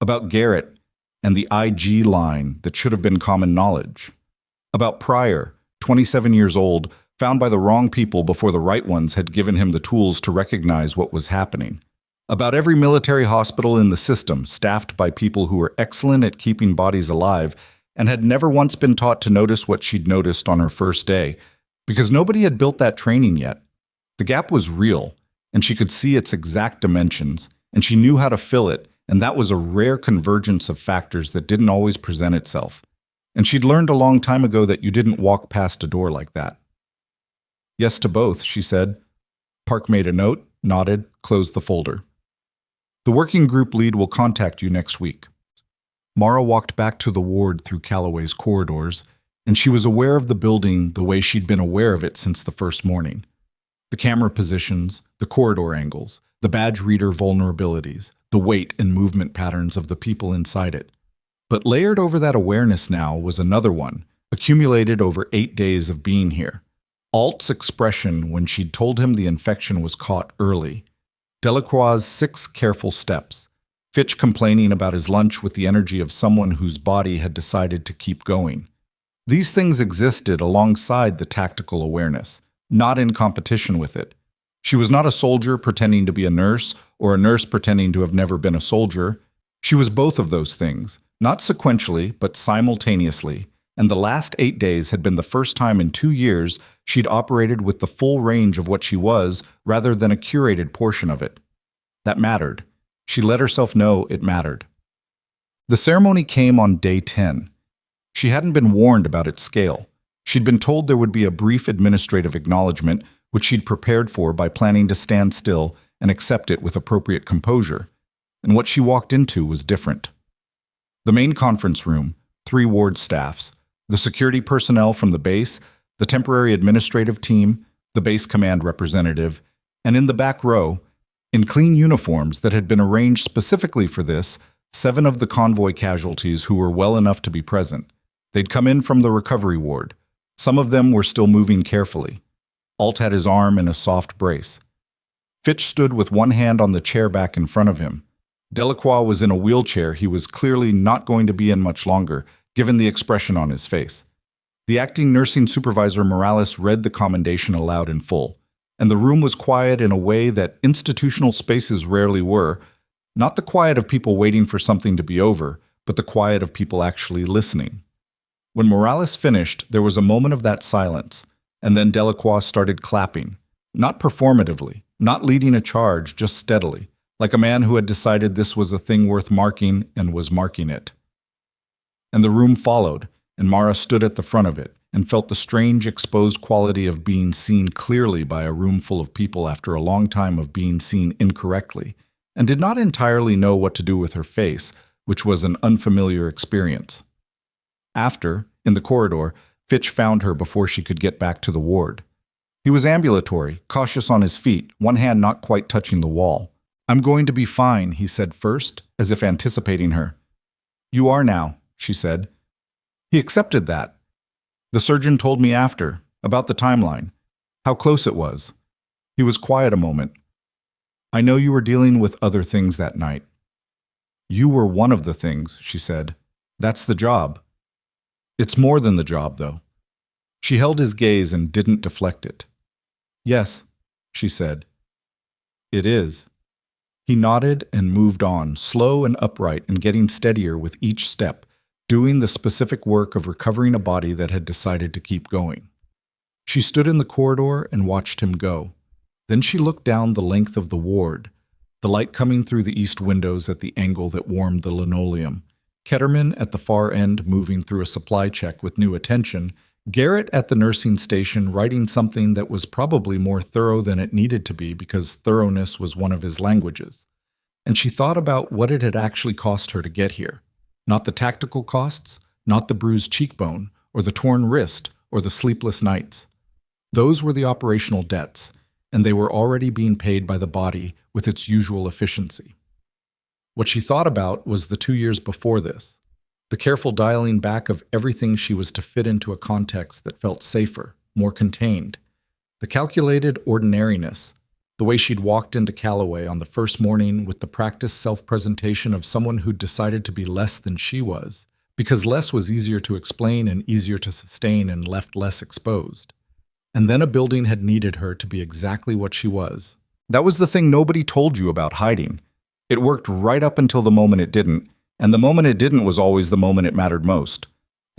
about Garrett and the IG line that should have been common knowledge, about Pryor, 27 years old, found by the wrong people before the right ones had given him the tools to recognize what was happening, about every military hospital in the system staffed by people who were excellent at keeping bodies alive and had never once been taught to notice what she'd noticed on her first day, because nobody had built that training yet. The gap was real, and she could see its exact dimensions, and she knew how to fill it, and that was a rare convergence of factors that didn't always present itself. And she'd learned a long time ago that you didn't walk past a door like that. Yes to both, she said. Park made a note, nodded, closed the folder. The working group lead will contact you next week. Mara walked back to the ward through Calloway's corridors, and she was aware of the building the way she'd been aware of it since the first morning. The camera positions, the corridor angles, the badge reader vulnerabilities, the weight and movement patterns of the people inside it. But layered over that awareness now was another one, accumulated over 8 days of being here. Alt's expression when she'd told him the infection was caught early. Delacroix's 6 careful steps. Fitch complaining about his lunch with the energy of someone whose body had decided to keep going. These things existed alongside the tactical awareness, not in competition with it. She was not a soldier pretending to be a nurse, or a nurse pretending to have never been a soldier. She was both of those things, not sequentially, but simultaneously, and the last 8 days had been the first time in 2 years she'd operated with the full range of what she was, rather than a curated portion of it. That mattered. She let herself know it mattered. The ceremony came on day 10. She hadn't been warned about its scale. She'd been told there would be a brief administrative acknowledgement, which she'd prepared for by planning to stand still and accept it with appropriate composure. And what she walked into was different. The main conference room, 3 ward staffs, the security personnel from the base, the temporary administrative team, the base command representative, and in the back row, in clean uniforms that had been arranged specifically for this, 7 of the convoy casualties who were well enough to be present. They'd come in from the recovery ward. Some of them were still moving carefully. Alt had his arm in a soft brace. Fitch stood with one hand on the chair back in front of him. Delacroix was in a wheelchair he was clearly not going to be in much longer, given the expression on his face. The acting nursing supervisor Morales read the commendation aloud in full, and the room was quiet in a way that institutional spaces rarely were, not the quiet of people waiting for something to be over, but the quiet of people actually listening. When Morales finished, there was a moment of that silence, and then Delacroix started clapping, not performatively, not leading a charge, just steadily, like a man who had decided this was a thing worth marking and was marking it. And the room followed, and Mara stood at the front of it and felt the strange exposed quality of being seen clearly by a room full of people after a long time of being seen incorrectly, and did not entirely know what to do with her face, which was an unfamiliar experience. After, in the corridor, Fitch found her before she could get back to the ward. He was ambulatory, cautious on his feet, one hand not quite touching the wall. "I'm going to be fine," he said first, as if anticipating her. "You are now," she said. He accepted that. The surgeon told me after, about the timeline, how close it was. He was quiet a moment. "I know you were dealing with other things that night." "You were one of the things," she said. "That's the job." "It's more than the job, though." She held his gaze and didn't deflect it. "Yes," she said. "It is." He nodded and moved on, slow and upright and getting steadier with each step, doing the specific work of recovering a body that had decided to keep going. She stood in the corridor and watched him go. Then she looked down the length of the ward, the light coming through the east windows at the angle that warmed the linoleum, Ketterman at the far end moving through a supply check with new attention, Garrett at the nursing station writing something that was probably more thorough than it needed to be because thoroughness was one of his languages. And she thought about what it had actually cost her to get here. Not the tactical costs, not the bruised cheekbone, or the torn wrist, or the sleepless nights. Those were the operational debts, and they were already being paid by the body with its usual efficiency. What she thought about was the 2 years before this, the careful dialing back of everything she was to fit into a context that felt safer, more contained. The calculated ordinariness, the way she'd walked into Callaway on the first morning with the practiced self-presentation of someone who'd decided to be less than she was, because less was easier to explain and easier to sustain and left less exposed. And then a building had needed her to be exactly what she was. That was the thing nobody told you about hiding. It worked right up until the moment it didn't, and the moment it didn't was always the moment it mattered most.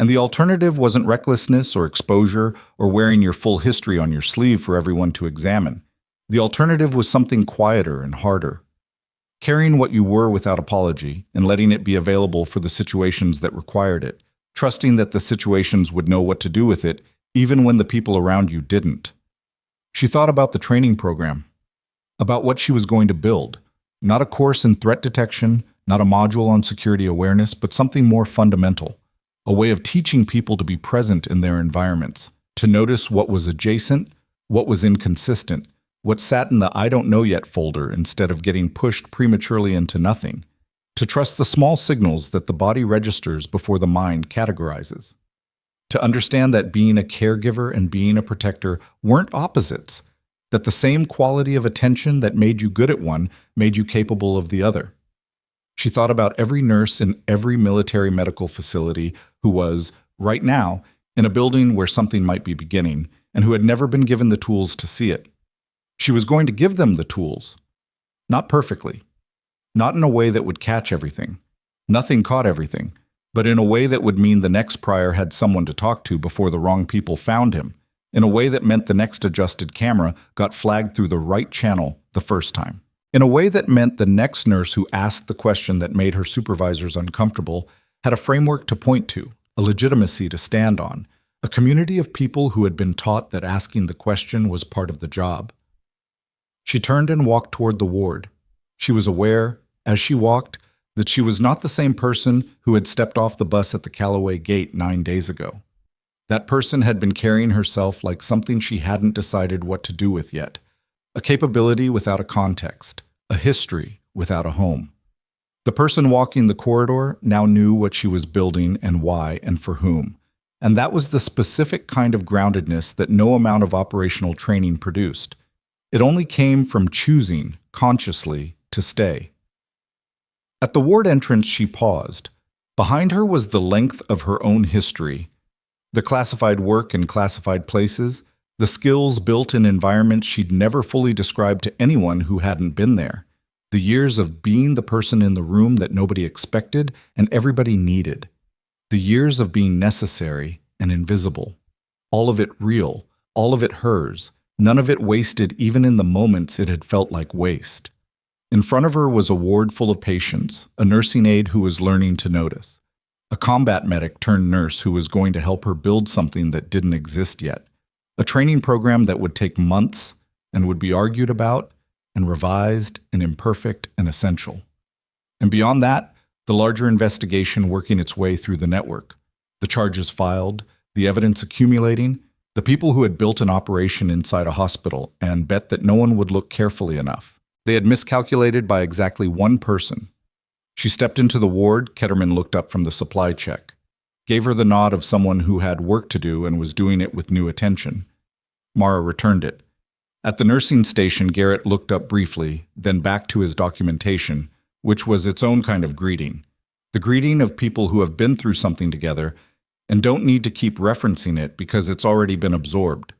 And the alternative wasn't recklessness or exposure or wearing your full history on your sleeve for everyone to examine. The alternative was something quieter and harder. Carrying what you were without apology and letting it be available for the situations that required it, trusting that the situations would know what to do with it, even when the people around you didn't. She thought about the training program, about what she was going to build, not a course in threat detection, not a module on security awareness, but something more fundamental. A way of teaching people to be present in their environments, to notice what was adjacent, what was inconsistent, what sat in the I don't know yet folder instead of getting pushed prematurely into nothing, to trust the small signals that the body registers before the mind categorizes, to understand that being a caregiver and being a protector weren't opposites, that the same quality of attention that made you good at one made you capable of the other. She thought about every nurse in every military medical facility who was, right now, in a building where something might be beginning, and who had never been given the tools to see it. She was going to give them the tools. Not perfectly. Not in a way that would catch everything. Nothing caught everything. But in a way that would mean the next prior had someone to talk to before the wrong people found him. In a way that meant the next adjusted camera got flagged through the right channel the first time. In a way that meant the next nurse who asked the question that made her supervisors uncomfortable had a framework to point to, a legitimacy to stand on, a community of people who had been taught that asking the question was part of the job. She turned and walked toward the ward. She was aware, as she walked, that she was not the same person who had stepped off the bus at the Callaway gate 9 days ago. That person had been carrying herself like something she hadn't decided what to do with yet. A capability without a context, a history without a home. The person walking the corridor now knew what she was building and why and for whom. And that was the specific kind of groundedness that no amount of operational training produced. It only came from choosing, consciously, to stay. At the ward entrance, she paused. Behind her was the length of her own history, the classified work in classified places, the skills built in environments she'd never fully described to anyone who hadn't been there. The years of being the person in the room that nobody expected and everybody needed. The years of being necessary and invisible. All of it real, all of it hers, none of it wasted even in the moments it had felt like waste. In front of her was a ward full of patients, a nursing aide who was learning to notice, a combat medic turned nurse who was going to help her build something that didn't exist yet. A training program that would take months and would be argued about and revised and imperfect and essential. And beyond that, the larger investigation working its way through the network, the charges filed, the evidence accumulating, the people who had built an operation inside a hospital and bet that no one would look carefully enough. They had miscalculated by exactly one person. She stepped into the ward. Ketterman looked up from the supply check, gave her the nod of someone who had work to do and was doing it with new attention. Mara returned it. At the nursing station, Garrett looked up briefly, then back to his documentation, which was its own kind of greeting. The greeting of people who have been through something together and don't need to keep referencing it because it's already been absorbed.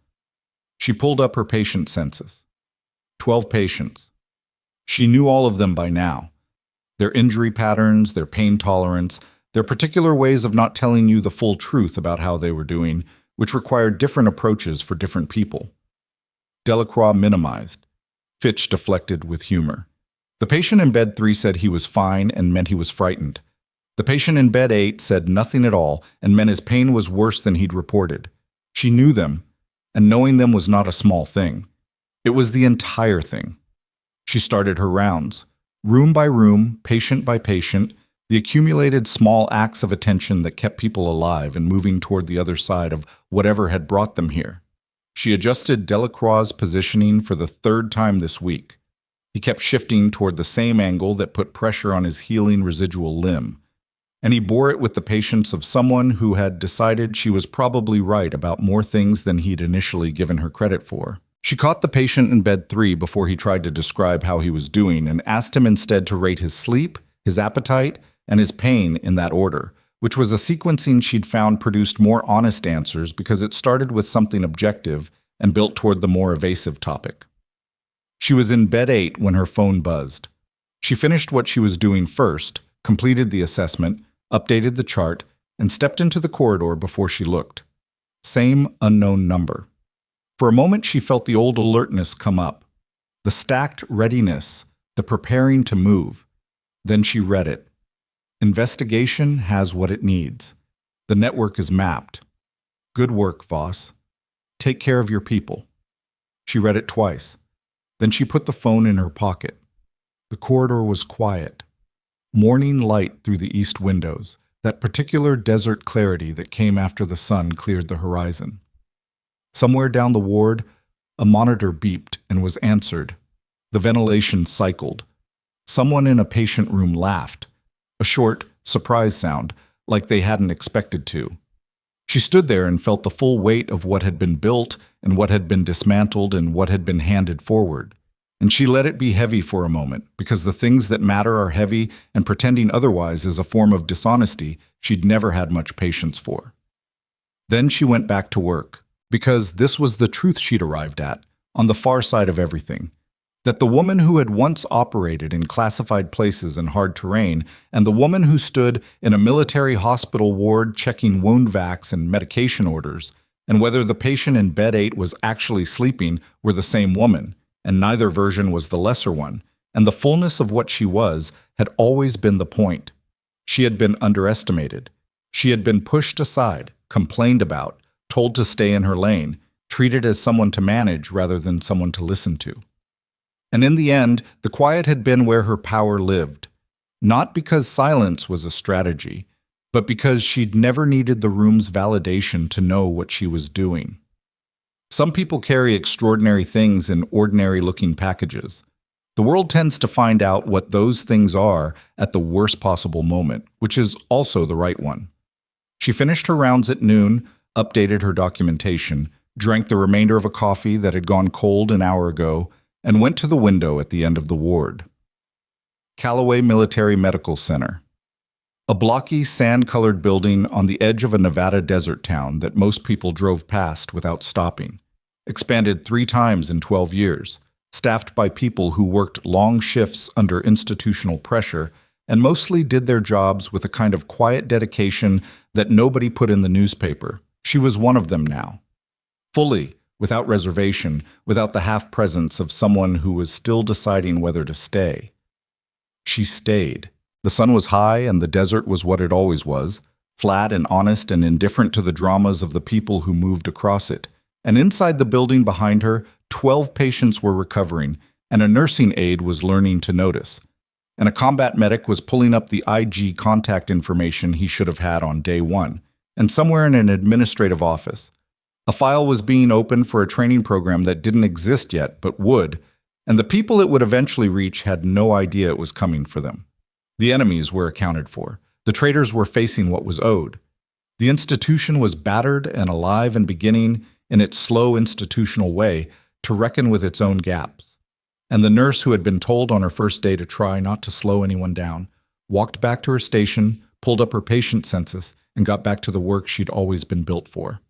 She pulled up her patient census. 12 patients. She knew all of them by now. Their injury patterns, their pain tolerance, their particular ways of not telling you the full truth about how they were doing, which required different approaches for different people. Delacroix minimized. Fitch deflected with humor. The patient in bed 3 said he was fine and meant he was frightened. The patient in bed 8 said nothing at all and meant his pain was worse than he'd reported. She knew them, and knowing them was not a small thing. It was the entire thing. She started her rounds. Room by room, patient by patient, the accumulated small acts of attention that kept people alive and moving toward the other side of whatever had brought them here. She adjusted Delacroix's positioning for the 3rd time this week. He kept shifting toward the same angle that put pressure on his healing residual limb. And he bore it with the patience of someone who had decided she was probably right about more things than he'd initially given her credit for. She caught the patient in bed 3 before he tried to describe how he was doing and asked him instead to rate his sleep, his appetite, and his pain in that order, which was a sequencing she'd found produced more honest answers because it started with something objective and built toward the more evasive topic. She was in bed 8 when her phone buzzed. She finished what she was doing first, completed the assessment, updated the chart, and stepped into the corridor before she looked. Same unknown number. For a moment, she felt the old alertness come up. The stacked readiness, the preparing to move. Then she read it. Investigation has what it needs. The network is mapped. Good work, Voss. Take care of your people. She read it twice. Then she put the phone in her pocket. The corridor was quiet. Morning light through the east windows, that particular desert clarity that came after the sun cleared the horizon. Somewhere down the ward, a monitor beeped and was answered. The ventilation cycled. Someone in a patient room laughed. A short, surprise sound, like they hadn't expected to. She stood there and felt the full weight of what had been built and what had been dismantled and what had been handed forward. And she let it be heavy for a moment, because the things that matter are heavy, and pretending otherwise is a form of dishonesty she'd never had much patience for. Then she went back to work, because this was the truth she'd arrived at, on the far side of everything. That the woman who had once operated in classified places and hard terrain, and the woman who stood in a military hospital ward checking wound vacs and medication orders, and whether the patient in bed 8 was actually sleeping, were the same woman, and neither version was the lesser one, and the fullness of what she was had always been the point. She had been underestimated. She had been pushed aside, complained about, told to stay in her lane, treated as someone to manage rather than someone to listen to. And in the end, the quiet had been where her power lived, not because silence was a strategy, but because she'd never needed the room's validation to know what she was doing. Some people carry extraordinary things in ordinary-looking packages. The world tends to find out what those things are at the worst possible moment, which is also the right one. She finished her rounds at noon, updated her documentation, drank the remainder of a coffee that had gone cold an hour ago, and went to the window at the end of the ward. Callaway Military Medical Center. A blocky, sand-colored building on the edge of a Nevada desert town that most people drove past without stopping. Expanded 3 times in 12 years, staffed by people who worked long shifts under institutional pressure and mostly did their jobs with a kind of quiet dedication that nobody put in the newspaper. She was one of them now. Fully, without reservation, without the half-presence of someone who was still deciding whether to stay. She stayed. The sun was high and the desert was what it always was, flat and honest and indifferent to the dramas of the people who moved across it. And inside the building behind her, 12 patients were recovering, and a nursing aide was learning to notice. And a combat medic was pulling up the IG contact information he should have had on day 1. And somewhere in an administrative office, a file was being opened for a training program that didn't exist yet, but would, and the people it would eventually reach had no idea it was coming for them. The enemies were accounted for. The traitors were facing what was owed. The institution was battered and alive and beginning, in its slow institutional way, to reckon with its own gaps. And the nurse who had been told on her first day to try not to slow anyone down, walked back to her station, pulled up her patient census, and got back to the work she'd always been built for.